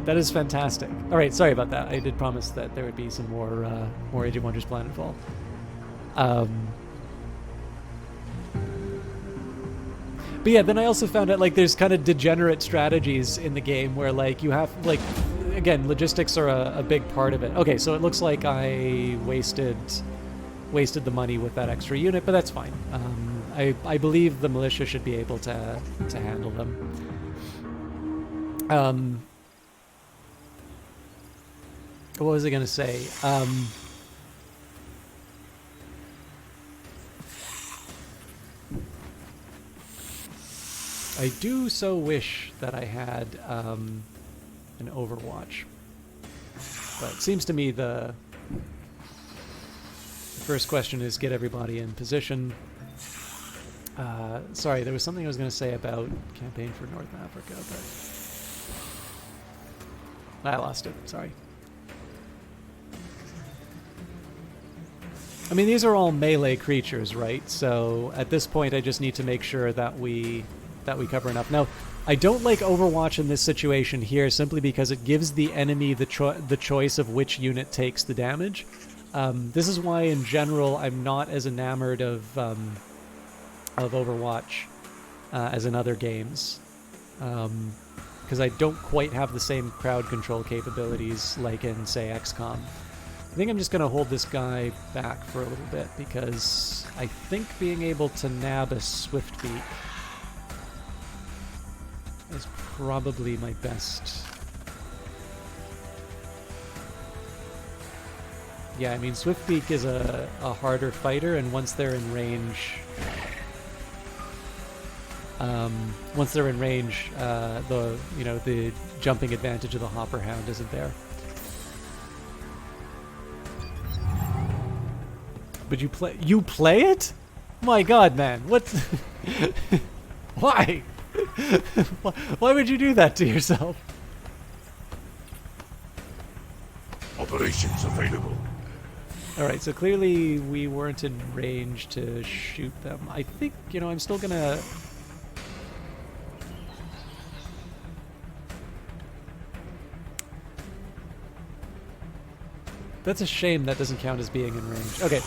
is fantastic. All right, sorry about that. I did promise that there would be some more Age of Wonders Planetfall. But yeah, then I also found out like there's kind of degenerate strategies in the game where like you have like, again, logistics are a big part of it. Okay, so it looks like I wasted the money with that extra unit, but that's fine. I believe the militia should be able to handle them. What was I gonna say? I do so wish that I had an Overwatch, but it seems to me the first question is get everybody in position. Sorry, there was something I was going to say about Campaign for North Africa, but I lost it. Sorry. I mean, these are all melee creatures, right? So at this point, I just need to make sure that we cover enough. Now, I don't like Overwatch in this situation here simply because it gives the enemy the choice of which unit takes the damage. This is why, in general, I'm not as enamored of Overwatch as in other games, because I don't quite have the same crowd control capabilities like in, say, XCOM. I think I'm just going to hold this guy back for a little bit because I think being able to nab a swift beak is probably my best. Yeah, I mean, Swiftbeak is a harder fighter, and once they're in range, the jumping advantage of the Hopper Hound isn't there. But you play it? My God, man, what? Why? Why would you do that to yourself? Operations available. Alright, so clearly we weren't in range to shoot them. I think, I'm still gonna... That's a shame that doesn't count as being in range. Okay,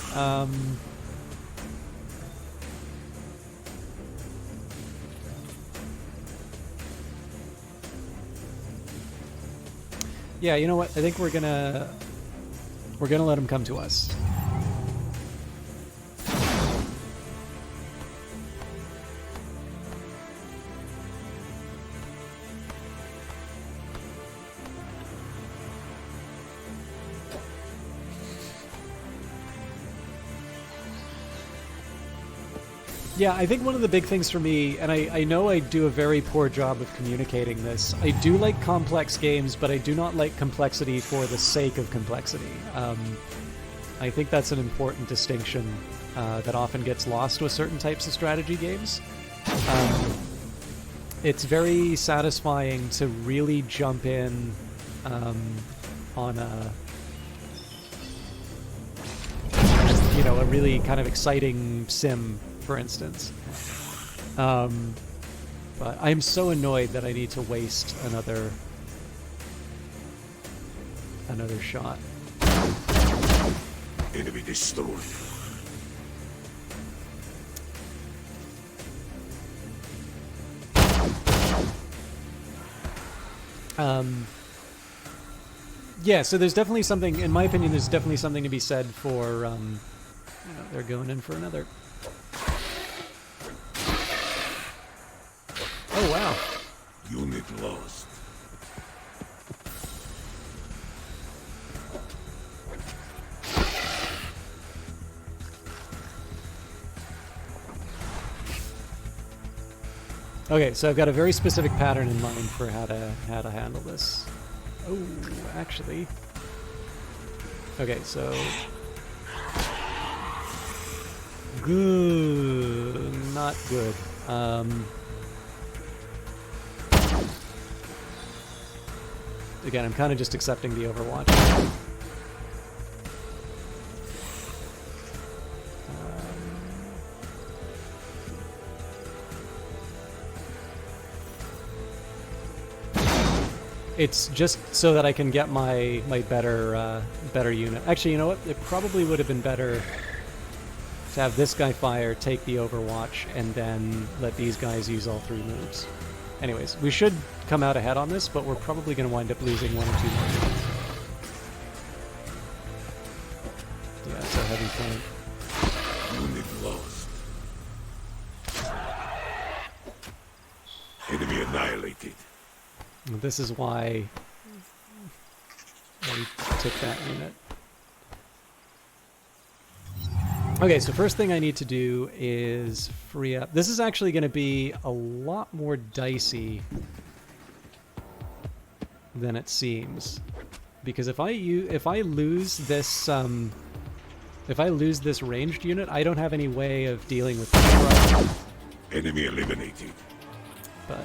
yeah, you know what? I think we're gonna let him come to us. Yeah, I think one of the big things for me, and I know I do a very poor job of communicating this, I do like complex games, but I do not like complexity for the sake of complexity. I think that's an important distinction that often gets lost with certain types of strategy games. It's very satisfying to really jump in on a really kind of exciting sim, for instance. But I'm so annoyed that I need to waste another shot. Enemy destroyed. Yeah, so there's definitely something, in my opinion, there's definitely something to be said for, they're going in for another. Oh, wow. Unit lost. Okay, so I've got a very specific pattern in mind for how to handle this. Oh, actually. Okay, so good, not good. Again, I'm kind of just accepting the Overwatch. It's just so that I can get my better unit. Actually, you know what? It probably would have been better to have this guy fire, take the Overwatch, and then let these guys use all three moves. Anyways, we should come out ahead on this, but we're probably going to wind up losing one or two more units. Yeah, it's a heavy flank. Unit lost. Enemy annihilated. This is why I took that unit. Okay, so first thing I need to do is free up. This is actually going to be a lot more dicey than it seems, because if I lose this ranged unit, I don't have any way of dealing with the Enemy eliminated. But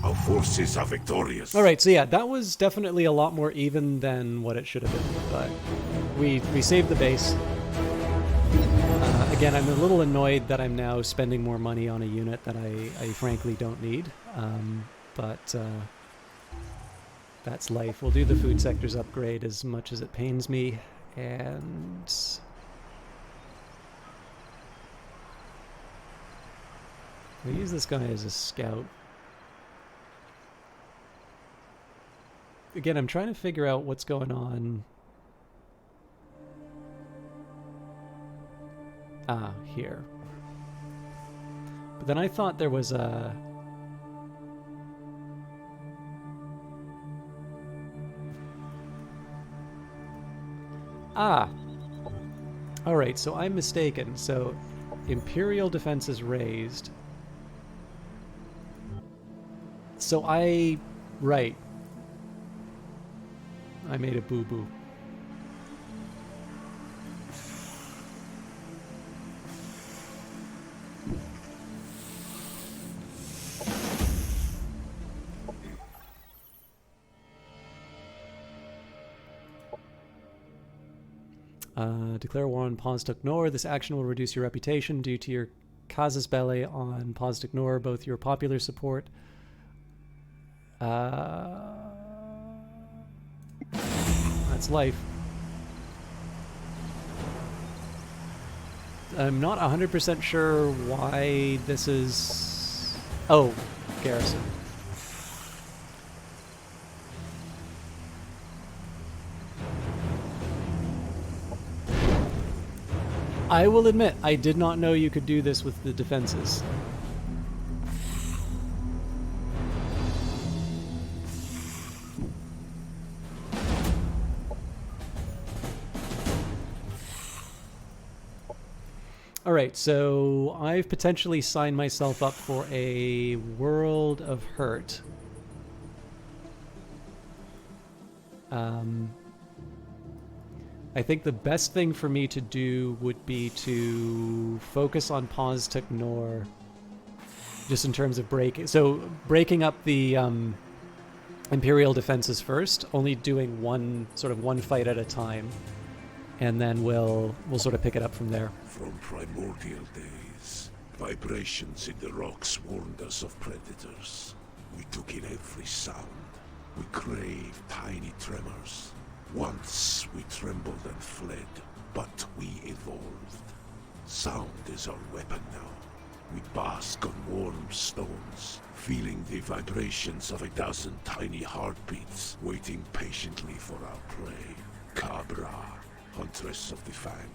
Our forces are victorious. all right, so yeah, that was definitely a lot more even than what it should have been, but we saved the base. Again, I'm a little annoyed that I'm now spending more money on a unit that I frankly don't need, but that's life. We'll do the food sectors upgrade as much as it pains me, and we'll use this guy as a scout. again, I'm trying to figure out what's going on. Here. But then I thought there was a... Alright, so I'm mistaken. So, Imperial defense is raised. So right. I made a boo-boo. Declare war on Pawnstuk Nor. This action will reduce your reputation due to your casus belli on Pawnstuk Nor, both your popular support. That's life. I'm not 100% sure why this is... Oh, garrison. I will admit, I did not know you could do this with the defenses. Alright, so I've potentially signed myself up for a World of Hurt. I think the best thing for me to do would be to focus on Pawnstuk Nor, just in terms of breaking up the Imperial defenses first, only doing one fight at a time, and then we'll sort of pick it up from there. From primordial days, vibrations in the rocks warned us of predators. We took in every sound. We craved tiny tremors. Once we trembled and fled, but we evolved. Sound is our weapon now. We bask on warm stones, feeling the vibrations of a dozen tiny heartbeats, waiting patiently for our prey. Cabra, huntress of the Fang.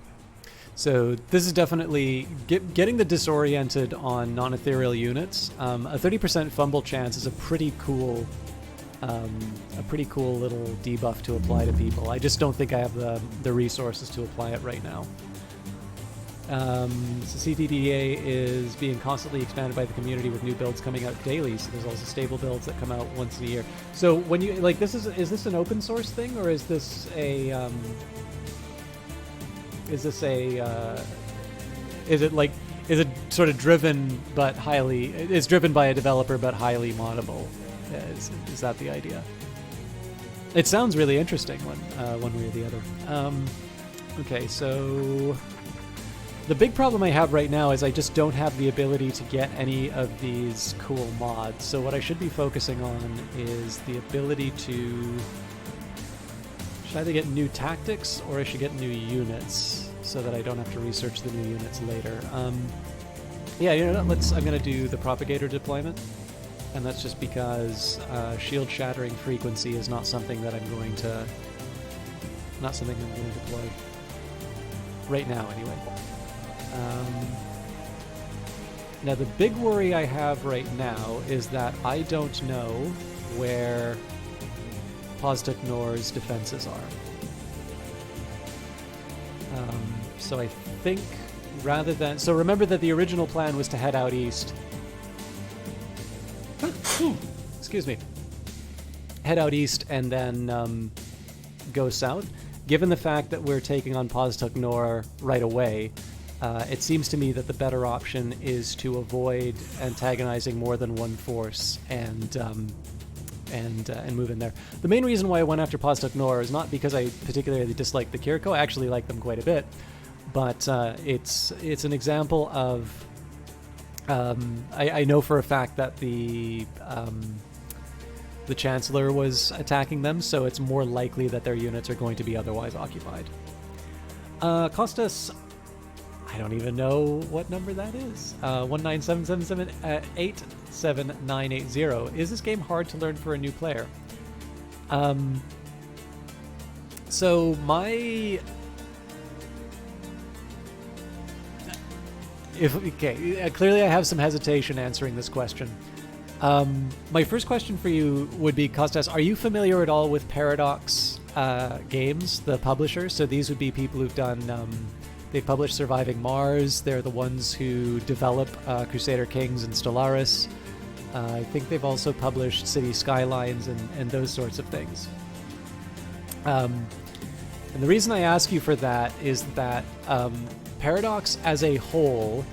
So this is definitely getting the disoriented on non-ethereal units. A 30% fumble chance is a pretty cool little debuff to apply to people. I just don't think I have the resources to apply it right now. So CTDA is being constantly expanded by the community with new builds coming out daily. So there's also stable builds that come out once a year. So when you like, is this an open source thing, or is this a is it sort of driven but highly? It's driven by a developer but highly moddable. Is that the idea? It sounds really interesting one way or the other. Okay, so the big problem I have right now is I just don't have the ability to get any of these cool mods. So what I should be focusing on is the ability to... Should I either get new tactics or I should get new units so that I don't have to research the new units later. Yeah, you know what? I'm going to do the propagator deployment. And that's just because shield shattering frequency is not something that I'm going to deploy right now, anyway. Now the big worry I have right now is that I don't know where Pawnstuk Nor's defenses are. So I think rather than... So remember that the original plan was to head out east. Excuse me. Head out east and then go south. Given the fact that we're taking on Pawnstuk Nor right away, it seems to me that the better option is to avoid antagonizing more than one force and move in there. The main reason why I went after Pawnstuk Nor is not because I particularly dislike the Kiriko. I actually like them quite a bit, but it's an example of I know for a fact that the Chancellor was attacking them, so it's more likely that their units are going to be otherwise occupied. Cost us, I don't even know what number that is. 19777 87980. Is this game hard to learn for a new player? So my... clearly I have some hesitation answering this question. My first question for you would be, Kostas, are you familiar at all with Paradox Games, the publisher? So these would be people who've done... they've published Surviving Mars. They're the ones who develop Crusader Kings and Stellaris. I think they've also published City Skylines and those sorts of things. And the reason I ask you for that is that Paradox as a whole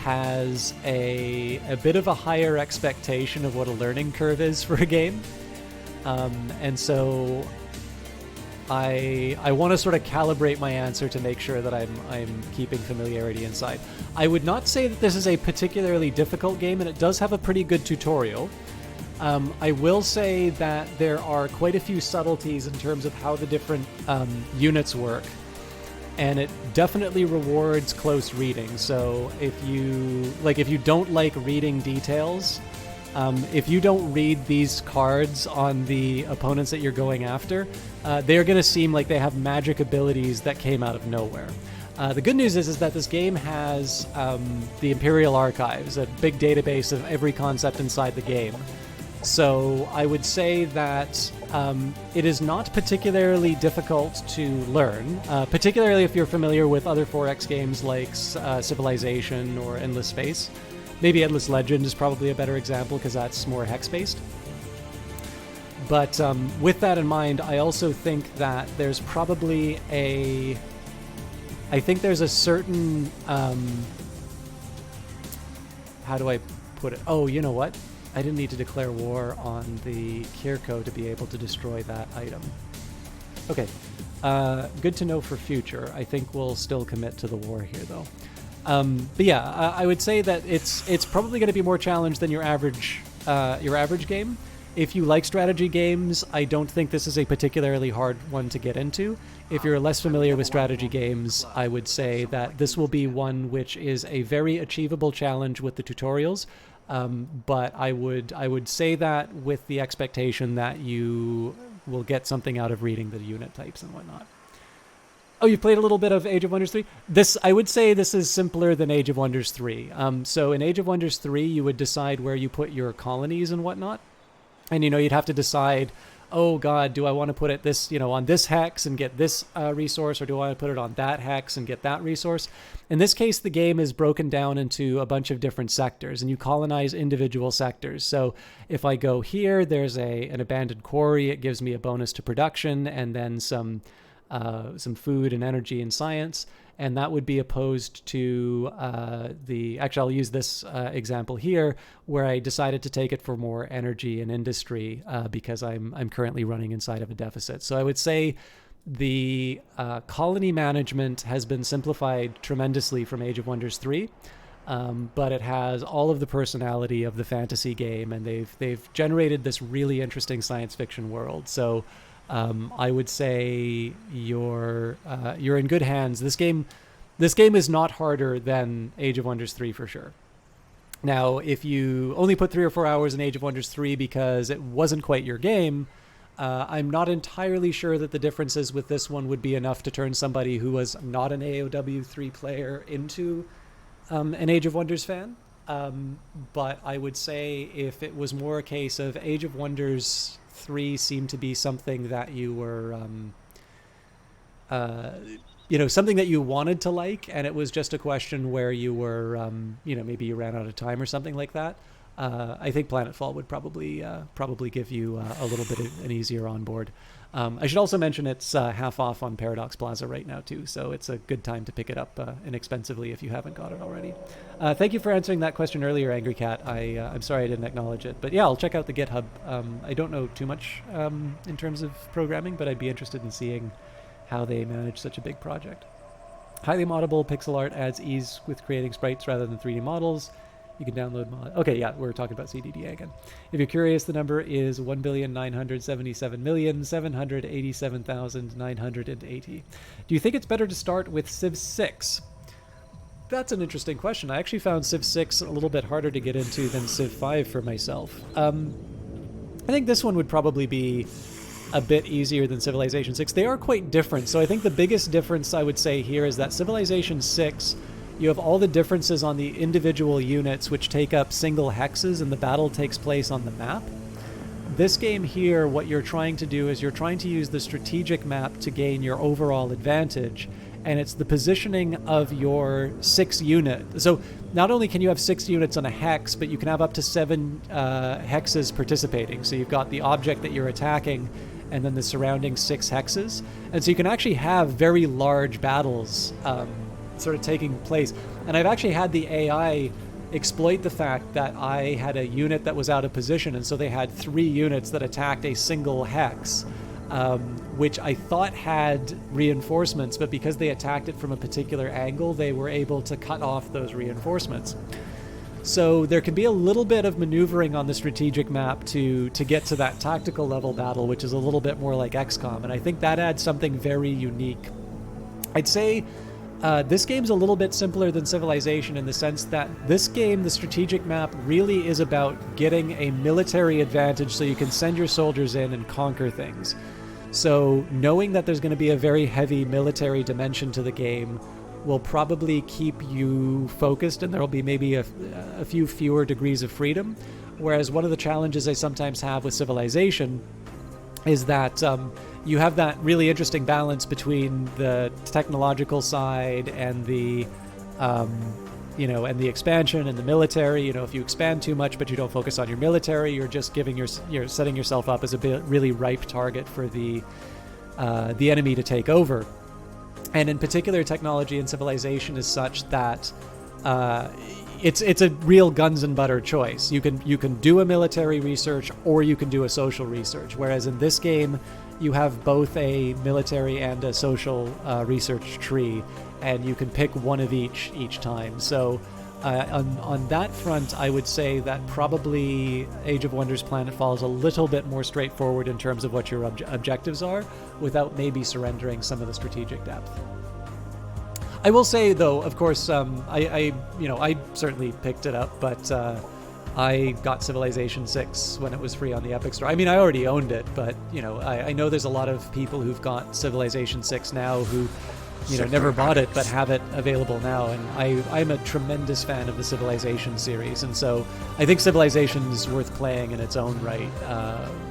has a bit of a higher expectation of what a learning curve is for a game. And so I want to sort of calibrate my answer to make sure that I'm keeping familiarity inside. I would not say that this is a particularly difficult game, and it does have a pretty good tutorial. I will say that there are quite a few subtleties in terms of how the different units work, and it definitely rewards close reading. So if you don't like reading details, if you don't read these cards on the opponents that you're going after, they're going to seem like they have magic abilities that came out of nowhere. The good news is that this game has the Imperial Archives, a big database of every concept inside the game. So I would say that it is not particularly difficult to learn, particularly if you're familiar with other 4X games like Civilization or Endless Space. Maybe Endless Legend is probably a better example because that's more hex-based. But with that in mind, I also think that there's probably I think there's a certain... how do I put it? Oh, you know what? I didn't need to declare war on the Kirko to be able to destroy that item. Okay. Good to know for future. I think we'll still commit to the war here, though. But yeah, I would say that it's probably going to be more challenged than your average game. If you like strategy games, I don't think this is a particularly hard one to get into. If you're less familiar with strategy games, I would say that this will be one which is a very achievable challenge with the tutorials. But I would say that with the expectation that you will get something out of reading the unit types and whatnot. Oh, you played a little bit of Age of Wonders 3? I would say this is simpler than Age of Wonders 3. So in Age of Wonders 3, you would decide where you put your colonies and whatnot. And, you'd have to decide, oh, God, do I want to put it on this hex and get this resource, or do I want to put it on that hex and get that resource? In this case, the game is broken down into a bunch of different sectors, and you colonize individual sectors. So if I go here, there's an abandoned quarry. It gives me a bonus to production, and then some food and energy and science. And that would be opposed to actually, I'll use this example here, where I decided to take it for more energy and industry because I'm currently running inside of a deficit. So I would say the colony management has been simplified tremendously from Age of Wonders 3, but it has all of the personality of the fantasy game, and they've generated this really interesting science fiction world. So I would say you're in good hands. This game is not harder than Age of Wonders 3 for sure. Now, if you only put 3 or 4 hours in Age of Wonders 3 because it wasn't quite your game, I'm not entirely sure that the differences with this one would be enough to turn somebody who was not an AOW 3 player into an Age of Wonders fan. But I would say if it was more a case of Age of Wonders 3 seemed to be something that you were, something that you wanted to like, and it was just a question where you were, maybe you ran out of time or something like that. I think Planetfall would probably give you a little bit of an easier onboard. I should also mention it's half off on Paradox Plaza right now too, so it's a good time to pick it up inexpensively if you haven't got it already. Thank you for answering that question earlier, Angry Cat. I'm sorry I didn't acknowledge it, but yeah, I'll check out the GitHub. I don't know too much in terms of programming, but I'd be interested in seeing how they manage such a big project. Highly moddable pixel art adds ease with creating sprites rather than 3D models. You can download mod. Okay, yeah, we're talking about CDDA again. If you're curious, the number is 1,977,787,980. Do you think it's better to start with Civ 6? That's an interesting question. I actually found Civ 6 a little bit harder to get into than Civ 5 for myself. I think this one would probably be a bit easier than Civilization 6. They are quite different. So I think the biggest difference I would say here is that Civilization 6, you have all the differences on the individual units which take up single hexes, and the battle takes place on the map. This game here, what you're trying to do is you're trying to use the strategic map to gain your overall advantage, and it's the positioning of your 6 unit. So not only can you have 6 units on a hex, but you can have up to 7 hexes participating. So you've got the object that you're attacking, and then the surrounding 6 hexes. And so you can actually have very large battles sort of taking place. And I've actually had the AI exploit the fact that I had a unit that was out of position, and so they had 3 units that attacked a single hex, which I thought had reinforcements, but because they attacked it from a particular angle, they were able to cut off those reinforcements. So there can be a little bit of maneuvering on the strategic map to get to that tactical level battle, which is a little bit more like XCOM, and I think that adds something very unique. I'd say this game's a little bit simpler than Civilization in the sense that this game, the strategic map, really is about getting a military advantage so you can send your soldiers in and conquer things. So knowing that there's going to be a very heavy military dimension to the game will probably keep you focused, and there will be maybe a few fewer degrees of freedom. Whereas one of the challenges I sometimes have with Civilization is that you have that really interesting balance between the technological side and the and the expansion and the military. If you expand too much but you don't focus on your military, you're just you're setting yourself up as a really ripe target for the enemy to take over. And in particular, technology in Civilization is such that it's a real guns and butter choice. You can do a military research or you can do a social research. Whereas in this game, you have both a military and a social research tree, and you can pick one of each time. So on that front, I would say that probably Age of Wonders Planetfall is a little bit more straightforward in terms of what your objectives are, without maybe surrendering some of the strategic depth. I will say, though, of course, I certainly picked it up, but I got Civilization 6 when it was free on the Epic Store. I mean, I already owned it, but I know there's a lot of people who've got Civilization 6 now who never bought it but have it available now, and I'm a tremendous fan of the Civilization series, and so I think Civilization is worth playing in its own right,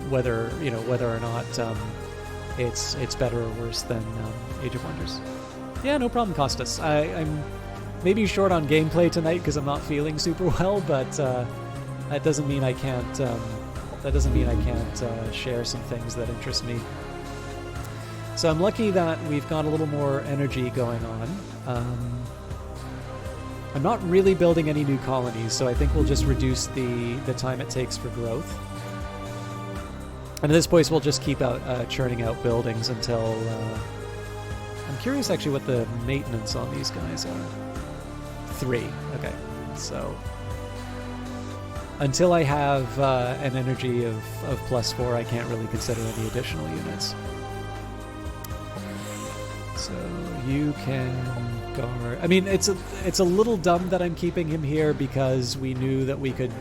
whether or not it's better or worse than Age of Wonders. Yeah, no problem, Costas. I'm maybe short on gameplay tonight because I'm not feeling super well, but that doesn't mean I can't. Share some things that interest me. So I'm lucky that we've got a little more energy going on. I'm not really building any new colonies, so I think we'll just reduce the time it takes for growth. And at this point, we'll just keep churning out buildings until. I'm curious actually what the maintenance on these guys are. 3. Okay, so until I have an energy of +4, I can't really consider any additional units. So you can guard. I mean, it's a little dumb that I'm keeping him here because we knew that we could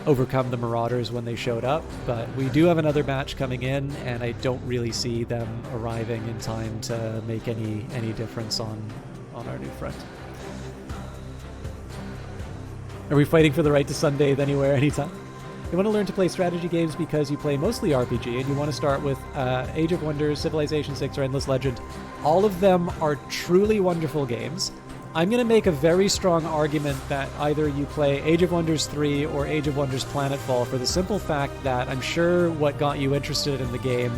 overcome the Marauders when they showed up, but we do have another match coming in, and I don't really see them arriving in time to make any difference on our new front. Are we fighting for the right to sunbathe anywhere, anytime? You want to learn to play strategy games because you play mostly RPG, and you want to start with Age of Wonders, Civilization 6, or Endless Legend. All of them are truly wonderful games. I'm going to make a very strong argument that either you play Age of Wonders 3 or Age of Wonders Planetfall for the simple fact that I'm sure what got you interested in the game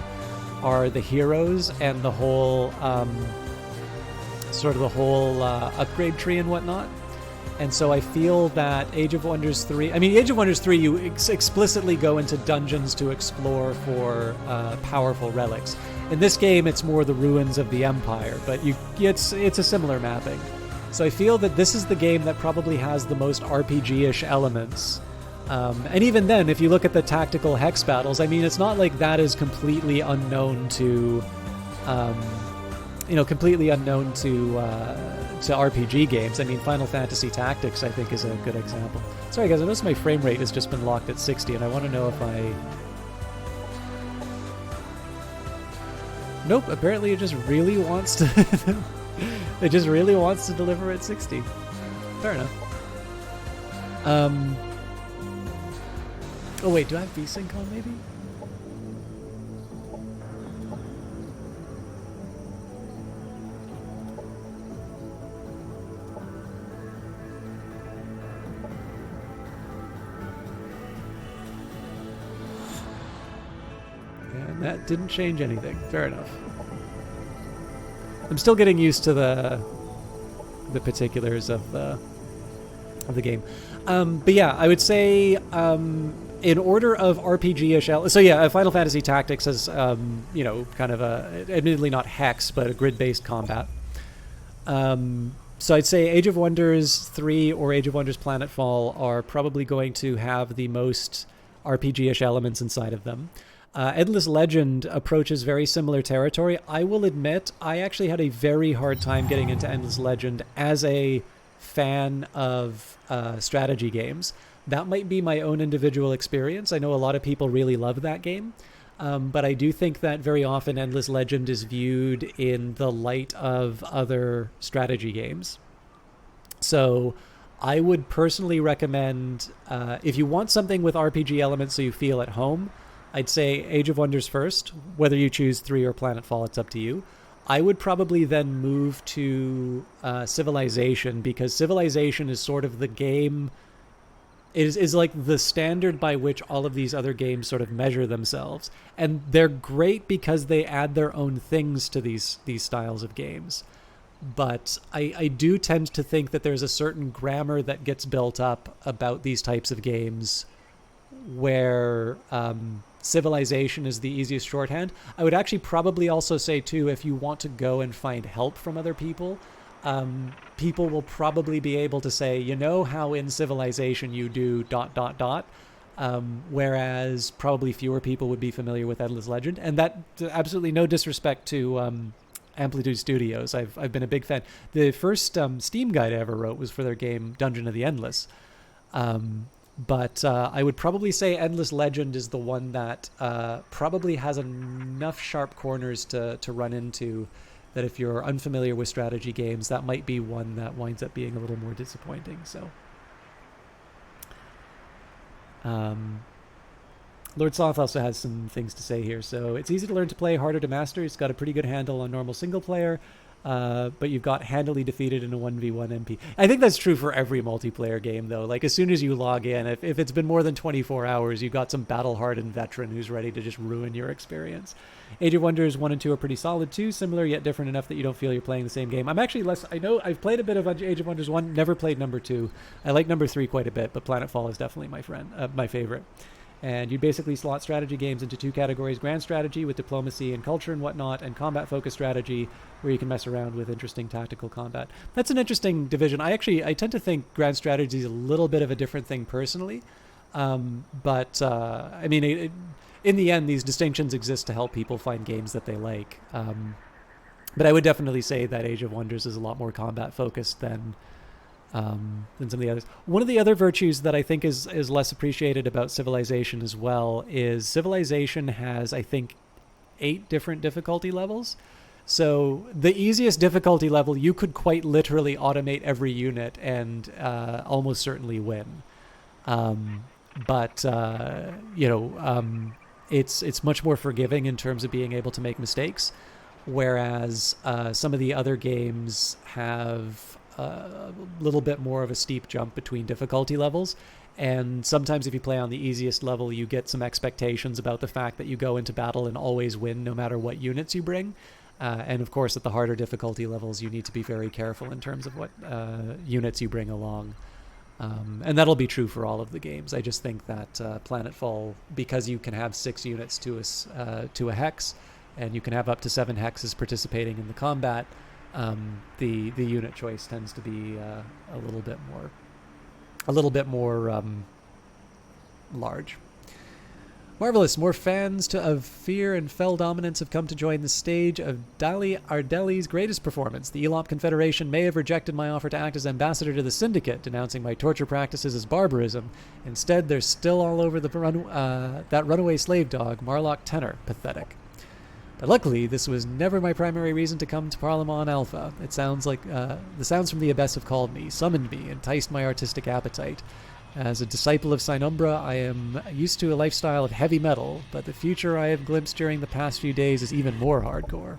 are the heroes and the whole upgrade tree and whatnot. And so I feel that Age of Wonders 3... I mean, Age of Wonders 3, you explicitly go into dungeons to explore for powerful relics. In this game, it's more the ruins of the Empire, but it's a similar mapping. So I feel that this is the game that probably has the most RPG-ish elements. And even then, if you look at the tactical hex battles, I mean, it's not like that is completely unknown to... to RPG games. I mean, Final Fantasy Tactics, I think, is a good example. Sorry, guys, I noticed my frame rate has just been locked at 60, and I want to know if Nope. Apparently, it just really wants to. It just really wants to deliver at 60. Fair enough. Oh wait, do I have VSync on maybe? And that didn't change anything. Fair enough. I'm still getting used to the particulars of the game. But yeah, I would say in order of RPG-ish. So yeah, Final Fantasy Tactics has kind of a, admittedly not hex, but a grid-based combat. So I'd say Age of Wonders 3 or Age of Wonders Planetfall are probably going to have the most RPG-ish elements inside of them. Endless Legend approaches very similar territory. I will admit, I actually had a very hard time getting into Endless Legend as a fan of strategy games. That might be my own individual experience. I know a lot of people really love that game. But I do think that very often Endless Legend is viewed in the light of other strategy games. So I would personally recommend, if you want something with RPG elements so you feel at home, I'd say Age of Wonders first. Whether you choose 3 or Planetfall, it's up to you. I would probably then move to Civilization, because Civilization is sort of the game, is like the standard by which all of these other games sort of measure themselves. And they're great because they add their own things to these styles of games. But I do tend to think that there's a certain grammar that gets built up about these types of games where Civilization is the easiest shorthand. I would actually probably also say, too, if you want to go and find help from other people, people will probably be able to say, you know how in Civilization you do ... Whereas probably fewer people would be familiar with Endless Legend. And that, absolutely no disrespect to Amplitude Studios. I've been a big fan. The first Steam guide I ever wrote was for their game Dungeon of the Endless. But I would probably say Endless Legend is the one that probably has enough sharp corners to run into, that if you're unfamiliar with strategy games, that might be one that winds up being a little more disappointing. So, Lord Sloth also has some things to say here. So it's easy to learn to play, harder to master. It's got a pretty good handle on normal single player. But you've got handily defeated in a 1v1 MP. I think that's true for every multiplayer game, though. Like, as soon as you log in, if it's been more than 24 hours, you've got some battle-hardened veteran who's ready to just ruin your experience. Age of Wonders 1 and 2 are pretty solid, too. Similar, yet different enough that you don't feel you're playing the same game. I'm actually less... I know I've played a bit of Age of Wonders 1, never played number 2. I like number 3 quite a bit, but Planetfall is definitely my favorite. And you basically slot strategy games into 2 categories: grand strategy with diplomacy and culture and whatnot, and combat-focused strategy where you can mess around with interesting tactical combat. That's an interesting division. I tend to think grand strategy is a little bit of a different thing personally. But I mean, in the end, these distinctions exist to help people find games that they like. But I would definitely say that Age of Wonders is a lot more combat-focused than some of the others. One of the other virtues that I think is less appreciated about Civilization as well is Civilization has, I think, 8 different difficulty levels. So the easiest difficulty level, you could quite literally automate every unit and almost certainly win. It's much more forgiving in terms of being able to make mistakes, whereas some of the other games have a little bit more of a steep jump between difficulty levels. And sometimes if you play on the easiest level, you get some expectations about the fact that you go into battle and always win no matter what units you bring. And of course, at the harder difficulty levels, you need to be very careful in terms of what units you bring along. And that'll be true for all of the games. I just think that Planetfall, because you can have 6 units to a hex, and you can have up to 7 hexes participating in the combat, the unit choice tends to be a little bit more large. Marvelous. More fans of Fear and Fell Dominance have come to join the stage of Dali Ardeli's greatest performance. The Elop Confederation may have rejected my offer to act as ambassador to the Syndicate, denouncing my torture practices as barbarism. Instead, they're still all over that runaway slave dog, Marlock Tenor. Pathetic. But luckily, this was never my primary reason to come to Parlement Alpha. It sounds like the sounds from the abyss have called me, summoned me, enticed my artistic appetite. As a disciple of Sinumbra, I am used to a lifestyle of heavy metal, but the future I have glimpsed during the past few days is even more hardcore.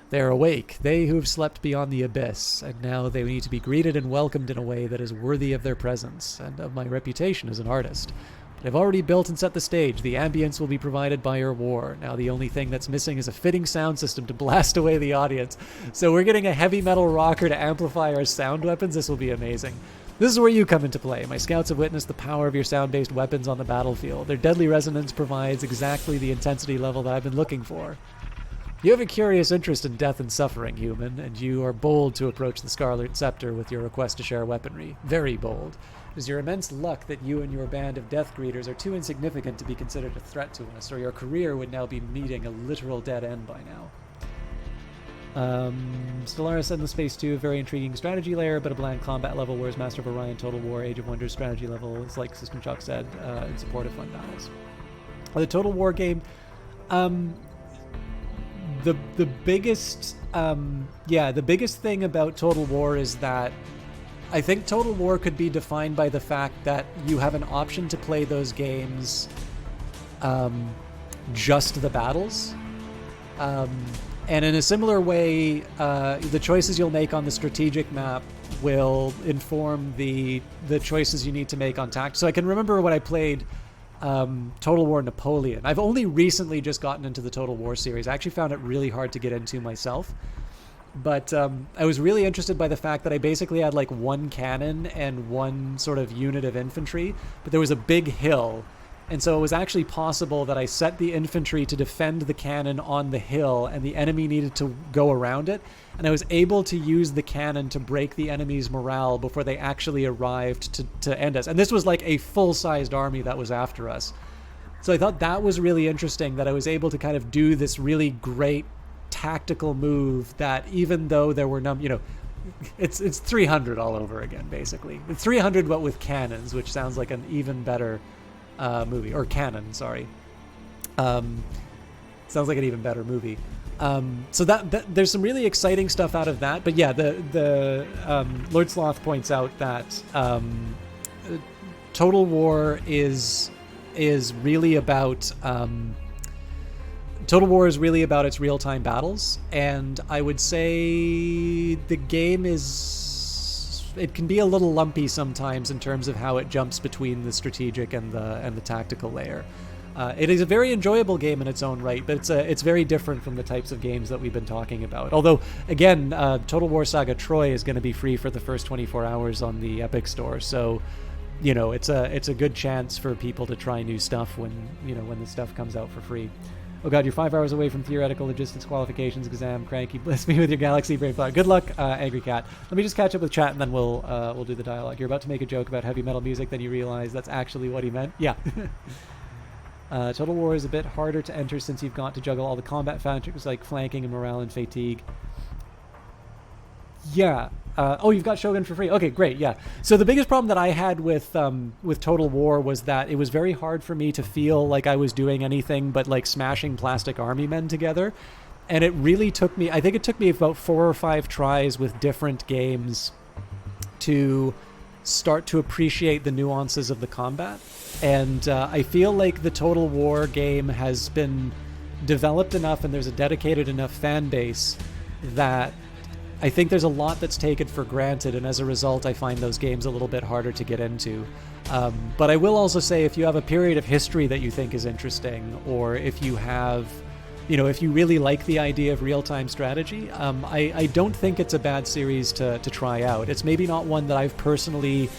They are awake, they who have slept beyond the abyss, and now they need to be greeted and welcomed in a way that is worthy of their presence, and of my reputation as an artist. But I've already built and set the stage. The ambience will be provided by your war. Now the only thing that's missing is a fitting sound system to blast away the audience. So we're getting a heavy metal rocker to amplify our sound weapons. This will be amazing. This is where you come into play. My scouts have witnessed the power of your sound-based weapons on the battlefield. Their deadly resonance provides exactly the intensity level that I've been looking for. You have a curious interest in death and suffering, human, and you are bold to approach the Scarlet Scepter with your request to share weaponry. Very bold. It is your immense luck that you and your band of death greeters are too insignificant to be considered a threat to us, or your career would now be meeting a literal dead end by now. Stellaris Endless Space 2, a very intriguing strategy layer, but a bland combat level, whereas Master of Orion Total War Age of Wonders strategy level is like System Shock said, in support of fun battles. The Total War game, the biggest thing about Total War is that I think Total War could be defined by the fact that you have an option to play those games just the battles. And in a similar way, the choices you'll make on the strategic map will inform the choices you need to make on tactics. So I can remember when I played Total War Napoleon. I've only recently just gotten into the Total War series. I actually found it really hard to get into myself. But I was really interested by the fact that I basically had like one cannon and one sort of unit of infantry, but there was a big hill. And so it was actually possible that I set the infantry to defend the cannon on the hill, and the enemy needed to go around it. And I was able to use the cannon to break the enemy's morale before they actually arrived to end us. And this was like a full-sized army that was after us. So I thought that was really interesting, that I was able to kind of do this really great tactical move that even though there were it's 300 all over again, basically. It's 300 but with cannons, which sounds like an even better movie, or canon, sorry. Sounds like an even better movie. So that there's some really exciting stuff out of that. But yeah, the Lord Sloth points out that Total War is really about its real-time battles, and I would say the game it can be a little lumpy sometimes in terms of how it jumps between the strategic and the tactical layer. It is a very enjoyable game in its own right, but it's very different from the types of games that we've been talking about. Although, again, Total War Saga Troy is going to be free for the first 24 hours on the Epic Store, so it's a good chance for people to try new stuff when the stuff comes out for free. Oh god, you're 5 hours away from theoretical logistics qualifications exam. Cranky, bless me with your galaxy brain fire. Good luck, Angry Cat. Let me just catch up with chat and then we'll do the dialogue. You're about to make a joke about heavy metal music, then you realize that's actually what he meant. Yeah. Total War is a bit harder to enter since you've got to juggle all the combat factors like flanking and morale and fatigue. Yeah. Oh, you've got Shogun for free. Okay, great. Yeah. So the biggest problem that I had with Total War was that it was very hard for me to feel like I was doing anything but like smashing plastic army men together. And it really took me, I think it took me about 4 or 5 tries with different games to start to appreciate the nuances of the combat. And I feel like the Total War game has been developed enough and there's a dedicated enough fan base that I think there's a lot that's taken for granted, and as a result, I find those games a little bit harder to get into. But I will also say, if you have a period of history that you think is interesting, or if you have, if you really like the idea of real-time strategy, I don't think it's a bad series to try out. It's maybe not one that I've personally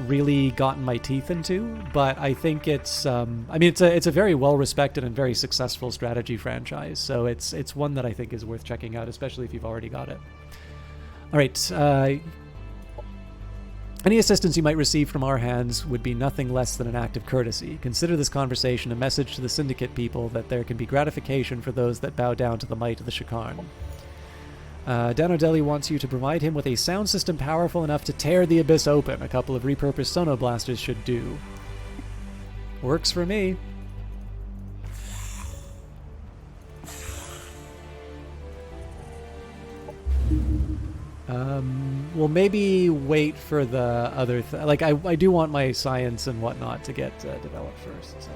really gotten my teeth into, but I think it's it's a very well respected and very successful strategy franchise, so it's one that I think is worth checking out, especially if you've already got it. All right, any assistance you might receive from our hands would be nothing less than an act of courtesy. Consider this conversation a message to the Syndicate people that there can be gratification for those that bow down to the might of the Shakarn. Dano Deli wants you to provide him with a sound system powerful enough to tear the abyss open. A couple of repurposed sonoblasters should do. Works for me. We'll maybe wait for the other like I do want my science and whatnot to get developed first, so.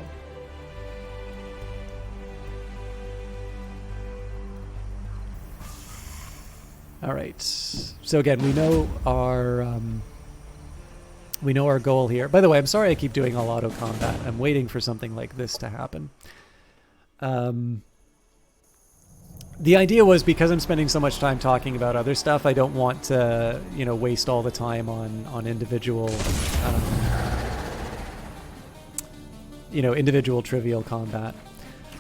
All right. So again, we know our goal here. By the way, I'm sorry I keep doing all auto combat. I'm waiting for something like this to happen. The idea was, because I'm spending so much time talking about other stuff, I don't want to, waste all the time on individual, individual trivial combat.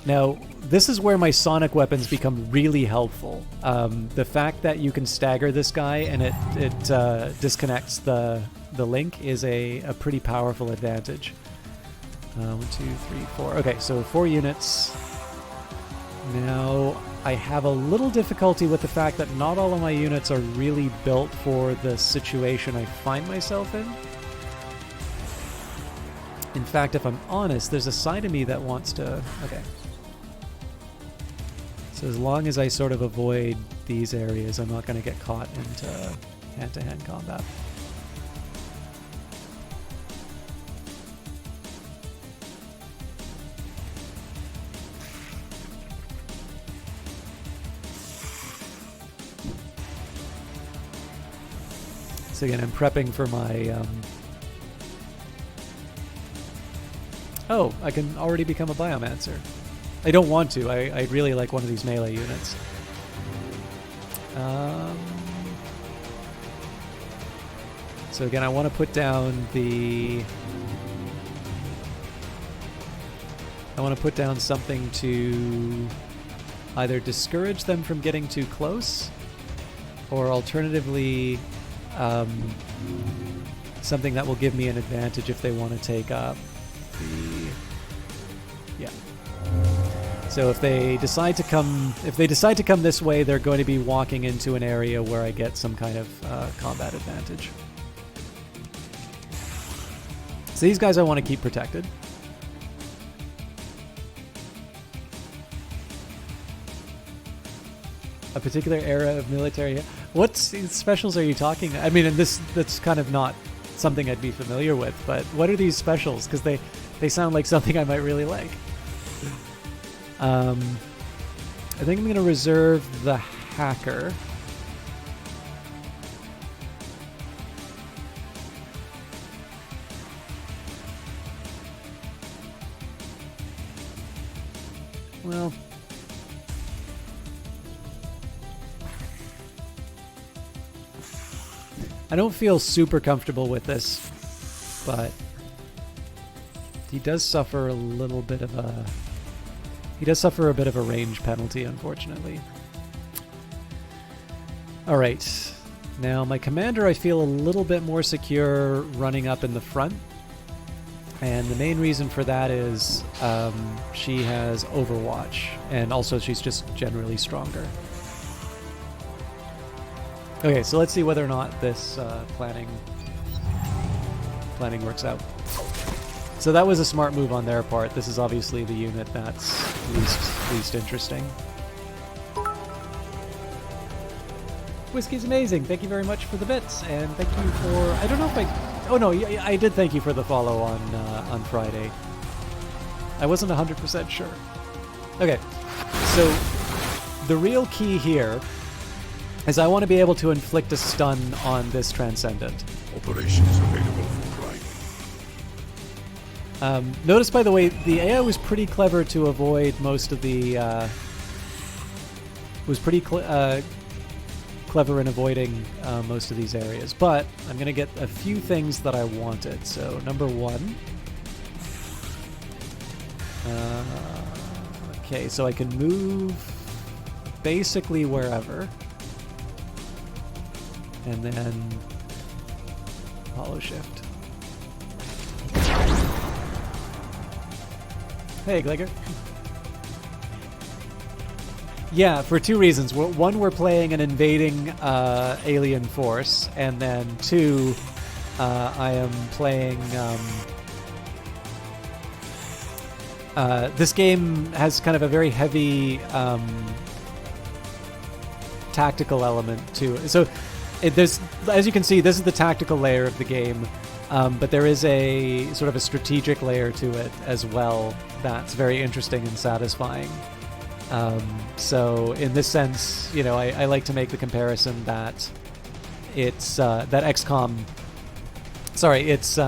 Now, this is where my sonic weapons become really helpful. The fact that you can stagger this guy and it disconnects the link is a pretty powerful advantage. 1, 2, 3, 4. Okay, so 4 units. Now, I have a little difficulty with the fact that not all of my units are really built for the situation I find myself in. In fact, if I'm honest, there's a side of me that wants to... Okay. So as long as I sort of avoid these areas, I'm not going to get caught into hand-to-hand combat. So again, I'm prepping for my... Oh, I can already become a Biomancer. I don't want to. I'd really like one of these melee units. So again, I want to put down the... I want to put down something to either discourage them from getting too close, or alternatively, something that will give me an advantage if they want to take up the... Yeah. So if they decide to come this way, they're going to be walking into an area where I get some kind of combat advantage. So these guys I want to keep protected. A particular era of military... What specials are you talking... I mean, and that's kind of not something I'd be familiar with, but what are these specials? Because they sound like something I might really like. I think I'm going to reserve the hacker. Well... I don't feel super comfortable with this, but he does suffer a little bit of a... He does suffer a bit of a range penalty, unfortunately. Alright. Now, my commander I feel a little bit more secure running up in the front. And the main reason for that is she has Overwatch, and also she's just generally stronger. Okay, so let's see whether or not this planning works out. So that was a smart move on their part. This is obviously the unit that's least interesting. Whiskey's amazing. Thank you very much for the bits, and thank you for... I don't know if I... Oh no, I did thank you for the follow on Friday. I wasn't 100% sure. Okay, so the real key here is I want to be able to inflict a stun on this Transcendent. Operations available for prime. Notice, by the way, the AI was pretty clever to avoid most of the... was pretty clever in avoiding most of these areas. But I'm going to get a few things that I wanted. So, number one... okay, so I can move basically wherever. And then hollow shift. Hey, Glegor. Yeah, for two reasons. One, we're playing an invading alien force, and then two, I am playing... this game has kind of a very heavy tactical element to it. So there's, as you can see, this is the tactical layer of the game, but there is a sort of a strategic layer to it as well that's very interesting and satisfying. So in this sense, you know, I like to make the comparison that it's that XCOM. Sorry, it's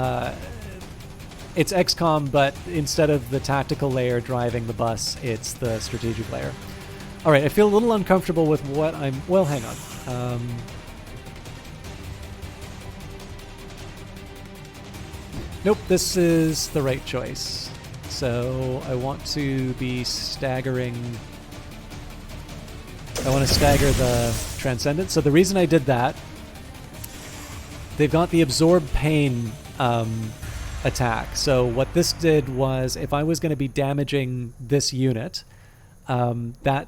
XCOM, but instead of the tactical layer driving the bus, it's the strategic layer. All right, I feel a little uncomfortable with what I'm... Well, hang on. Nope, this is the right choice. So I want to be staggering... I want to stagger the Transcendent. So the reason I did that, they've got the Absorb Pain attack. So what this did was, if I was going to be damaging this unit, that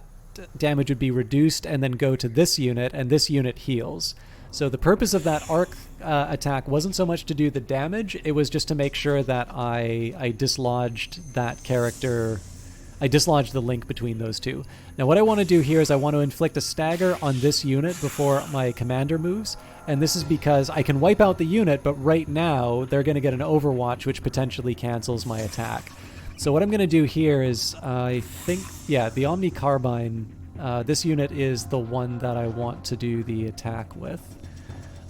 damage would be reduced and then go to this unit, and this unit heals. So the purpose of that arc attack wasn't so much to do the damage, it was just to make sure that I dislodged that character. I dislodged the link between those two. Now what I want to do here is I want to inflict a stagger on this unit before my commander moves, and this is because I can wipe out the unit, but right now they're going to get an overwatch which potentially cancels my attack. So what I'm going to do here is, I think, yeah, the Omni Carbine, this unit is the one that I want to do the attack with.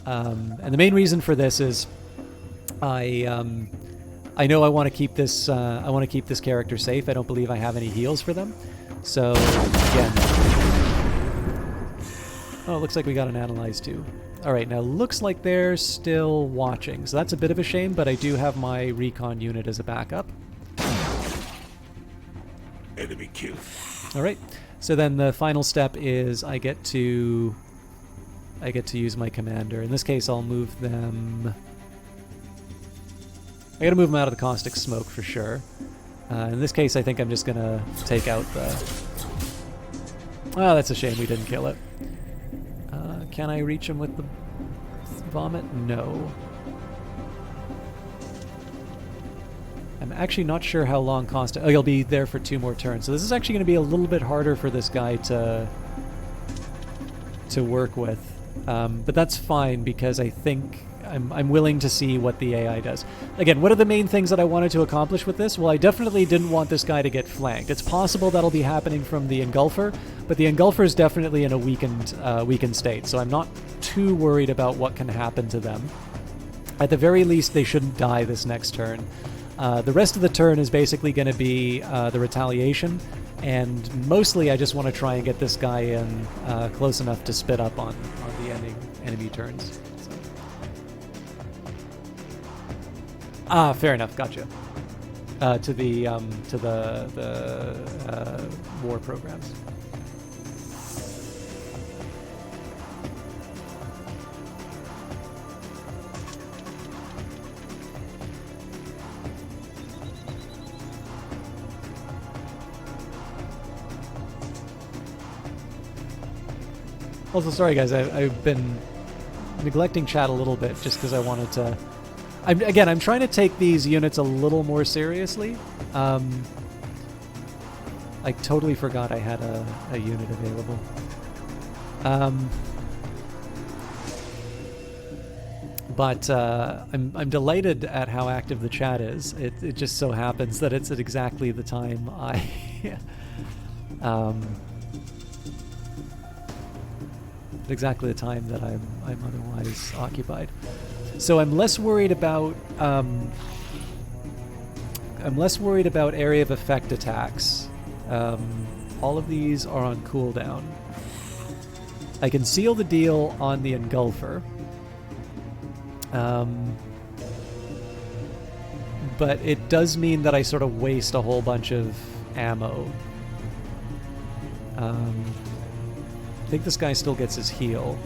And the main reason for this is I know I want to keep this character safe. I don't believe I have any heals for them. So again, oh, it looks like we got an Analyze too. All right, now looks like they're still watching, so that's a bit of a shame. But I do have my recon unit as a backup. Enemy kill. All right, so then the final step is I get to use my commander. In this case, I'll move them. I gotta move them out of the caustic smoke for sure. In this case, I think I'm just gonna take out the... Oh, that's a shame we didn't kill it. Can I reach him with the vomit? No. I'm actually not sure how long caustic... Oh, you'll be there for 2 more turns. So this is actually gonna be a little bit harder for this guy to work with. But that's fine because I think I'm willing to see what the AI does. Again, what are the main things that I wanted to accomplish with this? Well, I definitely didn't want this guy to get flanked. It's possible that'll be happening from the Engulfer, but the Engulfer is definitely in a weakened state, so I'm not too worried about what can happen to them. At the very least, they shouldn't die this next turn. The rest of the turn is basically going to be the retaliation, and mostly I just want to try and get this guy in close enough to spit up on the enemy turns. So. Ah, fair enough. Gotcha. To the war programs. Also, sorry guys, I've been neglecting chat a little bit just because I wanted to... I'm trying to take these units a little more seriously. I totally forgot I had a unit available. But I'm delighted at how active the chat is. It just so happens that it's at exactly the time I... exactly the time that I'm otherwise occupied. So I'm less worried about area of effect attacks. All of these are on cooldown. I can seal the deal on the Engulfer. But it does mean that I sort of waste a whole bunch of ammo. I think this guy still gets his heal.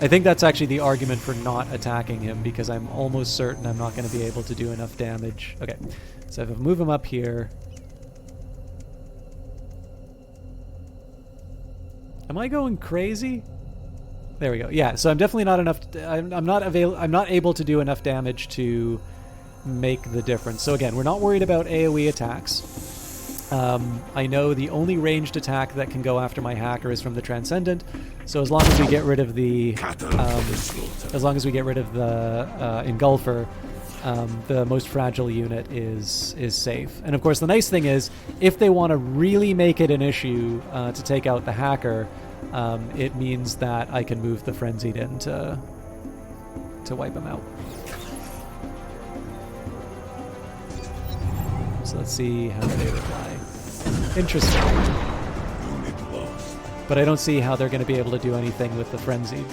I think that's actually the argument for not attacking him, because I'm almost certain I'm not going to be able to do enough damage. Okay, so if I move him up here... Am I going crazy? There we go. Yeah, so I'm definitely not enough... I'm not able to do enough damage to make the difference. So again, we're not worried about AoE attacks. I know the only ranged attack that can go after my hacker is from the Transcendent. So as long as we get rid of the Engulfer, the most fragile unit is safe. And of course, the nice thing is, if they want to really make it an issue to take out the hacker, it means that I can move the Frenzied in to wipe them out. So let's see how they reply. Interesting. But I don't see how they're going to be able to do anything with the Frenzied.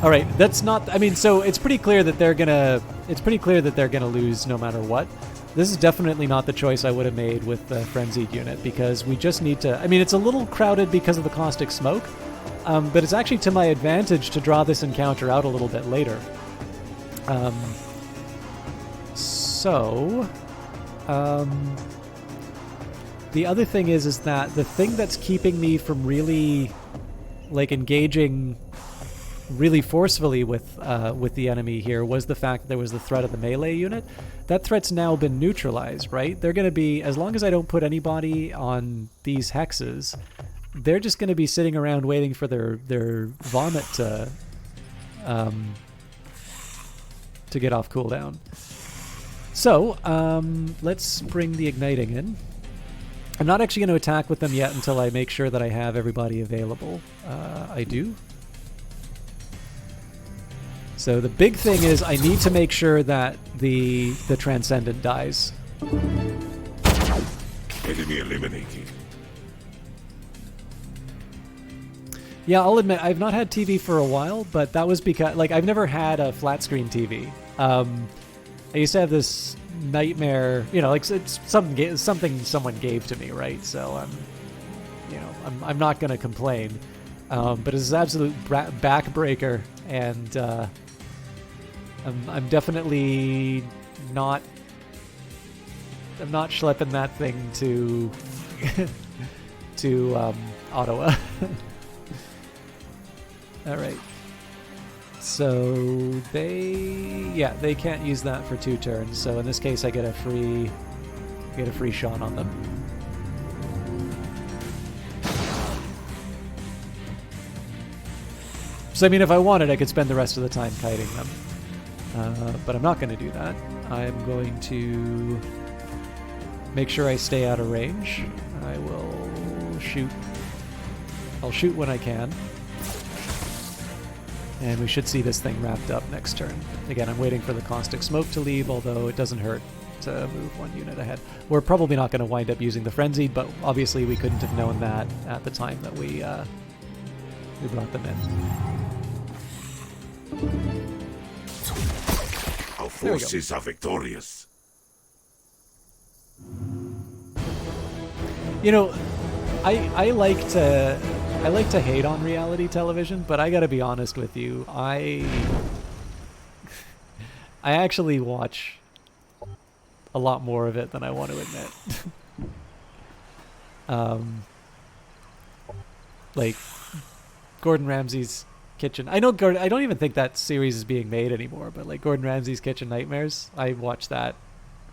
All right, that's not. I mean, so it's pretty clear that they're gonna. It's pretty clear that they're gonna lose no matter what. This is definitely not the choice I would have made with the Frenzied unit, because we just need to. I mean, it's a little crowded because of the caustic smoke, but it's actually to my advantage to draw this encounter out a little bit later. The other thing is that the thing that's keeping me from really, like, engaging really forcefully with the enemy here was the fact that there was the threat of the melee unit. That threat's now been neutralized, right? They're going to be, as long as I don't put anybody on these hexes, they're just going to be sitting around waiting for their vomit to get off cooldown. So, let's bring the igniting in. I'm not actually going to attack with them yet until I make sure that I have everybody available. I do. So the big thing is I need to make sure that the Transcendent dies. Enemy eliminated. Yeah, I'll admit, I've not had TV for a while, but that was because, like, I've never had a flat screen TV. I used to have this nightmare, you know, like, it's something someone gave to me, right? So I'm not going to complain. But it's an absolute backbreaker, and I'm definitely not. I'm not schlepping that thing to to Ottawa. All right. So they can't use that for 2 turns. So in this case, I get a free shot on them. So I mean, if I wanted, I could spend the rest of the time kiting them, but I'm not going to do that. I'm going to make sure I stay out of range. I will shoot. I'll shoot when I can. And we should see this thing wrapped up next turn. Again, I'm waiting for the caustic smoke to leave, although it doesn't hurt to move 1 unit ahead. We're probably not going to wind up using the Frenzied, but obviously we couldn't have known that at the time that we brought them in. Our forces are victorious. You know, I like to hate on reality television, but I gotta be honest with you. I actually watch a lot more of it than I want to admit. Like Gordon Ramsay's Kitchen. I don't even think that series is being made anymore, but like Gordon Ramsay's Kitchen Nightmares, I watch that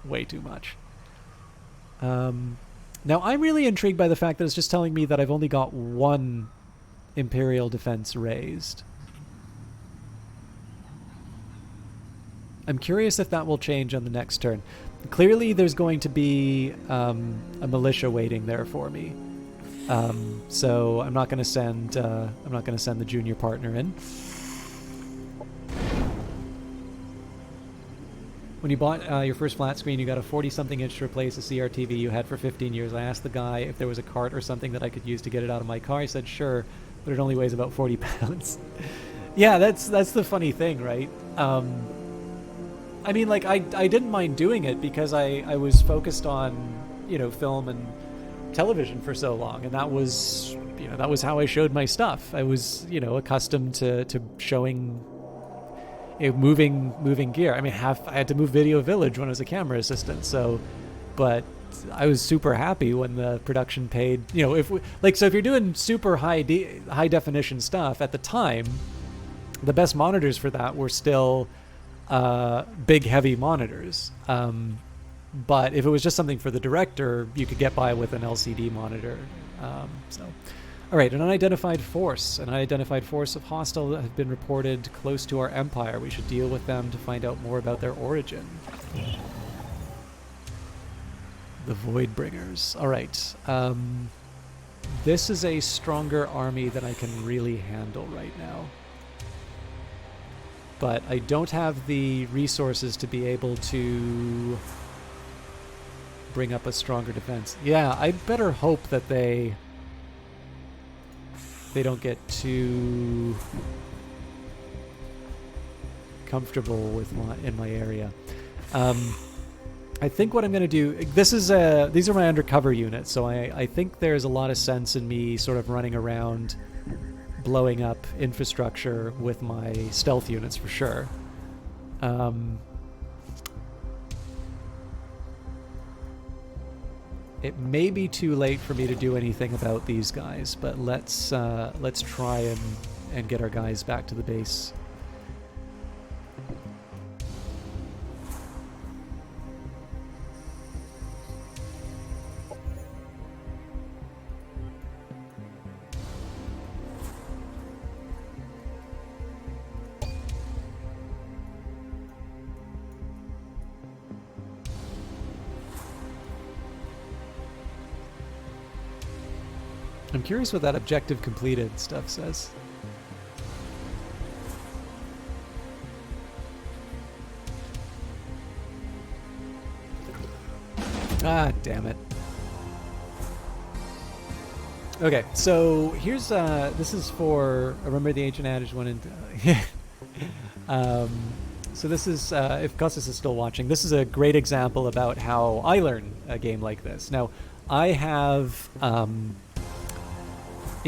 way too much. Now, I'm really intrigued by the fact that it's just telling me that I've only got 1 Imperial defense raised. I'm curious if that will change on the next turn. Clearly, there's going to be a militia waiting there for me. So I'm not going to send the junior partner in. When you bought your first flat screen, you got a 40-something inch to replace a CRTV you had for 15 years. I asked the guy if there was a cart or something that I could use to get it out of my car. He said, sure, but it only weighs about 40 pounds. Yeah, that's the funny thing, right? I mean, like, I didn't mind doing it because I was focused on, you know, film and television for so long, and that was how I showed my stuff. I was, you know, accustomed to showing, you know, moving gear. I mean, I had to move Video Village when I was a camera assistant, so, but I was super happy when the production paid, you know, if you're doing super high definition stuff at the time, the best monitors for that were still big heavy monitors. But if it was just something for the director, you could get by with an LCD monitor. All right, an unidentified force. An unidentified force of hostile that have been reported close to our empire. We should deal with them to find out more about their origin. The Voidbringers. All right. This is a stronger army than I can really handle right now. But I don't have the resources to be able to bring up a stronger defense. Yeah, I'd better hope that they don't get too comfortable with in my area. I think what I'm going to do, these are my undercover units, so I think there's a lot of sense in me sort of running around blowing up infrastructure with my stealth units for sure. It may be too late for me to do anything about these guys, but let's try and get our guys back to the base. I'm curious what that objective completed stuff says. Ah, damn it. Okay, so here's this is for remember the ancient adage one and so this is if Costas is still watching, this is a great example about how I learn a game like this. Now, I have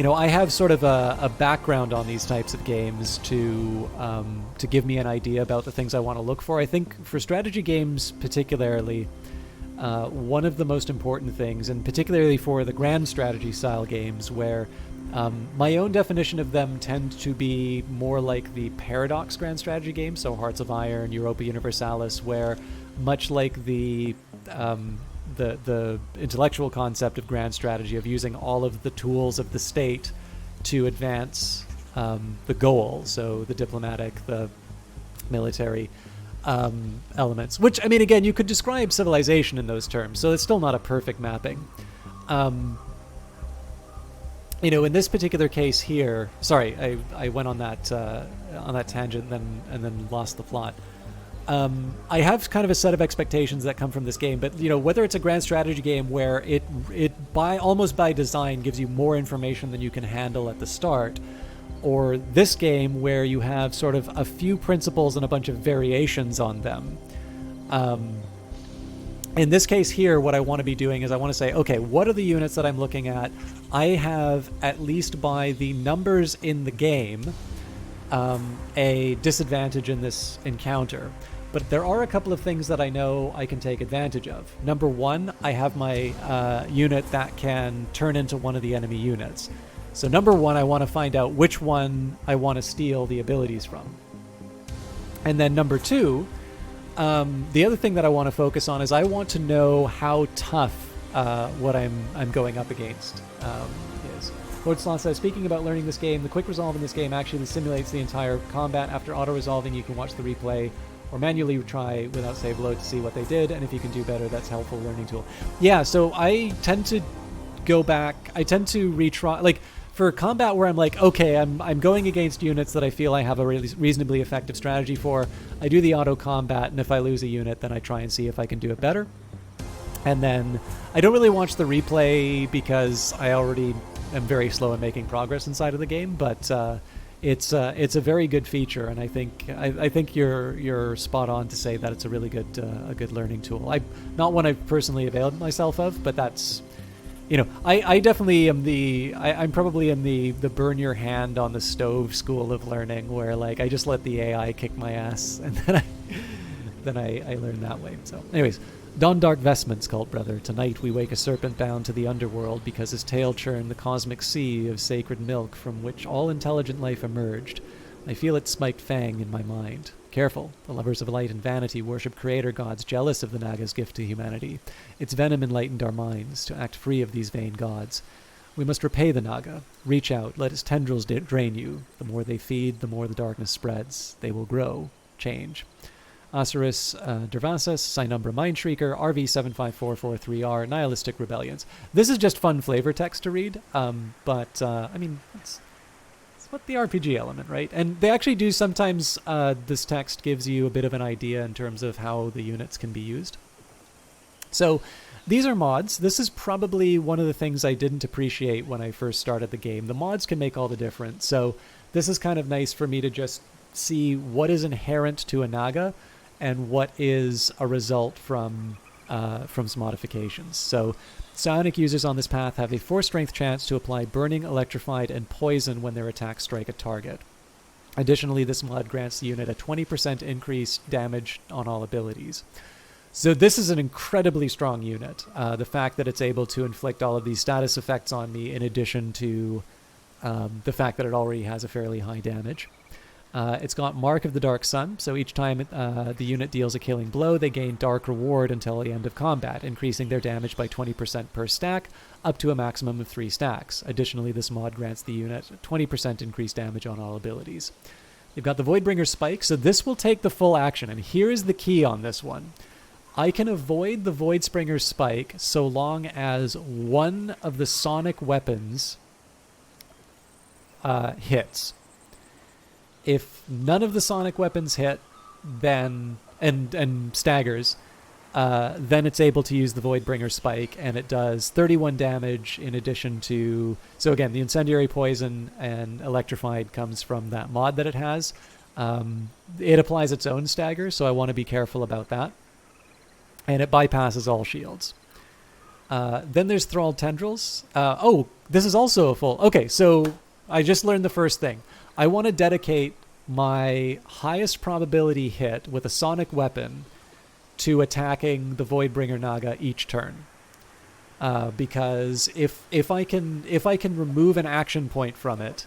I have sort of a background on these types of games to give me an idea about the things I want to look for. I think for strategy games particularly, one of the most important things, and particularly for the grand strategy style games where my own definition of them tend to be more like the Paradox grand strategy games, so Hearts of Iron, Europa Universalis, where much like the intellectual concept of grand strategy of using all of the tools of the state to advance the goal, so the diplomatic, the military elements, which, I mean, again, you could describe civilization in those terms, so it's still not a perfect mapping. In this particular case here, sorry, I went on that tangent and then lost the plot. I have kind of a set of expectations that come from this game, but whether it's a grand strategy game where it almost by design gives you more information than you can handle at the start, or this game where you have sort of a few principles and a bunch of variations on them. In this case here, what I want to be doing is I want to say, okay, what are the units that I'm looking at? I have, at least by the numbers in the game, a disadvantage in this encounter. But there are a couple of things that I know I can take advantage of. Number one, I have my unit that can turn into one of the enemy units. So number one, I want to find out which one I want to steal the abilities from. And then number two, the other thing that I want to focus on is I want to know how tough what I'm going up against is. Lord Slot says, speaking about learning this game, the quick resolve in this game actually simulates the entire combat. After auto-resolving, you can watch the replay or manually try without save load to see what they did, and if you can do better, that's a helpful learning tool. Yeah, so I tend to go back, I tend to retry, like, for combat where I'm like, okay, I'm going against units that I feel I have a really reasonably effective strategy for, I do the auto combat, and if I lose a unit, then I try and see if I can do it better. And then I don't really watch the replay because I already am very slow in making progress inside of the game, but it's a very good feature, and I think you're spot on to say that it's a really good learning tool. Not one I've personally availed myself of, but that's, I definitely am I'm probably in the burn your hand on the stove school of learning, where like I just let the AI kick my ass, and then I learn that way. So anyways, Don Dark Vestments, Cult Brother. Tonight we wake a serpent bound to the underworld because his tail churned the cosmic sea of sacred milk from which all intelligent life emerged. I feel its spiked fang in my mind. careful. The lovers of light and vanity worship creator gods jealous of the Naga's gift to humanity. Its venom enlightened our minds to act free of these vain gods. We must repay the Naga. Reach out, let its tendrils drain you. The more they feed, the more the darkness spreads. They will grow, change. Osiris Dervasis, Sinumbra Mindshrieker, RV75443R, Nihilistic Rebellions. This is just fun flavor text to read, but I mean, it's what the RPG element, right? And they actually do sometimes, this text gives you a bit of an idea in terms of how the units can be used. So these are mods. This is probably one of the things I didn't appreciate when I first started the game. The mods can make all the difference. So this is kind of nice for me to just see what is inherent to a Naga and what is a result from some modifications. So psionic users on this path have a 4 strength chance to apply burning, electrified, and poison when their attacks strike a target. Additionally, this mod grants the unit a 20% increased damage on all abilities. So this is an incredibly strong unit. The fact that it's able to inflict all of these status effects on me, in addition to the fact that it already has a fairly high damage. It's got Mark of the Dark Sun, so each time the unit deals a killing blow, they gain Dark Reward until the end of combat, increasing their damage by 20% per stack, up to a maximum of 3 stacks. Additionally, this mod grants the unit 20% increased damage on all abilities. They've got the Voidbringer Spike, so this will take the full action, and here is the key on this one. I can avoid the Voidspringer Spike so long as one of the sonic weapons hits. If none of the sonic weapons hit, then and staggers, then it's able to use the Voidbringer Spike, and it does 31 damage in addition to... So again, the Incendiary Poison and Electrified comes from that mod that it has. It applies its own stagger, so I want to be careful about that. And it bypasses all shields. Then there's Thralled Tendrils. Oh, this is also a full... Okay, so I just learned the first thing. I want to dedicate my highest probability hit with a sonic weapon to attacking the Voidbringer Naga each turn. Because if I can remove an action point from it,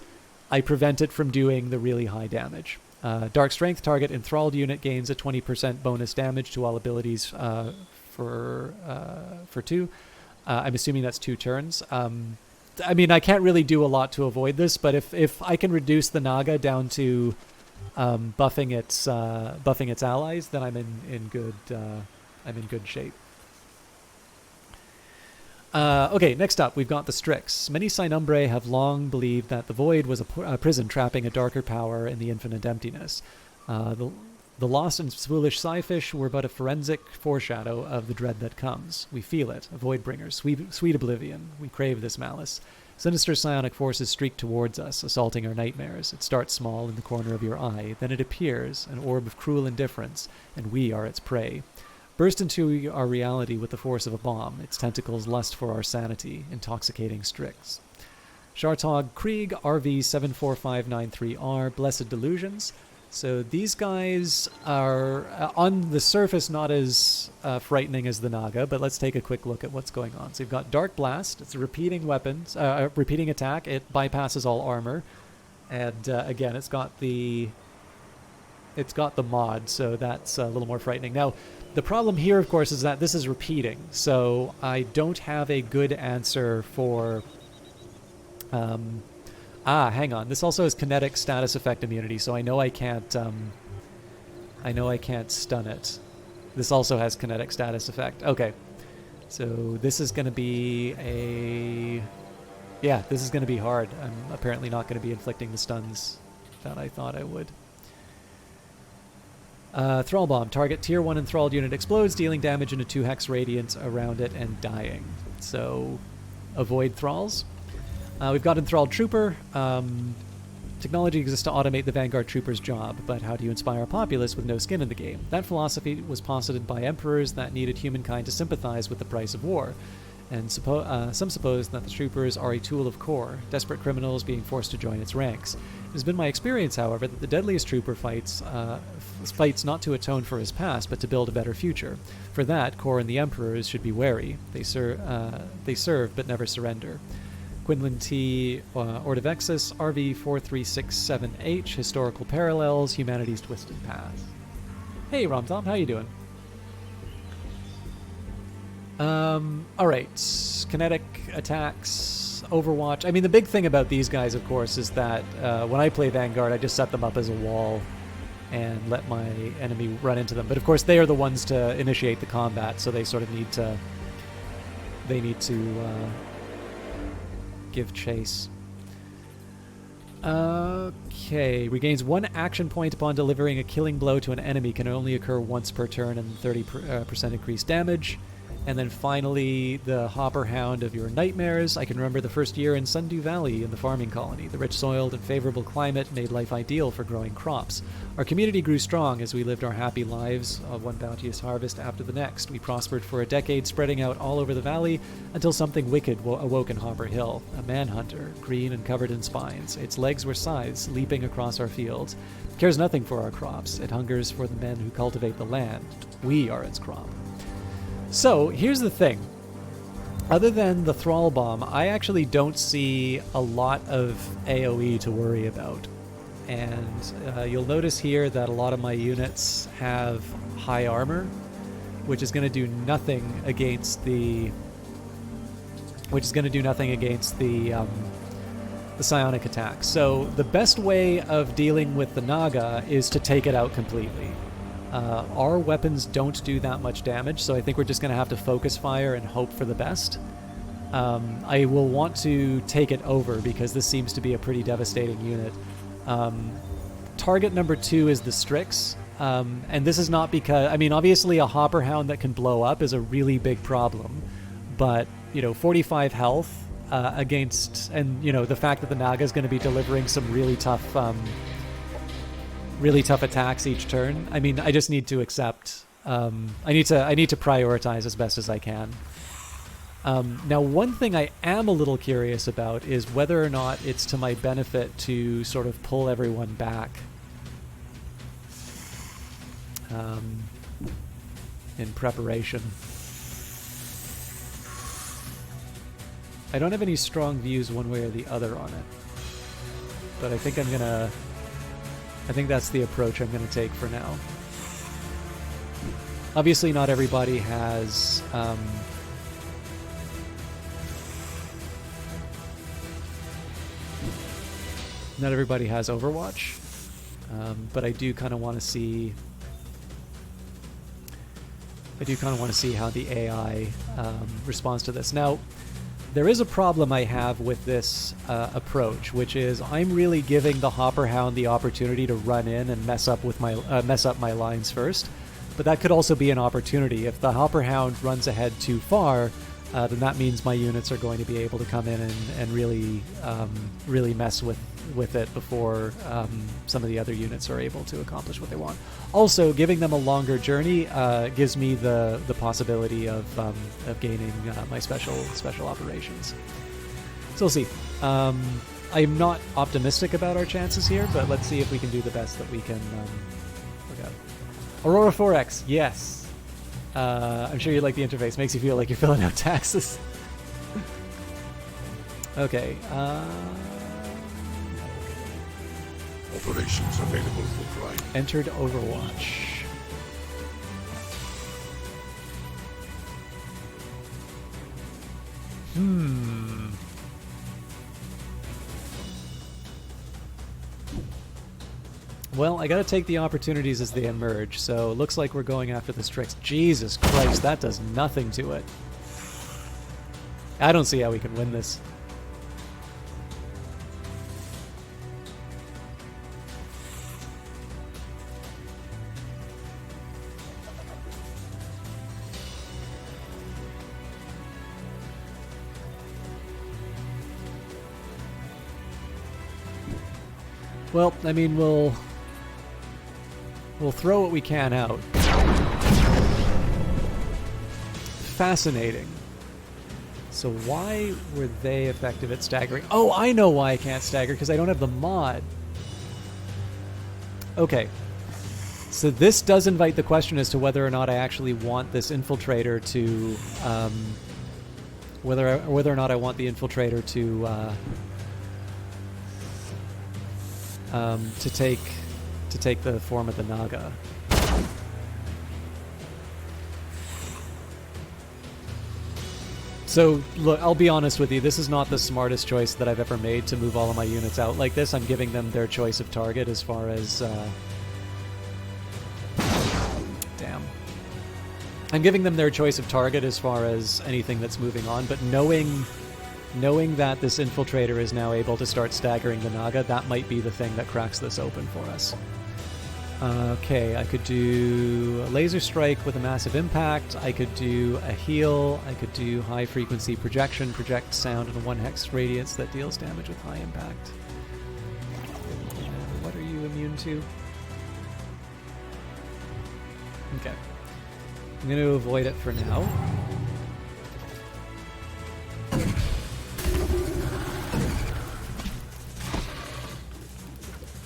I prevent it from doing the really high damage. Dark Strength target enthralled unit gains a 20% bonus damage to all abilities for 2. I'm assuming that's 2 turns. I mean, I can't really do a lot to avoid this, but if I can reduce the Naga down to buffing its allies, then I'm in good shape. Okay, next up, we've got the Strix. Many Sinumbrae have long believed that the Void was a prison trapping a darker power in the infinite emptiness. The lost and foolish Psyfish were but a forensic foreshadow of the dread that comes. We feel it, a Voidbringer, sweet oblivion. We crave this malice. Sinister psionic forces streak towards us, assaulting our nightmares. It starts small in the corner of your eye, then it appears, an orb of cruel indifference, and we are its prey. Burst into our reality with the force of a bomb, its tentacles lust for our sanity, intoxicating Strix. Shartog Krieg, RV74593R, Blessed Delusions. So these guys are, on the surface, not as frightening as the Naga, but let's take a quick look at what's going on. So you've got Dark Blast. It's a repeating repeating attack. It bypasses all armor. And again, it's got the mod, so that's a little more frightening. Now, the problem here, of course, is that this is repeating. So I don't have a good answer for... hang on. This also has kinetic status effect immunity, so I know I can't stun it. This also has kinetic status effect. Okay. So this is going to be this is going to be hard. I'm apparently not going to be inflicting the stuns that I thought I would. Thrall Bomb. Target Tier 1 enthralled unit explodes, dealing damage in a 2 hex radiance around it and dying. So avoid thralls. We've got Enthralled Trooper. Technology exists to automate the Vanguard Trooper's job, but how do you inspire a populace with no skin in the game? That philosophy was posited by emperors that needed humankind to sympathize with the price of war, and some suppose that the troopers are a tool of Core, desperate criminals being forced to join its ranks. It has been my experience, however, that the deadliest trooper fights not to atone for his past, but to build a better future. For that, Core and the emperors should be wary. They serve but never surrender. Quinlan T. Ordovexus, RV4367H, Historical Parallels, Humanity's Twisted Path. Hey, Romtom, how you doing? All right, kinetic attacks, Overwatch. I mean, the big thing about these guys, of course, is that when I play Vanguard, I just set them up as a wall and let my enemy run into them. But of course, they are the ones to initiate the combat, so they sort of need to. They need to give chase. Okay, regains 1 action point upon delivering a killing blow to an enemy. Can only occur once per turn and 30% increased damage. And then finally, the Hopper Hound of your nightmares. I can remember the first year in Sundew Valley in the farming colony. The rich soil and favorable climate made life ideal for growing crops. Our community grew strong as we lived our happy lives, one bounteous harvest after the next. We prospered for a decade, spreading out all over the valley, until something wicked awoke in Hopper Hill. A manhunter, green and covered in spines. Its legs were scythes, leaping across our fields. It cares nothing for our crops. It hungers for the men who cultivate the land. We are its crop. So, here's the thing. Other than the Thrall Bomb, I actually don't see a lot of AoE to worry about. And you'll notice here that a lot of my units have high armor, which is going to do nothing against the... the psionic attack. So, the best way of dealing with the Naga is to take it out completely. Our weapons don't do that much damage, so I think we're just going to have to focus fire and hope for the best. I will want to take it over because this seems to be a pretty devastating unit. Target number 2 is the Strix, and this is not because... I mean, obviously a Hopper Hound that can blow up is a really big problem, but, 45 health against... And, the fact that the Naga is going to be delivering some really tough attacks each turn. I mean, I just need to accept. I need to prioritize as best as I can. Now, one thing I am a little curious about is whether or not it's to my benefit to sort of pull everyone back in preparation. I don't have any strong views one way or the other on it, but I think I think that's the approach I'm going to take for now. Obviously, not everybody has... not everybody has Overwatch, but I do kind of want to see... how the AI responds to this. Now, there is a problem I have with this approach, which is I'm really giving the Hopper Hound the opportunity to run in and mess up my lines first. But that could also be an opportunity. If the Hopper Hound runs ahead too far, then that means my units are going to be able to come in and really mess with it before some of the other units are able to accomplish what they want. Also, giving them a longer journey gives me the possibility of gaining my special operations. So we'll see. I'm not optimistic about our chances here, but let's see if we can do the best that we can look at. Aurora 4X, yes. I'm sure you like the interface. Makes you feel like you're filling out taxes. Okay. Operations available for prime. Entered Overwatch. Well, I gotta take the opportunities as they emerge, so it looks like we're going after the Strix. Jesus Christ, that does nothing to it. I don't see how we can win this. Well, I mean, we'll throw what we can out. Fascinating. So why were they effective at staggering? Oh, I know why I can't stagger, because I don't have the mod. Okay. So this does invite the question as to whether or not I actually want this infiltrator to... whether or not I want the infiltrator to take the form of the Naga. So, look, I'll be honest with you. This is not the smartest choice that I've ever made to move all of my units out like this. I'm giving them their choice of target as far as... Damn. I'm giving them their choice of target as far as anything that's moving on, but knowing that this infiltrator is now able to start staggering the Naga, that might be the thing that cracks this open for us. Okay, I could do a laser strike with a massive impact. I could do a heal. I could do high frequency projection, project sound in a 1 hex radius that deals damage with high impact. What are you immune to? Okay. I'm going to avoid it for now.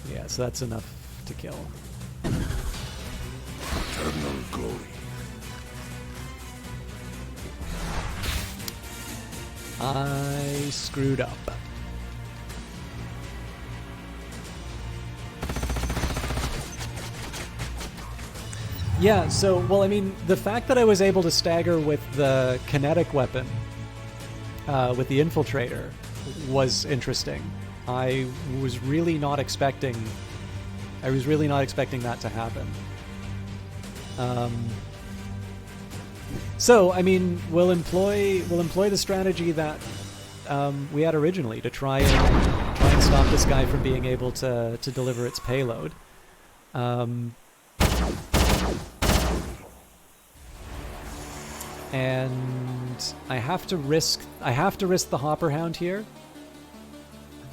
Yeah, so that's enough to kill. Eternal glory. I screwed up. Yeah, so, well, I mean, the fact that I was able to stagger with the kinetic weapon, with the infiltrator, was interesting. I was really not expecting that to happen. So, I mean, we'll employ the strategy that we had originally to try and stop this guy from being able to deliver its payload. And I have to risk the Hopper Hound here,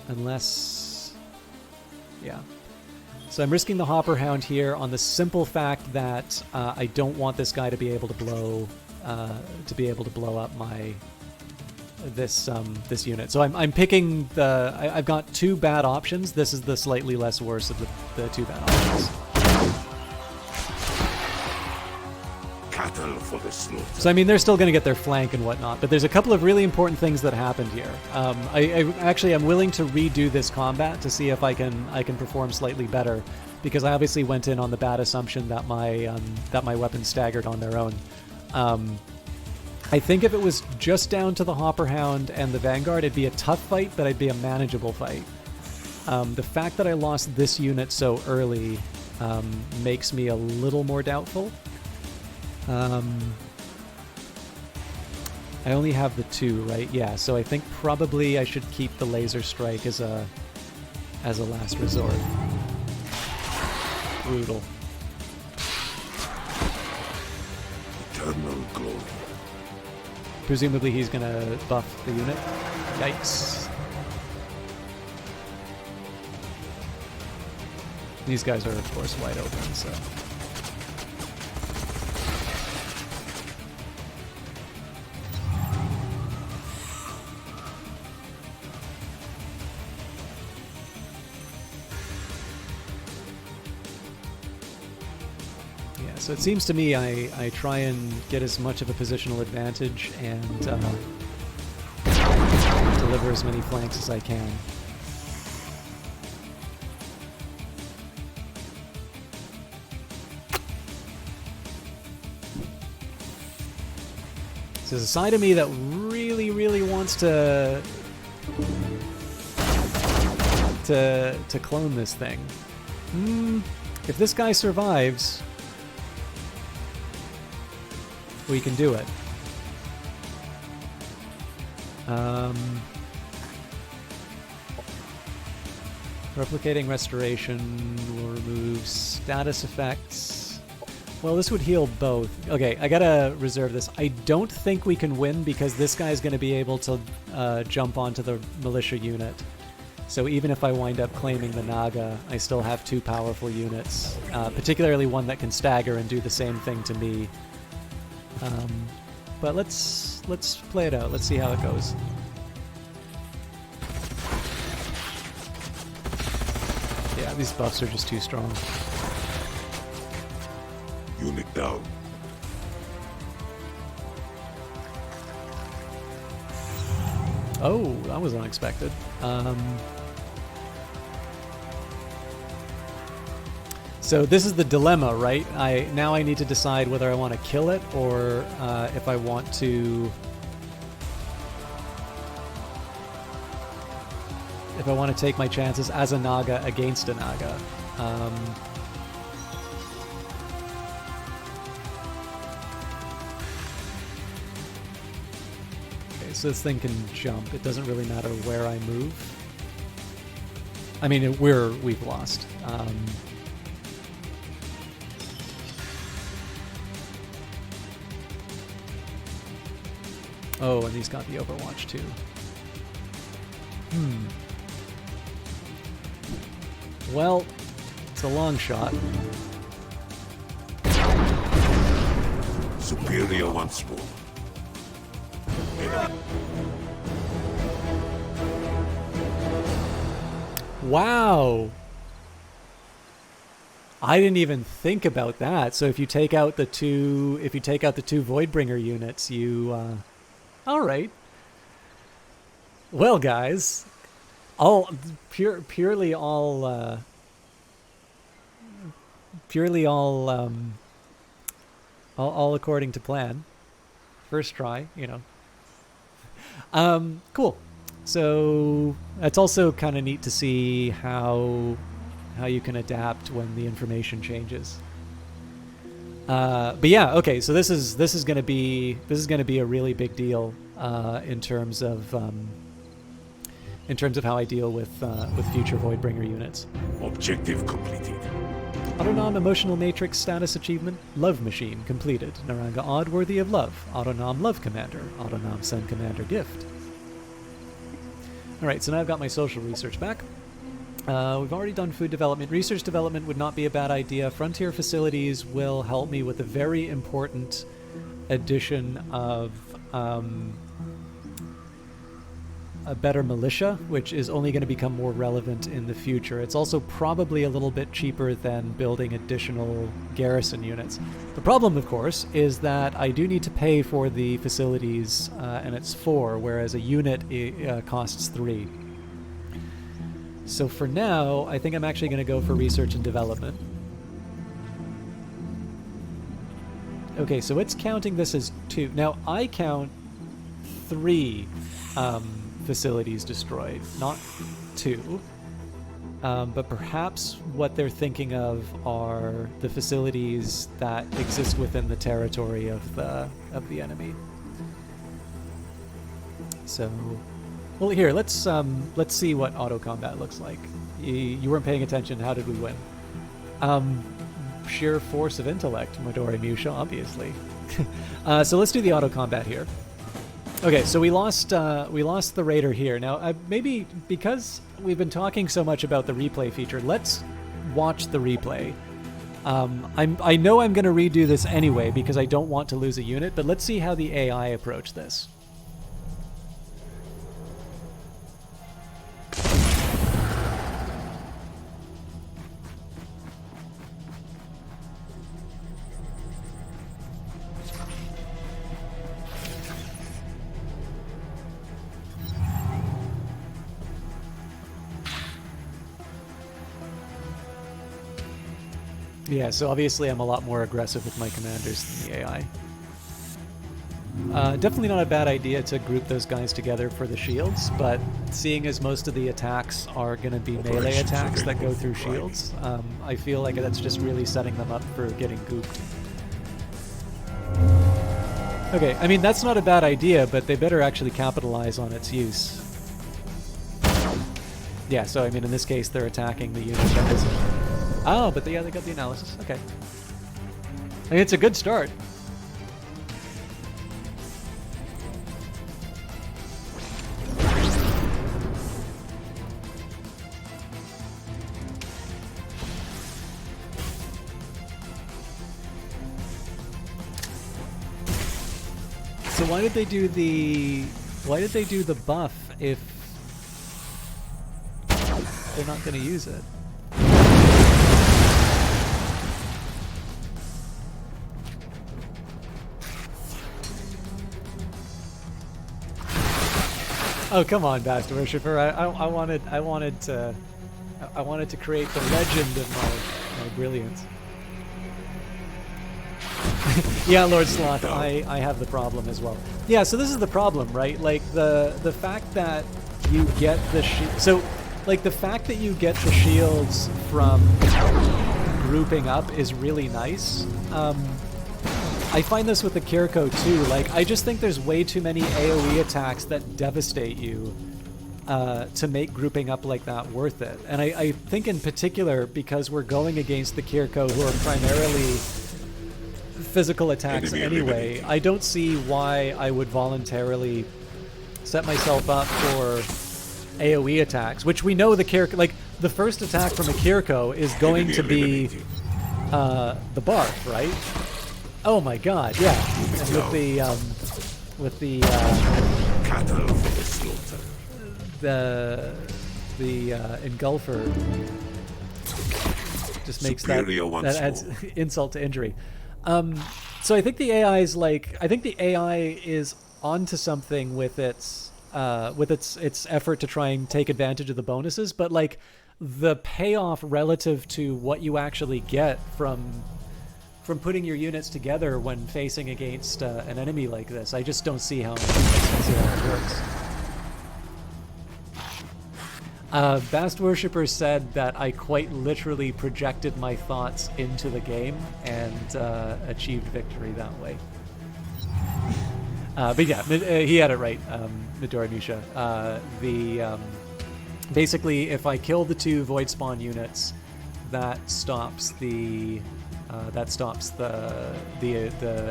unless, yeah. So I'm risking the Hopper Hound here on the simple fact that I don't want this guy to be able to blow up this unit. So I'm picking I've got two bad options. This is the slightly less worse of the two bad options. Cattle for the slaughter. So I mean, they're still going to get their flank and whatnot, but there's a couple of really important things that happened here. I'm willing to redo this combat to see if I can perform slightly better, because I obviously went in on the bad assumption that my weapons staggered on their own. I think if it was just down to the Hopper Hound and the Vanguard, it'd be a tough fight, but it'd be a manageable fight. The fact that I lost this unit so early makes me a little more doubtful. I only have the two, right? Yeah, so I think probably I should keep the laser strike as a last resort. Brutal. Eternal glory. Presumably he's gonna buff the unit. Yikes. These guys are, of course, wide open, so... So it seems to me I try and get as much of a positional advantage and deliver as many flanks as I can. So there's a side of me that really, really wants to clone this thing. If this guy survives, we can do it. Replicating restoration will remove status effects. Well, this would heal both. Okay, I gotta reserve this. I don't think we can win because this guy's gonna be able to jump onto the militia unit. So even if I wind up claiming the Naga, I still have two powerful units, particularly one that can stagger and do the same thing to me. But let's play it out. Let's see how it goes. Yeah, these buffs are just too strong. Unit down. Oh, that was unexpected. So this is the dilemma, right? Now I need to decide whether I want to kill it or if I want to if I want to take my chances as a Naga against a Naga. Okay, so this thing can jump. It doesn't really matter where I move. I mean, we've lost. Oh, and he's got the Overwatch too. Well, it's a long shot. Superior once more. Wow. I didn't even think about that. So if you take out the two Voidbringer units, you all right. Well, guys, purely all according to plan. First try, you know. Cool. So it's also kind of neat to see how you can adapt when the information changes. But yeah, okay. So this is gonna be a really big deal in terms of how I deal with future Voidbringer units. Objective completed. Autonom Emotional Matrix status achievement, Love Machine completed. Naranga Odd worthy of love. Autonom Love Commander. Autonom Send Commander gift. Alright, so now I've got my social research back. We've already done food development. Research development would not be a bad idea. Frontier facilities will help me with a very important addition of a better militia, which is only going to become more relevant in the future. It's also probably a little bit cheaper than building additional garrison units. The problem, of course, is that I do need to pay for the facilities, and it's 4, whereas a unit costs 3. So for now, I think I'm actually going to go for research and development. Okay, so it's counting this as 2. Now, I count 3 facilities destroyed, not 2. But perhaps what they're thinking of are the facilities that exist within the territory of the enemy. So, well, here, let's see what auto combat looks like. You weren't paying attention. How did we win? Sheer force of intellect, Midori Musha, obviously. So let's do the auto combat here. Okay, so we lost the Raider here. Now, maybe because we've been talking so much about the replay feature, let's watch the replay. I know I'm going to redo this anyway because I don't want to lose a unit, but let's see how the AI approach this. Yeah, so obviously I'm a lot more aggressive with my commanders than the AI. Definitely not a bad idea to group those guys together for the shields, but seeing as most of the attacks are going to be melee attacks that go through shields, I feel like that's just really setting them up for getting gooped. Okay, I mean, that's not a bad idea, but they better actually capitalize on its use. Yeah, so I mean, in this case, they're attacking the unit that isn't. Oh, but yeah, they got the analysis. Okay. I mean, it's a good start. So why did they do the buff if they're not going to use it? Oh, come on, Bastard Worshipper. I wanted to create the legend of my brilliance. Yeah, Lord Sloth, I have the problem as well. Yeah, so this is the problem, right? Like the fact that you get the so Like, the fact that you get the shields from grouping up is really nice. I find this with the Kiriko too. Like, I just think there's way too many AoE attacks that devastate you to make grouping up like that worth it. And I think in particular, because we're going against the Kiriko, who are primarily physical attacks anyway, I don't see why I would voluntarily set myself up for AoE attacks, which we know the Kiriko, like, the first attack from a Kiriko is going to be the Barf, right? Oh my god, yeah. And with the Cattle for the slaughter. the engulfer just makes that adds insult to injury. So I think the AI is onto something with its effort to try and take advantage of the bonuses, but like the payoff relative to what you actually get from putting your units together when facing against an enemy like this, I just don't see how it works. Bast Worshipper said that I quite literally projected my thoughts into the game and achieved victory that way. But yeah, he had it right, Midori Misha. Basically, if I kill the 2 Void Spawn units, that stops the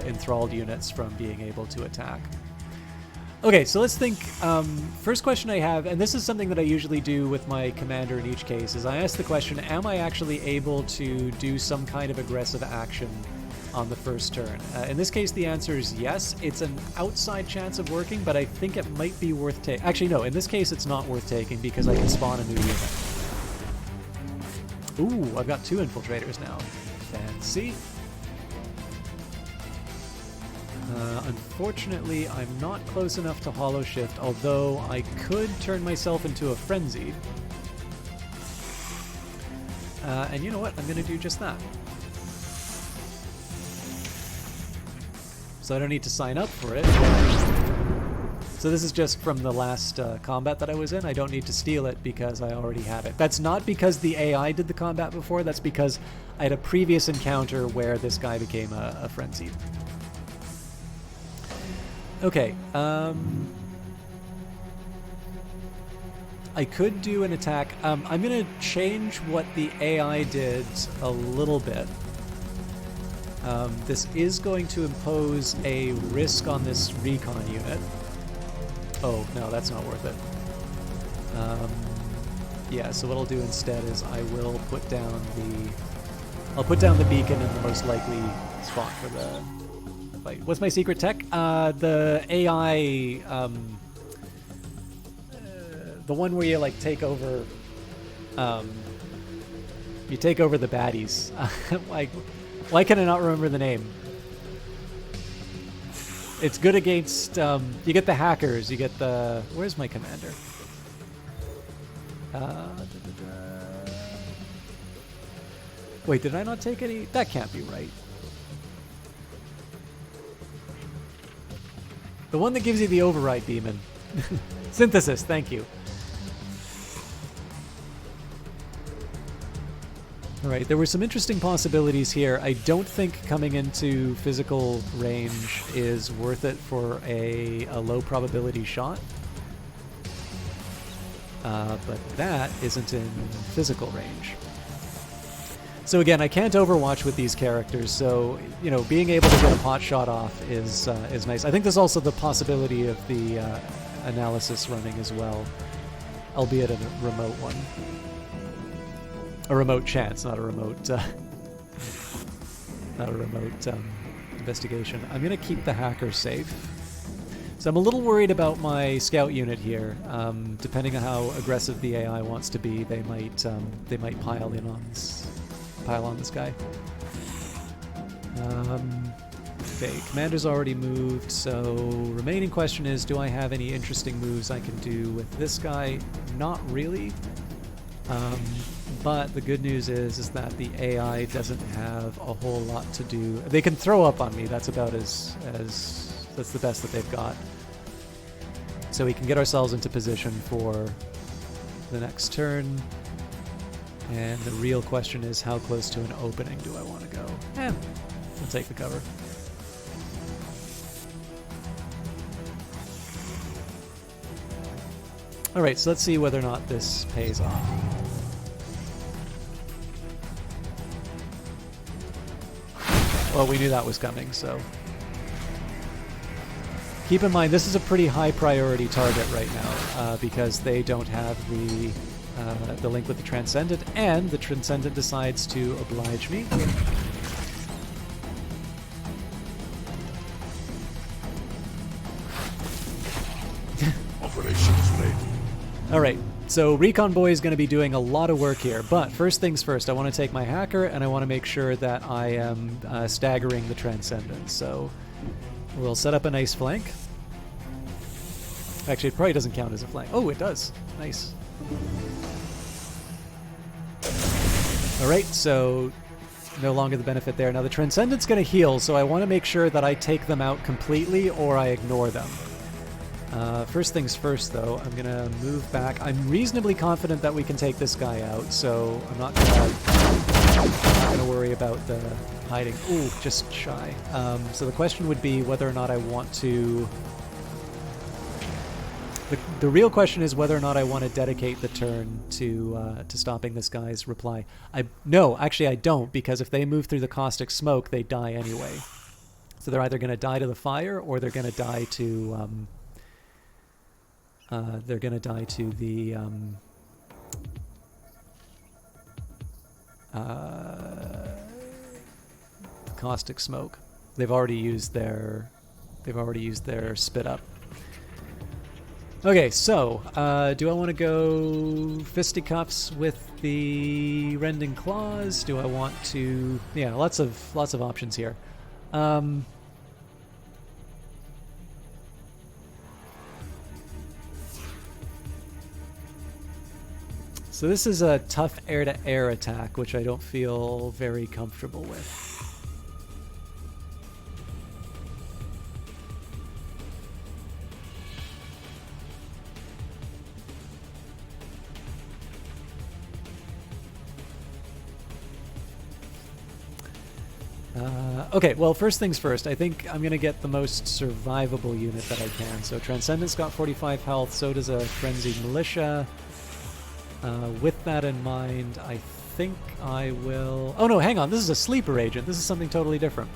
enthralled units from being able to attack. Okay, so let's think. First question I have, and this is something that I usually do with my commander in each case, is I ask the question, am I actually able to do some kind of aggressive action on the first turn? In this case, the answer is yes. It's an outside chance of working, but I think it might be worth taking. Actually, no, in this case, it's not worth taking because I can spawn a new unit. Ooh, I've got 2 infiltrators now. Fancy. Unfortunately, I'm not close enough to Hollow Shift, although I could turn myself into a Frenzy. And you know what? I'm going to do just that. So I don't need to sign up for it. So this is just from the last combat that I was in. I don't need to steal it because I already have it. That's not because the AI did the combat before. That's because I had a previous encounter where this guy became a frenzy. Okay. I could do an attack. I'm going to change what the AI did a little bit. This is going to impose a risk on this recon unit. Oh, no, that's not worth it. Yeah, so what I'll do instead is I will put down the beacon in the most likely spot for the fight. What's my secret tech? The AI, the one where you like take over, you take over the baddies. Why can I not remember the name? It's good against, you get the hackers, you get the... Where's my commander? Wait, did I not take any? That can't be right. The one that gives you the override demon. Synthesis, thank you. Alright, there were some interesting possibilities here. I don't think coming into physical range is worth it for a low probability shot. But that isn't in physical range. So again, I can't overwatch with these characters, so, you know, being able to get a pot shot off is nice. I think there's also the possibility of the analysis running as well, albeit a remote one. A remote chance, not a remote, investigation. I'm going to keep the hacker safe. So I'm a little worried about my scout unit here. Depending on how aggressive the AI wants to be, they might pile on this guy. Okay, commander's already moved, so remaining question is, do I have any interesting moves I can do with this guy? Not really. But the good news is that the AI doesn't have a whole lot to do. They can throw up on me. That's about as that's the best that they've got. So we can get ourselves into position for the next turn. And the real question is, how close to an opening do I want to go? I'll take the cover. Alright, so let's see whether or not this pays off. Well, we knew that was coming, so... Keep in mind, this is a pretty high priority target right now, because they don't have the link with the Transcendent, and the Transcendent decides to oblige me. Operations ready. Alright, so Recon Boy is going to be doing a lot of work here, but first things first, I want to take my hacker, and I want to make sure that I am staggering the Transcendent, so we'll set up a nice flank. Actually, it probably doesn't count as a flank. Oh, it does. Nice. Alright, so no longer the benefit there. Now the Transcendent's going to heal, so I want to make sure that I take them out completely or I ignore them. First things first, though, I'm going to move back. I'm reasonably confident that we can take this guy out, so I'm not going to worry about the hiding. Ooh, just shy. So the question would be whether or not I want to... The real question is whether or not I want to dedicate the turn to stopping this guy's reply. No, actually I don't, because if they move through the caustic smoke, they die anyway. So they're either going to die to the fire, or they're going to die to the caustic smoke. They've already used their spit up. Okay, so do I want to go fisticuffs with the rending claws? Do I want to? Yeah, lots of options here. So this is a tough air-to-air attack, which I don't feel very comfortable with. Okay, well, first things first, I think I'm going to get the most survivable unit that I can. So Transcendent's got 45 health, so does a Frenzied Militia. With that in mind, I think I will... Oh no, hang on, this is a sleeper agent. This is something totally different.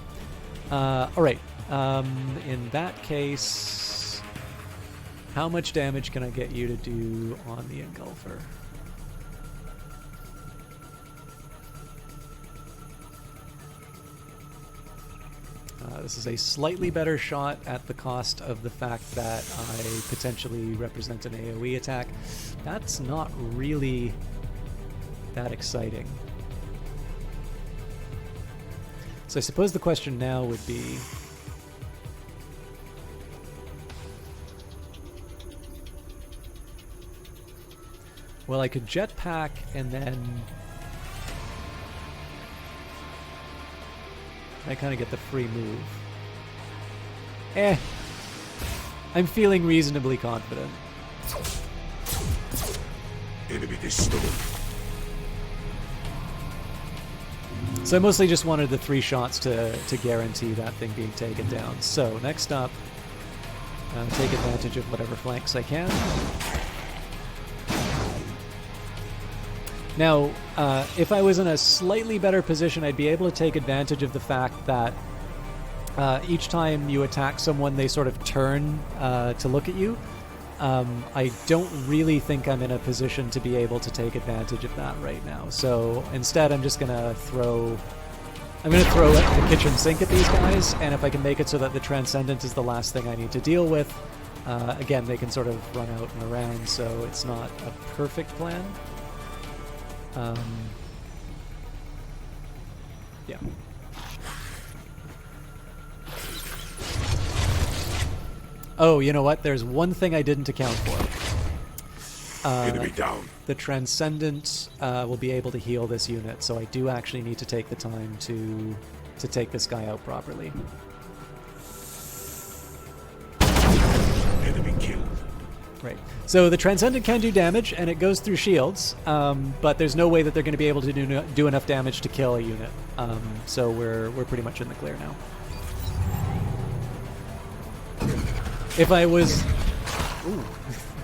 Alright, in that case, how much damage can I get you to do on the Engulfer? This is a slightly better shot at the cost of the fact that I potentially represent an AoE attack. That's not really that exciting. So I suppose the question now would be... Well, I could jetpack and then... I kind of get the free move. I'm feeling reasonably confident. Enemy destroyed. So I mostly just wanted the 3 shots to guarantee that thing being taken down. So next up, take advantage of whatever flanks I can. Now, if I was in a slightly better position, I'd be able to take advantage of the fact that each time you attack someone, they sort of turn to look at you. I don't really think I'm in a position to be able to take advantage of that right now. So instead, I'm just gonna throw the kitchen sink at these guys, and if I can make it so that the Transcendent is the last thing I need to deal with, again, they can sort of run out and around, so it's not a perfect plan. Yeah. Oh, you know what? There's one thing I didn't account for. Enemy down. The Transcendent will be able to heal this unit, so I do actually need to take the time to take this guy out properly. Enemy killed. Right. So the Transcendent can do damage, and it goes through shields, but there's no way that they're going to be able to do enough damage to kill a unit. So we're pretty much in the clear now. If I was... Ooh,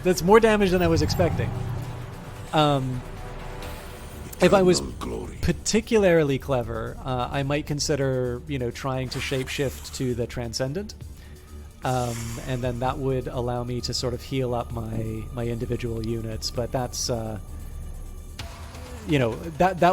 that's more damage than I was expecting. If I was particularly clever, I might consider, trying to shapeshift to the Transcendent. And then that would allow me to sort of heal up my individual units. But that's, that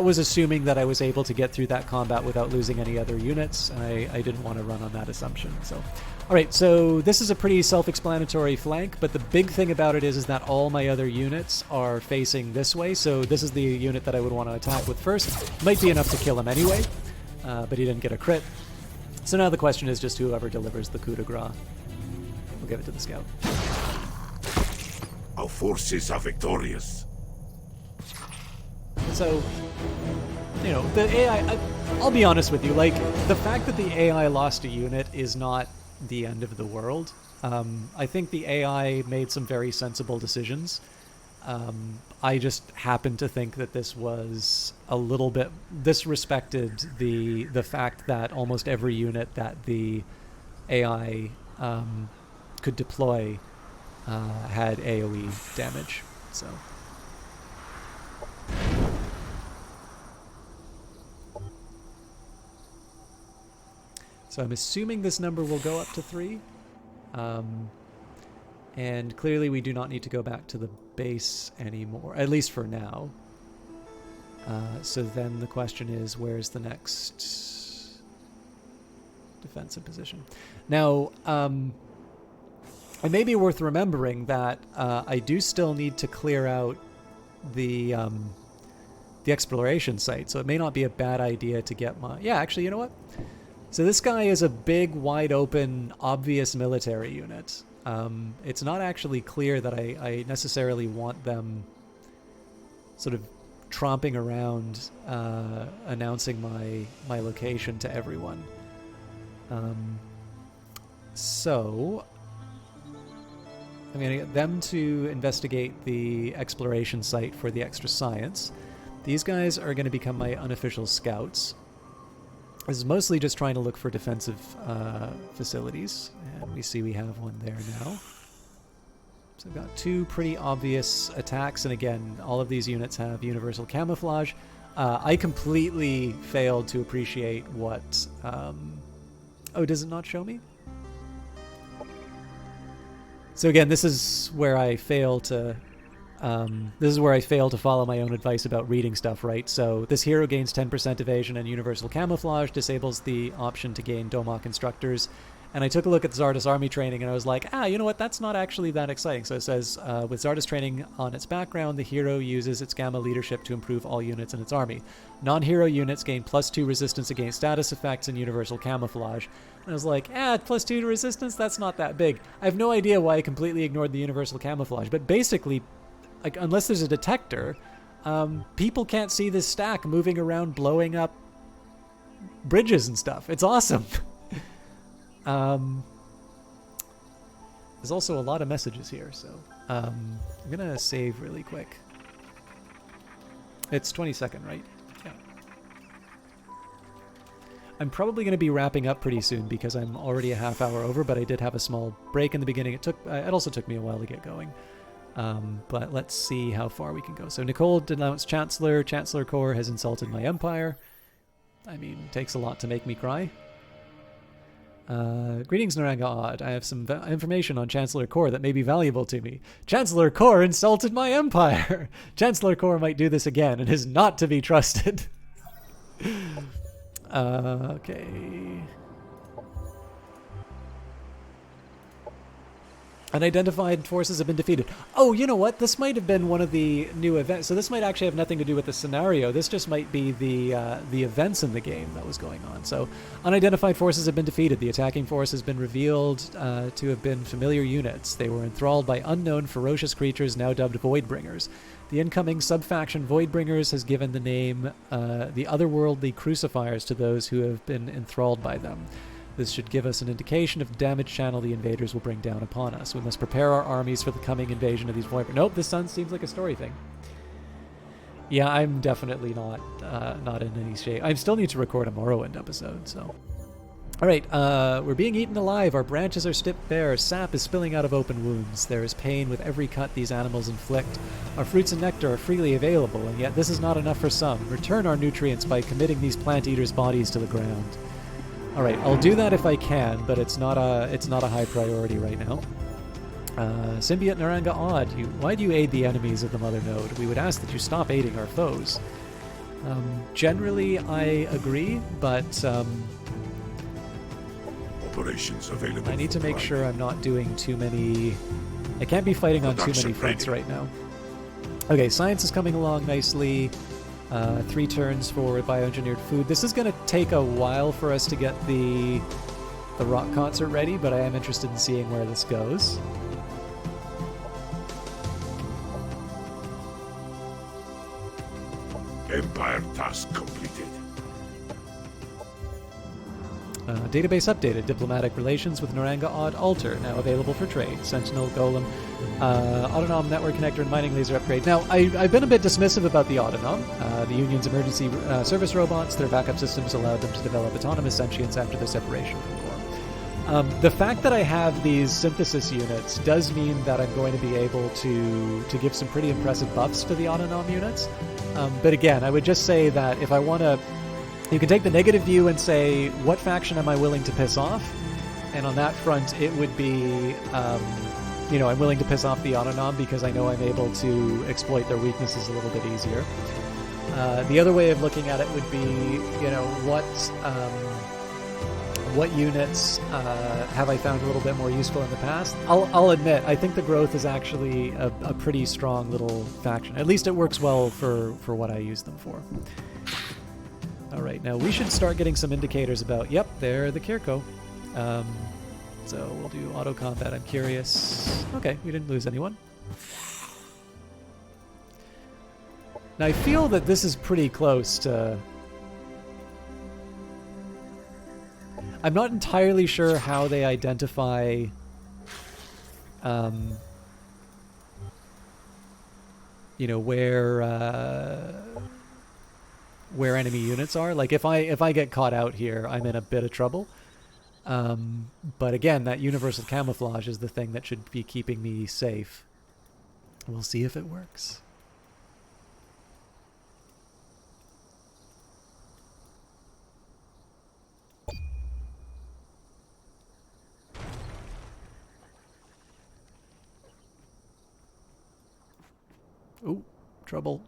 was assuming that I was able to get through that combat without losing any other units. And I didn't want to run on that assumption. So, all right, so this is a pretty self-explanatory flank, but the big thing about it is that all my other units are facing this way. So this is the unit that I would want to attack with first. Might be enough to kill him anyway, but he didn't get a crit. So now the question is just whoever delivers the coup de grace. We'll give it to the scout. Our forces are victorious. So, the AI, I'll be honest with you, like, the fact that the AI lost a unit is not the end of the world. I think the AI made some very sensible decisions. I just happen to think that this was a little bit disrespected the fact that almost every unit that the AI could deploy had AoE damage. So I'm assuming this number will go up to 3. And clearly we do not need to go back to the base anymore, at least for now. So then the question is, where's the next defensive position? Now, it may be worth remembering that I do still need to clear out the exploration site, so it may not be a bad idea to get my... Yeah, actually, you know what? So this guy is a big, wide-open, obvious military unit. It's not actually clear that I necessarily want them sort of tromping around, announcing my location to everyone. So I'm going to get them to investigate the exploration site for the extra science. These guys are going to become my unofficial scouts. This is mostly just trying to look for defensive facilities, and we see we have one there now. So I've got 2 pretty obvious attacks, and again, all of these units have universal camouflage. I completely failed to appreciate what... Oh, does it not show me? So again, this is where I fail to... follow my own advice about reading stuff, right? So this hero gains 10% evasion and universal camouflage, disables the option to gain Domok instructors. And I took a look at Zardoz army training and I was like, you know what, that's not actually that exciting. So it says, with Zardoz training on its background, the hero uses its gamma leadership to improve all units in its army. Non-hero units gain +2 resistance against status effects and universal camouflage. And I was like, +2 to resistance? That's not that big. I have no idea why I completely ignored the universal camouflage, but basically, like, unless there's a detector, people can't see this stack moving around blowing up bridges and stuff. It's awesome. There's also a lot of messages here, so I'm going to save really quick. It's 22nd, right? Yeah. I'm probably going to be wrapping up pretty soon because I'm already a half hour over, but I did have a small break in the beginning. It also took me a while to get going. But let's see how far we can go. So Nicole denounced Chancellor. Chancellor Corps has insulted my empire. I mean, it takes a lot to make me cry. Greetings, Naranga Odd. I have some information on Chancellor Corps that may be valuable to me. Chancellor Corps insulted my empire! Chancellor Corps might do this again and is not to be trusted. Okay. Unidentified forces have been defeated. Oh, you know what? This might have been one of the new events. So this might actually have nothing to do with the scenario. This just might be the events in the game that was going on. So unidentified forces have been defeated. The attacking force has been revealed to have been familiar units. They were enthralled by unknown ferocious creatures now dubbed Voidbringers. The incoming sub-faction Voidbringers has given the name the Otherworldly Crucifiers to those who have been enthralled by them. This should give us an indication of the damage channel the invaders will bring down upon us. We must prepare our armies for the coming invasion of these void... Nope, this seems like a story thing. Yeah, I'm definitely not in any shape. I still need to record a Morrowind episode, so... Alright, we're being eaten alive. Our branches are stripped bare. Sap is spilling out of open wounds. There is pain with every cut these animals inflict. Our fruits and nectar are freely available, and yet this is not enough for some. Return our nutrients by committing these plant eaters' bodies to the ground. Alright, I'll do that if I can, but it's not a high priority right now. Symbiote Naranga Odd, why do you aid the enemies of the Mother Node? We would ask that you stop aiding our foes. Generally, I agree, but Operations available. I need to make sure I'm not doing too many... I can't be fighting on too many fronts right now. Okay, science is coming along nicely. 3 turns for bioengineered food. This is going to take a while for us to get the rock concert ready, but I am interested in seeing where this goes. Empire task completed. Database updated. Diplomatic relations with Naranga Odd Alter now available for trade. Sentinel Golem, Autonom Network Connector, and Mining Laser upgrade. Now, I've been a bit dismissive about the Autonom. The Union's emergency service robots, their backup systems allowed them to develop autonomous sentience after their separation from Core. The fact that I have these synthesis units does mean that I'm going to be able to give some pretty impressive buffs to the Autonom units. But again, I would just say that if I want to... You can take the negative view and say, what faction am I willing to piss off? And on that front, it would be, I'm willing to piss off the Autonom because I know I'm able to exploit their weaknesses a little bit easier. The other way of looking at it would be, what units have I found a little bit more useful in the past? I'll admit, I think the Growth is actually a pretty strong little faction. At least it works well for what I use them for. Alright, now we should start getting some indicators about, yep, they're the Kirko. So we'll do auto combat, I'm curious. Okay, we didn't lose anyone. Now I feel that this is pretty close to... I'm not entirely sure how they identify... where enemy units are. Like if I get caught out here, I'm in a bit of trouble. But again, that universal camouflage is the thing that should be keeping me safe. We'll see if it works. Ooh, trouble.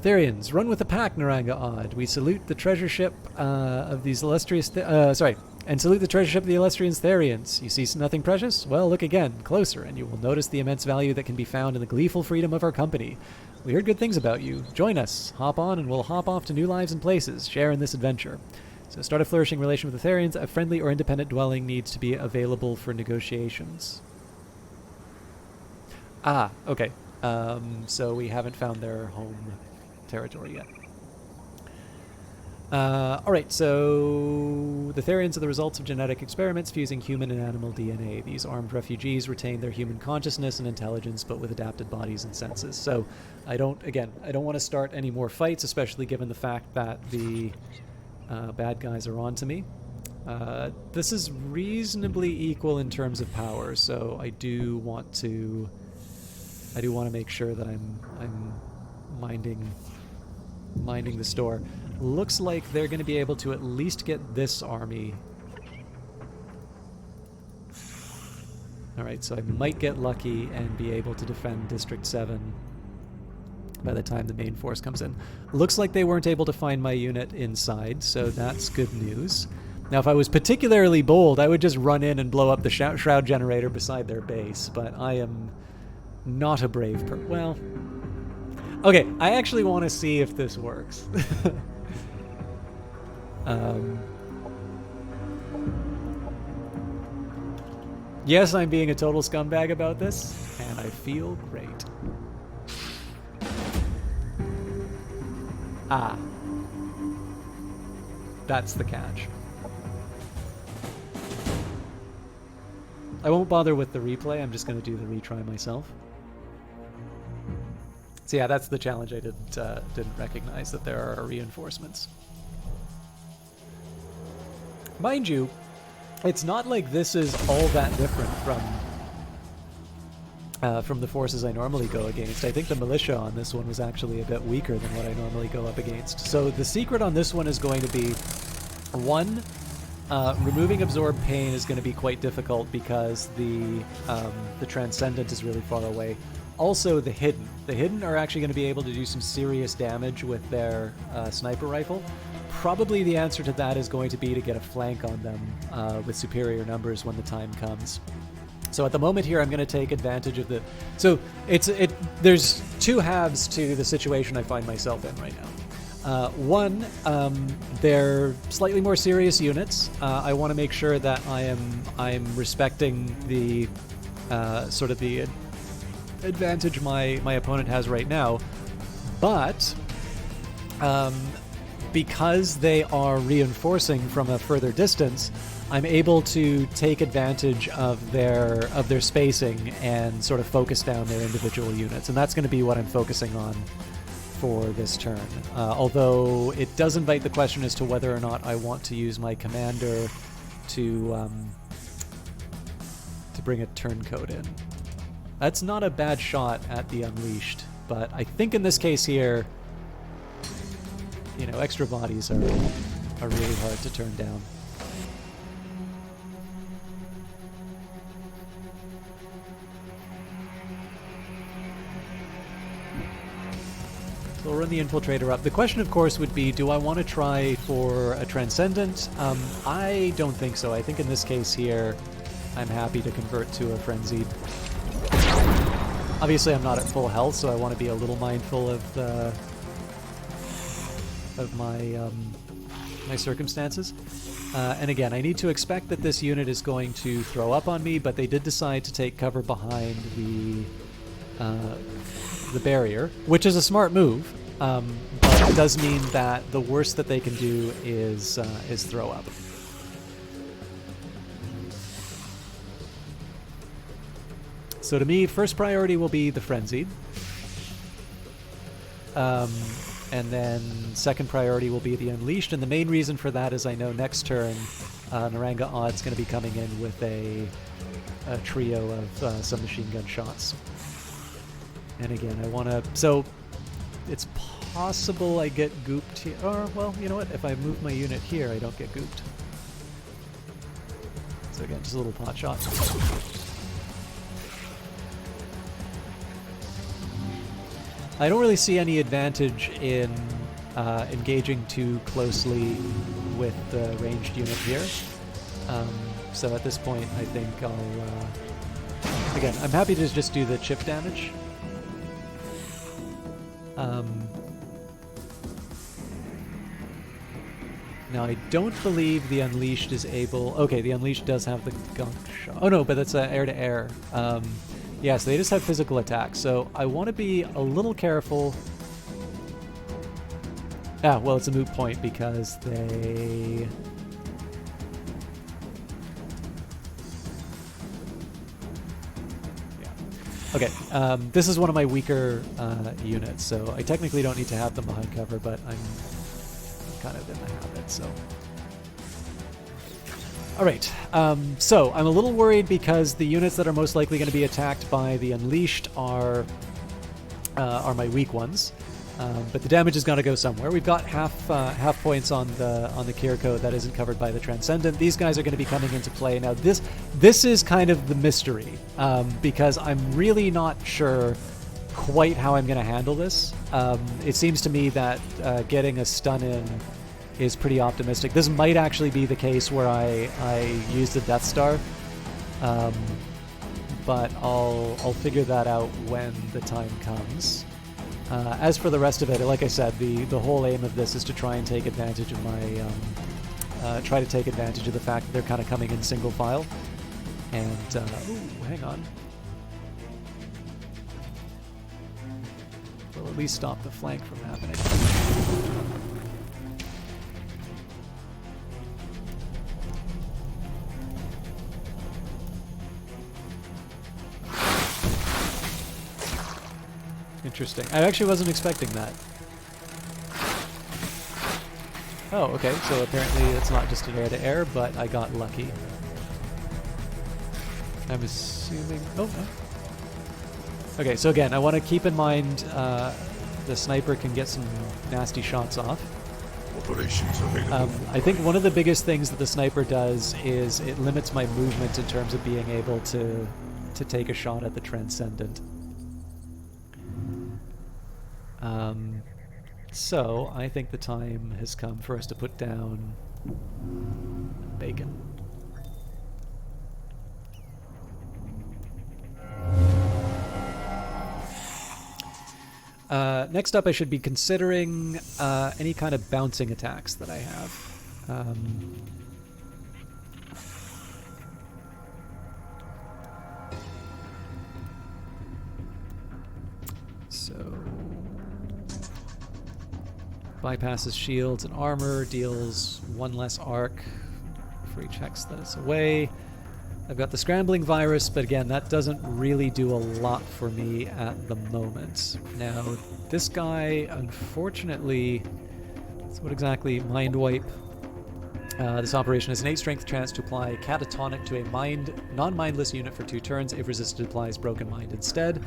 Therians, run with the pack, Naranga Odd. We salute the treasure ship of these illustrious... and salute the treasure ship of the illustrious Therians. You see nothing precious? Well, look again, closer, and you will notice the immense value that can be found in the gleeful freedom of our company. We heard good things about you. Join us. Hop on, and we'll hop off to new lives and places. Share in this adventure. So start a flourishing relation with the Therians. A friendly or independent dwelling needs to be available for negotiations. Ah, okay. So we haven't found their home territory yet. Alright, so the Therians are the results of genetic experiments fusing human and animal DNA. These armed refugees retain their human consciousness and intelligence, but with adapted bodies and senses. So I don't want to start any more fights, especially given the fact that the bad guys are on to me. This is reasonably equal in terms of power, so I do want to make sure that I'm minding the store. Looks like they're going to be able to at least get this army. Alright, so I might get lucky and be able to defend District 7 by the time the main force comes in. Looks like they weren't able to find my unit inside, so that's good news. Now, if I was particularly bold, I would just run in and blow up the shroud generator beside their base, but I am not a brave person. Well... Okay, I actually want to see if this works. Yes, I'm being a total scumbag about this, and I feel great. Ah. That's the catch. I won't bother with the replay, I'm just going to do the retry myself. So yeah, that's the challenge. I didn't recognize that there are reinforcements. Mind you, it's not like this is all that different from the forces I normally go against. I think the militia on this one was actually a bit weaker than what I normally go up against. So the secret on this one is going to be, one, removing absorbed pain is going to be quite difficult because the transcendent is really far away. Also, the hidden are actually going to be able to do some serious damage with their sniper rifle. Probably the answer to that is going to be to get a flank on them with superior numbers when the time comes. So at the moment here, I'm going to take advantage of the... So there's two halves to the situation I find myself in right now. One, they're slightly more serious units. I want to make sure that I'm respecting the sort of the advantage my opponent has right now, but because they are reinforcing from a further distance, I'm able to take advantage of their spacing and sort of focus down their individual units, and that's going to be what I'm focusing on for this turn. Although it does invite the question as to whether or not I want to use my commander to bring a turncoat in. That's not a bad shot at the Unleashed, but I think in this case here, you know, extra bodies are really hard to turn down. So we'll run the Infiltrator up. The question, of course, would be, do I want to try for a Transcendent? I don't think so. I think in this case here, I'm happy to convert to a Frenzied. Obviously, I'm not at full health, so I want to be a little mindful of my my circumstances. And again, I need to expect that this unit is going to throw up on me, but they did decide to take cover behind the barrier, which is a smart move. But it does mean that the worst that they can do is throw up. So to me, first priority will be the Frenzied. And then second priority will be the Unleashed. And the main reason for that is I know next turn, Naranga Odd's going to be coming in with a trio of some machine gun shots. And again, I want to... So it's possible I get gooped here. Or, well, you know what? If I move my unit here, I don't get gooped. So again, just a little pot shot. I don't really see any advantage in engaging too closely with the ranged unit here. So at this point, I think I'll... again, I'm happy to just do the chip damage. Now, I don't believe the Unleashed is able... Okay, the Unleashed does have the gunk shot. Oh no, but that's air-to-air. Yeah, so they just have physical attacks, so I want to be a little careful. Ah, well, it's a moot point because they... Yeah. Okay, this is one of my weaker units, so I technically don't need to have them behind cover, but I'm kind of in the habit, so... Alright, so I'm a little worried because the units that are most likely going to be attacked by the Unleashed are my weak ones, but the damage is going to go somewhere. We've got half points on the Kiriko that isn't covered by the Transcendent. These guys are going to be coming into play. Now this is kind of the mystery, because I'm really not sure quite how I'm going to handle this. It seems to me that getting a stun in is pretty optimistic. This might actually be the case where I use the Death Star, but I'll figure that out when the time comes. As for the rest of it, like I said, the whole aim of this is to try and take advantage of my try to take advantage of the fact that they're kind of coming in single file, And, ooh, hang on. We'll at least stop the flank from happening. Interesting. I actually wasn't expecting that. Oh, okay, so apparently it's not just an air-to-air, but I got lucky. I'm assuming... Oh, no. Okay, so again, I want to keep in mind the sniper can get some nasty shots off. Operations available. I think one of the biggest things that the sniper does is it limits my movement in terms of being able to take a shot at the Transcendent. So I think the time has come for us to put down bacon. Next up, I should be considering any kind of bouncing attacks that I have. So bypasses shields and armor, deals 1 less arc for each hex that it's away. I've got the scrambling virus, but again, that doesn't really do a lot for me at the moment. Now, this guy, unfortunately, so what exactly? Mind wipe. This operation has an 8 strength chance to apply catatonic to a non-mindless unit for 2 turns. If resisted, applies broken mind instead.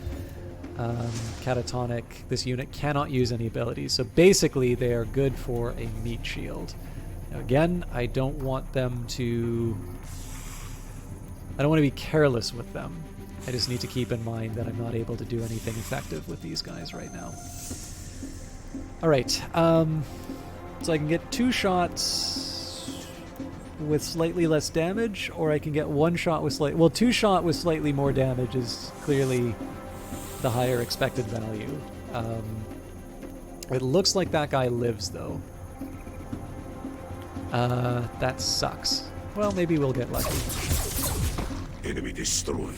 Catatonic, this unit cannot use any abilities. So basically, they are good for a meat shield. Now again, I don't want them to... I don't want to be careless with them. I just need to keep in mind that I'm not able to do anything effective with these guys right now. Alright, so I can get 2 shots with slightly less damage, or I can get 1 shot with slightly... Well, 2 shot with slightly more damage is clearly the higher expected value. It looks like that guy lives, though. That sucks. Well, maybe we'll get lucky. Enemy destroyed.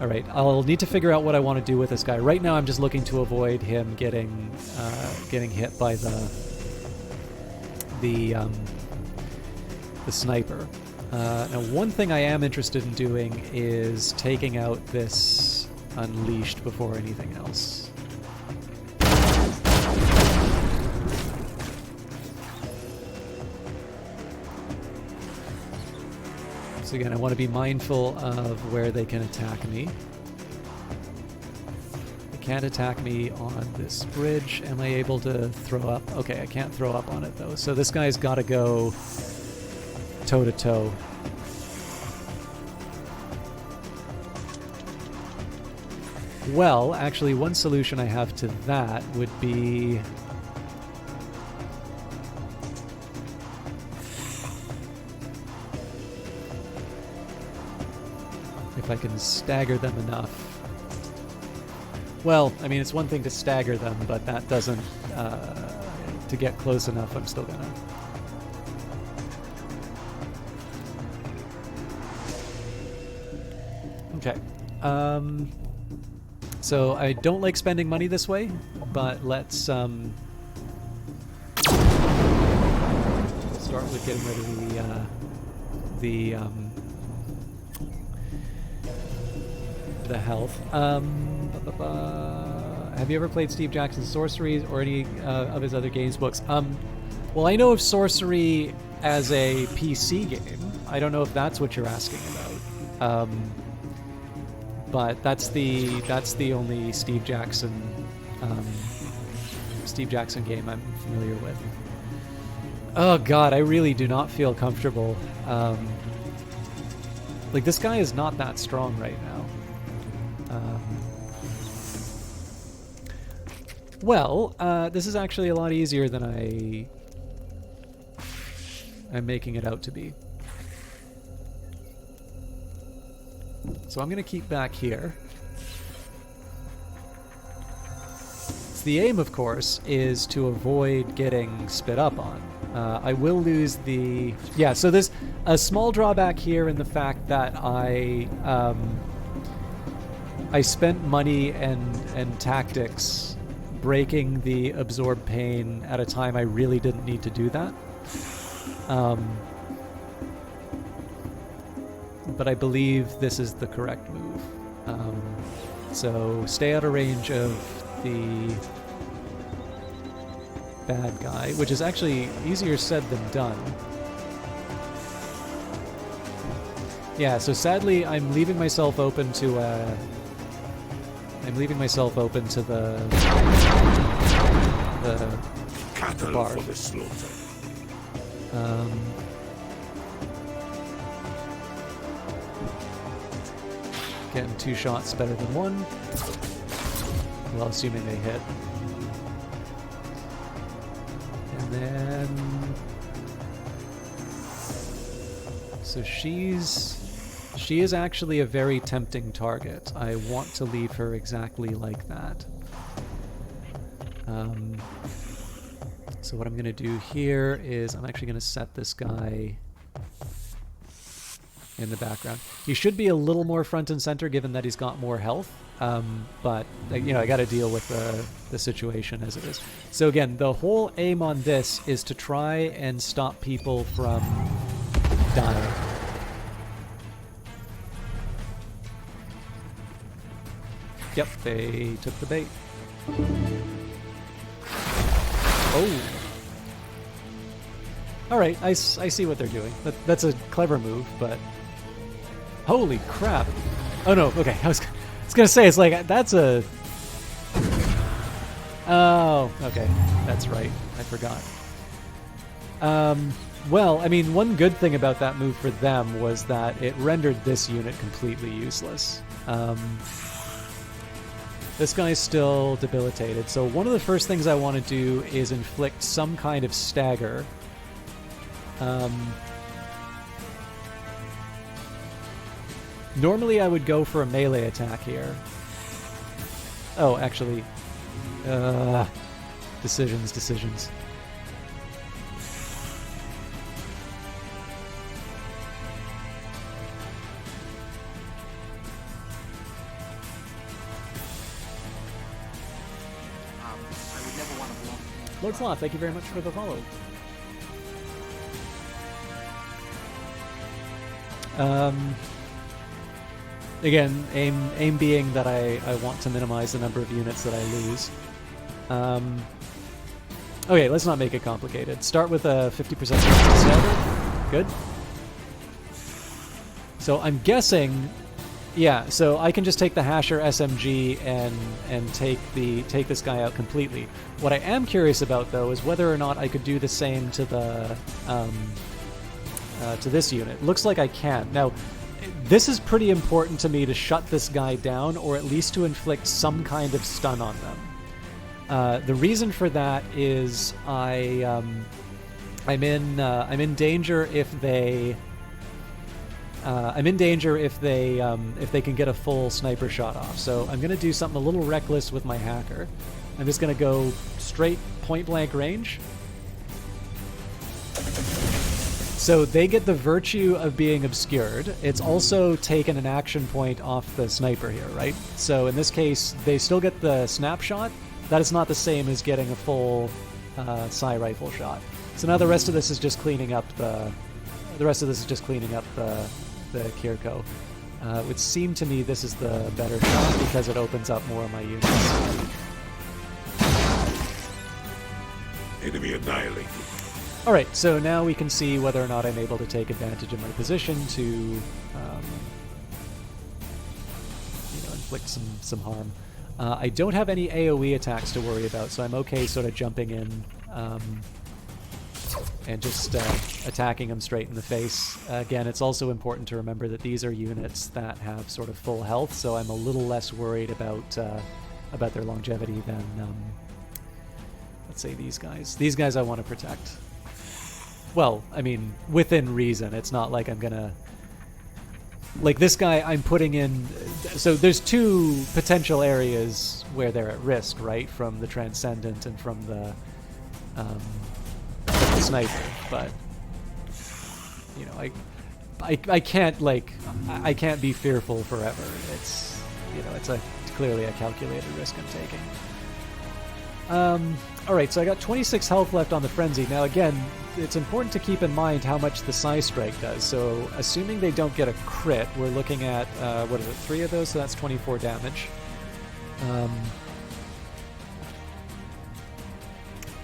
Alright, I'll need to figure out what I want to do with this guy. Right now I'm just looking to avoid him getting hit by the sniper. Now one thing I am interested in doing is taking out this Unleashed before anything else. So again, I want to be mindful of where they can attack me. They can't attack me on this bridge. Am I able to throw up? Okay, I can't throw up on it though. So this guy's got to go toe-to-toe. Well, actually, one solution I have to that would be... if I can stagger them enough. Well, I mean, it's one thing to stagger them, but that doesn't... to get close enough, I'm still gonna... Okay. So I don't like spending money this way, but let's start with getting rid of the health. Have you ever played Steve Jackson's Sorcery or any of his other games books? Well, I know of Sorcery as a PC game. I don't know if that's what you're asking about. But that's the only Steve Jackson game I'm familiar with. Oh god, I really do not feel comfortable. Like, this guy is not that strong right now. Well, this is actually a lot easier than I'm making it out to be. So I'm going to keep back here. So the aim, of course, is to avoid getting spit up on. I will lose the... Yeah, so there's a small drawback here in the fact that I spent money and tactics breaking the absorb pain at a time I really didn't need to do that. But I believe this is the correct move. So stay out of range of the bad guy, which is actually easier said than done. Yeah, so sadly I'm leaving myself open to the Cattle bar. for the slaughter. Getting 2 shots better than 1. Well, assuming they hit. And then... So she is actually a very tempting target. I want to leave her exactly like that. So what I'm going to do here is I'm actually going to set this guy in the background. He should be a little more front and center given that he's got more health, but you know, I got to deal with the situation as it is. So again, the whole aim on this is to try and stop people from dying. Yep, they took the bait. Oh. Alright, I see what they're doing. That's a clever move, but... Holy crap. Oh no, okay, I was gonna say, it's like, that's a... Oh, okay, that's right, I forgot. Well, I mean, one good thing about that move for them was that it rendered this unit completely useless. This guy's still debilitated, so one of the first things I want to do is inflict some kind of stagger. Normally I would go for a melee attack here. Oh, actually... Decisions. Lord Sloth, thank you very much for the follow. Again, aim being that I want to minimize the number of units that I lose. Okay, let's not make it complicated. Start with a 50% chance stagger. Good. So I'm guessing, yeah. So I can just take the Hasher SMG and take this guy out completely. What I am curious about though is whether or not I could do the same to the to this unit. Looks like I can. Now, this is pretty important to me to shut this guy down, or at least to inflict some kind of stun on them. The reason for that is I'm in danger if they if they can get a full sniper shot off. So I'm gonna do something a little reckless with my hacker. I'm just gonna go straight point blank range. So they get the virtue of being obscured. It's also taken an action point off the sniper here, right? So in this case, they still get the snapshot. That is not the same as getting a full psi rifle shot. So now the rest of this is just cleaning up the Kirko. It would seem to me this is the better shot because it opens up more of my units. Enemy annihilated. Alright, so now we can see whether or not I'm able to take advantage of my position to inflict some harm. I don't have any AoE attacks to worry about, so I'm okay sort of jumping in and just attacking them straight in the face. Again, it's also important to remember that these are units that have sort of full health, so I'm a little less worried about their longevity than, let's say, these guys. These guys I want to protect. Well, I mean, within reason. It's not like I'm gonna... Like, this guy I'm putting in... So there's two potential areas where they're at risk, right? From the Transcendent and from the the sniper, but you know, I can't like I can't be fearful forever. It's, you know, it's clearly a calculated risk I'm taking. All right, so I got 26 health left on the frenzy. Now again, it's important to keep in mind how much the Psy Strike does. So assuming they don't get a crit, we're looking at what is it, 3 of those, so that's 24 damage.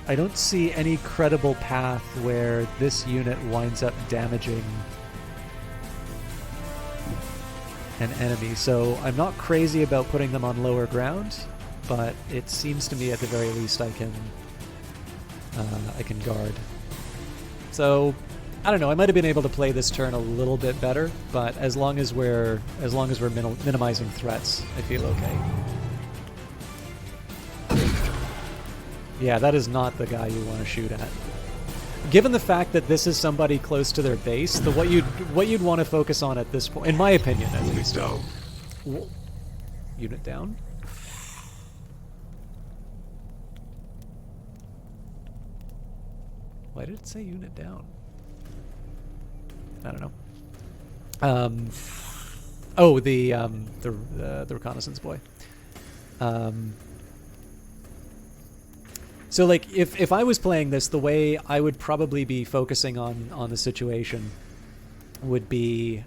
I don't see any credible path where this unit winds up damaging an enemy, so I'm not crazy about putting them on lower ground, but it seems to me at the very least I can guard. So I don't know, I might have been able to play this turn a little bit better, but as long as we're minimizing threats, I feel okay. Yeah, that is not the guy you want to shoot at. Given the fact that this is somebody close to their base, what you'd want to focus on at this point, in my opinion, at least. Unit down. Why did it say unit down? I don't know. Oh, the reconnaissance boy. So, like, if I was playing this, the way I would probably be focusing on the situation would be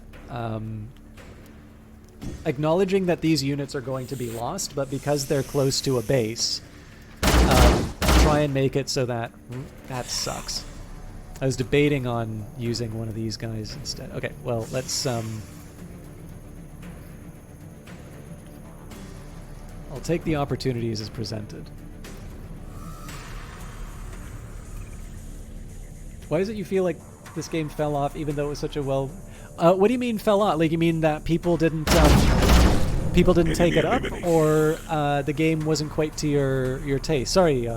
acknowledging that these units are going to be lost, but because they're close to a base, try and make it so that sucks. I was debating on using one of these guys instead. Okay, well, let's I'll take the opportunities as presented. Why does it you feel like this game fell off even though it was such a well... what do you mean fell off? Like, you mean that people didn't take it up? Or the game wasn't quite to your taste? Sorry,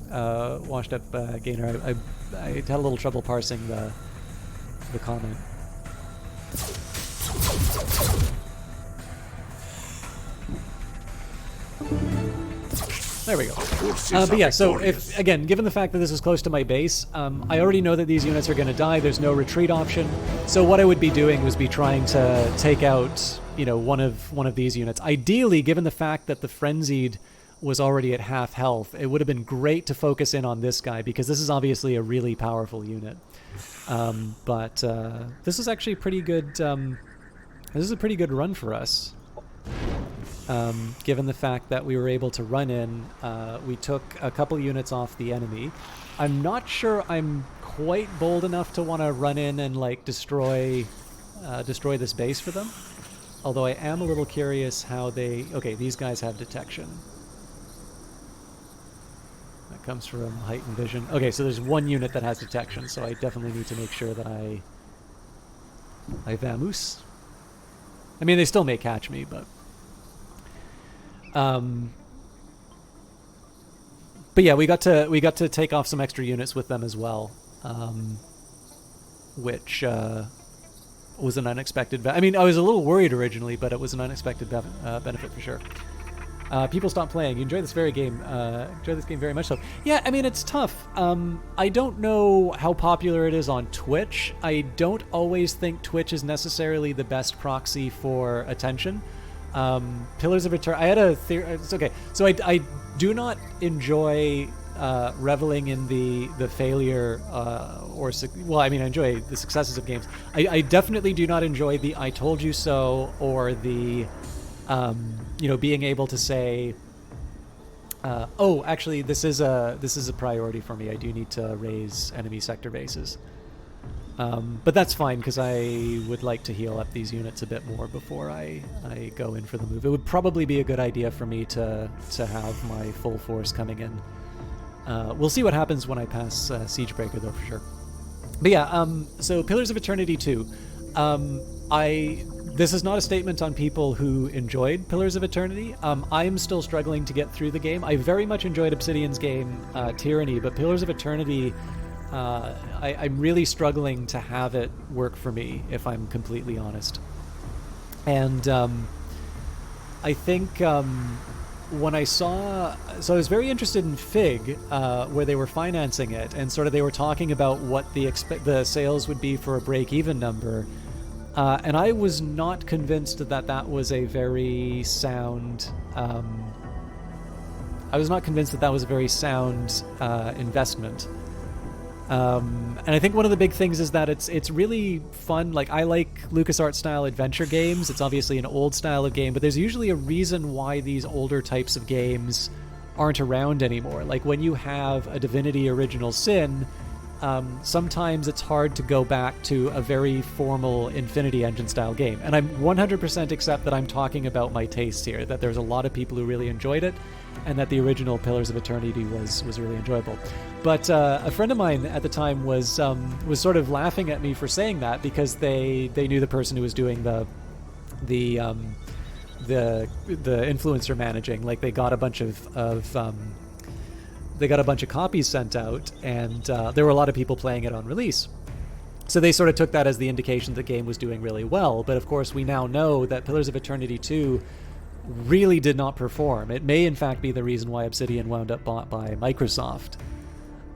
washed up gainer. I had a little trouble parsing the comment. There we go. But yeah, so if, again, given the fact that this is close to my base, I already know that these units are going to die. There's no retreat option. So what I would be doing was be trying to take out, you know, one of these units. Ideally, given the fact that the Frenzied was already at half health, it would have been great to focus in on this guy because this is obviously a really powerful unit. But this is actually pretty good. This is a pretty good run for us. Given the fact that we were able to run in, we took a couple units off the enemy. I'm not sure I'm quite bold enough to want to run in and like destroy this base for them. Although I am a little curious how they... Okay, these guys have detection. That comes from heightened vision. Okay, so there's one unit that has detection, so I definitely need to make sure that I vamoose. I mean, they still may catch me, but... But yeah, we got to take off some extra units with them as well, which was an unexpected. I mean, I was a little worried originally, but it was an unexpected benefit for sure. People stop playing. You enjoy this game very much. So yeah, I mean, it's tough. I don't know how popular it is on Twitch. I don't always think Twitch is necessarily the best proxy for attention. Pillars of Eternity. I had a theory. It's okay. So I do not enjoy reveling in the failure well, I mean, I enjoy the successes of games. I definitely do not enjoy the "I told you so" or the being able to say, "Oh, actually, this is a priority for me. I do need to raise enemy sector bases." But that's fine, because I would like to heal up these units a bit more before I go in for the move. It would probably be a good idea for me to have my full force coming in. We'll see what happens when I pass Siegebreaker, though, for sure. But yeah, so Pillars of Eternity 2. This is not a statement on people who enjoyed Pillars of Eternity. I am still struggling to get through the game. I very much enjoyed Obsidian's game, Tyranny, but Pillars of Eternity... I'm really struggling to have it work for me, if I'm completely honest. And I think when I saw, so I was very interested in Fig, where they were financing it, and sort of they were talking about what the sales would be for a break-even number, and I was not convinced that that was a very sound. I was not convinced that that was a very sound investment. And I think one of the big things is that it's really fun. Like, I like LucasArts style adventure games. It's obviously an old style of game, but there's usually a reason why these older types of games aren't around anymore. Like when you have a Divinity Original Sin, sometimes it's hard to go back to a very formal Infinity Engine style game. And I'm 100% accept that I'm talking about my tastes here, that there's a lot of people who really enjoyed it, and that the original Pillars of Eternity was really enjoyable. But a friend of mine at the time was sort of laughing at me for saying that, because they knew the person who was doing the influencer managing. Like, they got a bunch of copies sent out, and there were a lot of people playing it on release. So they sort of took that as the indication the game was doing really well. But of course, we now know that Pillars of Eternity 2 really did not perform. It may in fact be the reason why Obsidian wound up bought by Microsoft.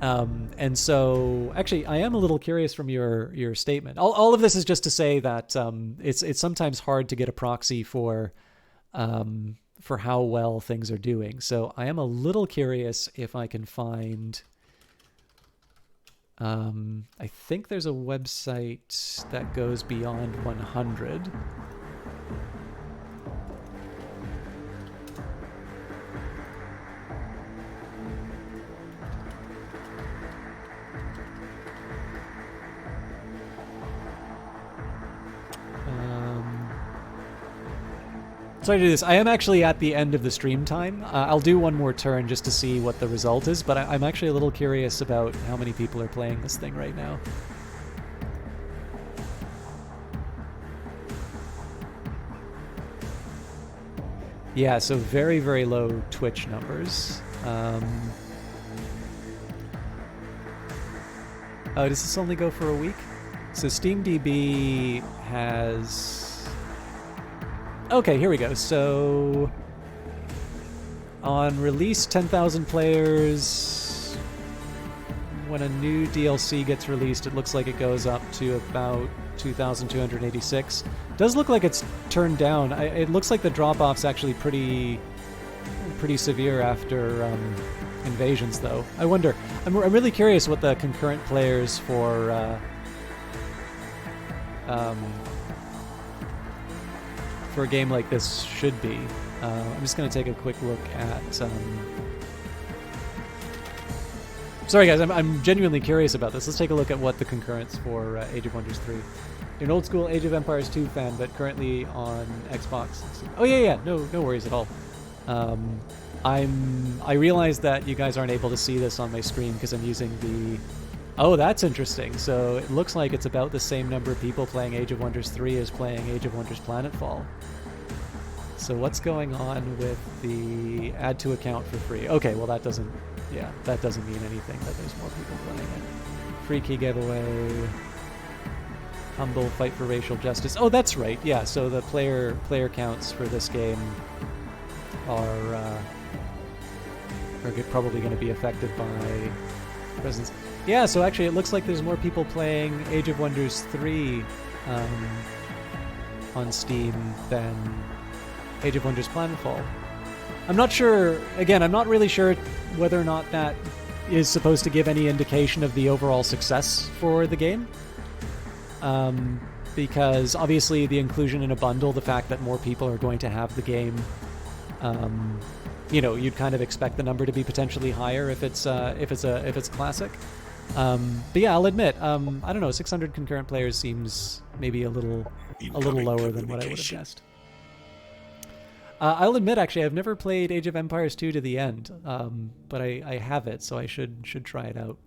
And so, actually, I am a little curious from your statement. All of this is just to say that it's sometimes hard to get a proxy for how well things are doing. So I am a little curious if I can find. I think there's a website that goes beyond 100. So I do this. I am actually at the end of the stream time. I'll do one more turn just to see what the result is, but I'm actually a little curious about how many people are playing this thing right now. Yeah, so very, very low Twitch numbers. Oh, does this only go for a week? So SteamDB has... Okay, here we go. So on release, 10,000 players. When a new DLC gets released, it looks like it goes up to about 2,286. Does look like it's turned down. It looks like the drop-off's actually pretty severe after invasions, though. I wonder. I'm really curious what the concurrent players for a game like this should be. I'm just going to take a quick look at... Sorry guys, I'm genuinely curious about this. Let's take a look at what the concurrents for Age of Wonders 3. You're an old school Age of Empires 2 fan, but currently on Xbox. Oh yeah, no worries at all. I realize that you guys aren't able to see this on my screen because I'm using the... Oh, that's interesting. So it looks like it's about the same number of people playing Age of Wonders 3 as playing Age of Wonders Planetfall. So what's going on with the add to account for free? Okay, well that doesn't mean anything that there's more people playing it. Free key giveaway. Humble fight for racial justice. Oh, that's right. Yeah, so the player counts for this game are probably going to be affected by presence. Yeah, so actually it looks like there's more people playing Age of Wonders 3 on Steam than Age of Wonders Planetfall. I'm not sure, again, I'm not really sure whether or not that is supposed to give any indication of the overall success for the game. Because obviously the inclusion in a bundle, the fact that more people are going to have the game, you'd kind of expect the number to be potentially higher if it's classic. But yeah, I'll admit, I don't know, 600 concurrent players seems maybe a little lower than what I would have guessed. I'll admit, actually, I've never played Age of Empires 2 to the end, but I have it, so I should try it out.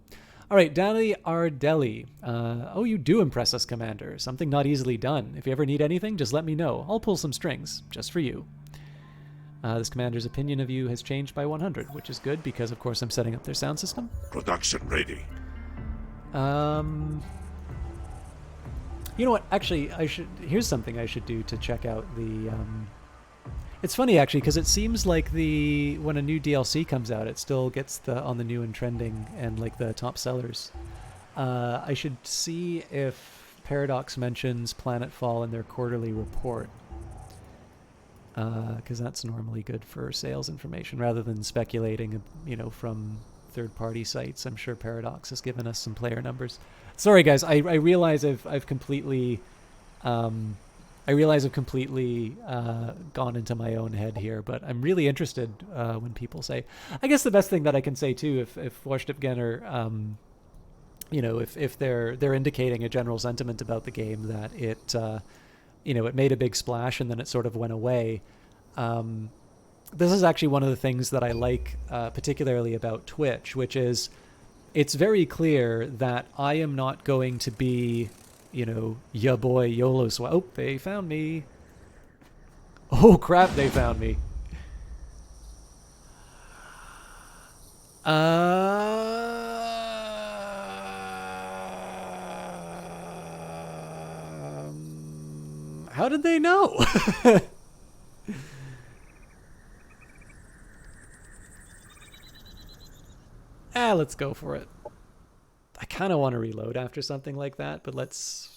All right, Dali Ardelli. Oh, you do impress us, Commander. Something not easily done. If you ever need anything, just let me know. I'll pull some strings, just for you. This commander's opinion of you has changed by 100, which is good because, of course, I'm setting up their sound system. Production ready. You know what? Actually, here's something I should do to check out the... It's funny actually because it seems like when a new DLC comes out, it still gets on the new and trending and like the top sellers. I should see if Paradox mentions Planetfall in their quarterly report, because that's normally good for sales information rather than speculating, from third-party sites. I'm sure Paradox has given us some player numbers. Sorry, guys. I realize I've completely. I realize I've completely gone into my own head here, but I'm really interested when people say. I guess the best thing that I can say too, if Vorstiftgenner, if they're indicating a general sentiment about the game that it, it made a big splash and then it sort of went away. This is actually one of the things that I like particularly about Twitch, which is it's very clear that I am not going to be, ya boy YOLO swag. Oh, they found me. Oh crap, they found me. How did they know? Let's go for it. I kind of want to reload after something like that, but let's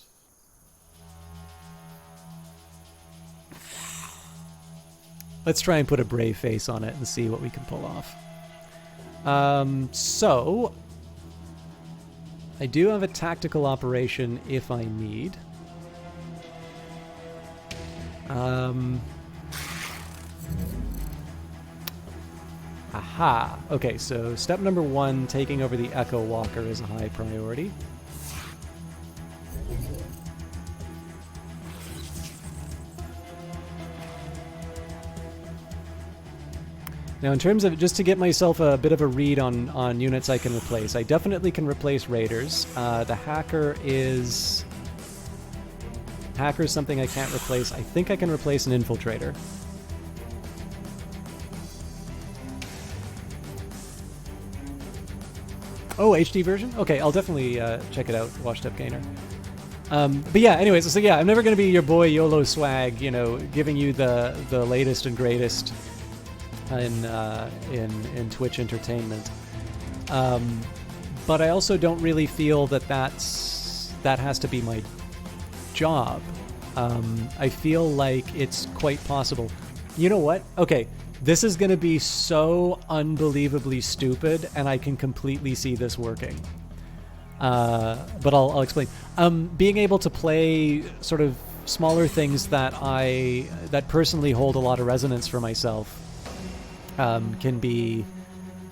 try and put a brave face on it and see what we can pull off. So I do have a tactical operation if I need. Aha. Okay, so step number 1, taking over the Echo Walker is a high priority. Now, in terms of, just to get myself a bit of a read on units I can replace, I definitely can replace Raiders. The Hacker is something I can't replace. I think I can replace an Infiltrator. Oh, HD version? Okay, I'll definitely check it out, Washed Up Gainer. But yeah, anyways, so yeah, I'm never going to be your boy YOLO swag, giving you the latest and greatest in Twitch entertainment. But I also don't really feel that has to be my job. I feel like it's quite possible. You know what? Okay, this is going to be so unbelievably stupid, and I can completely see this working. But I'll explain. Being able to play sort of smaller things that personally hold a lot of resonance for myself can be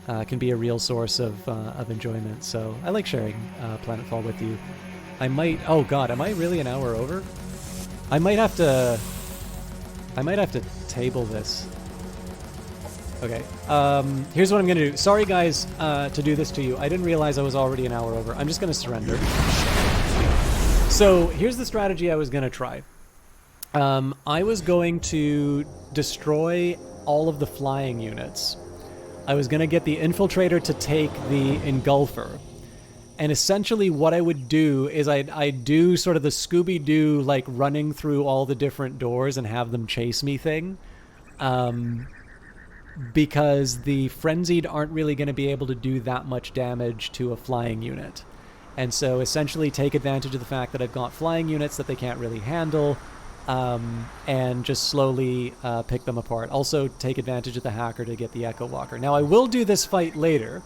a real source of enjoyment. So I like sharing Planetfall with you. I might. Oh God, am I really an hour over? I might have to table this. Okay. Here's what I'm gonna do. Sorry, guys, to do this to you. I didn't realize I was already an hour over. I'm just gonna surrender. So here's the strategy I was gonna try. I was going to destroy all of the flying units. I was gonna get the Infiltrator to take the Engulfer. And essentially what I would do is I'd do sort of the Scooby-Doo, like, running through all the different doors and have them chase me thing. Because the Frenzied aren't really going to be able to do that much damage to a flying unit. And so essentially take advantage of the fact that I've got flying units that they can't really handle, and just slowly pick them apart. Also take advantage of the Hacker to get the Echo Walker. Now I will do this fight later,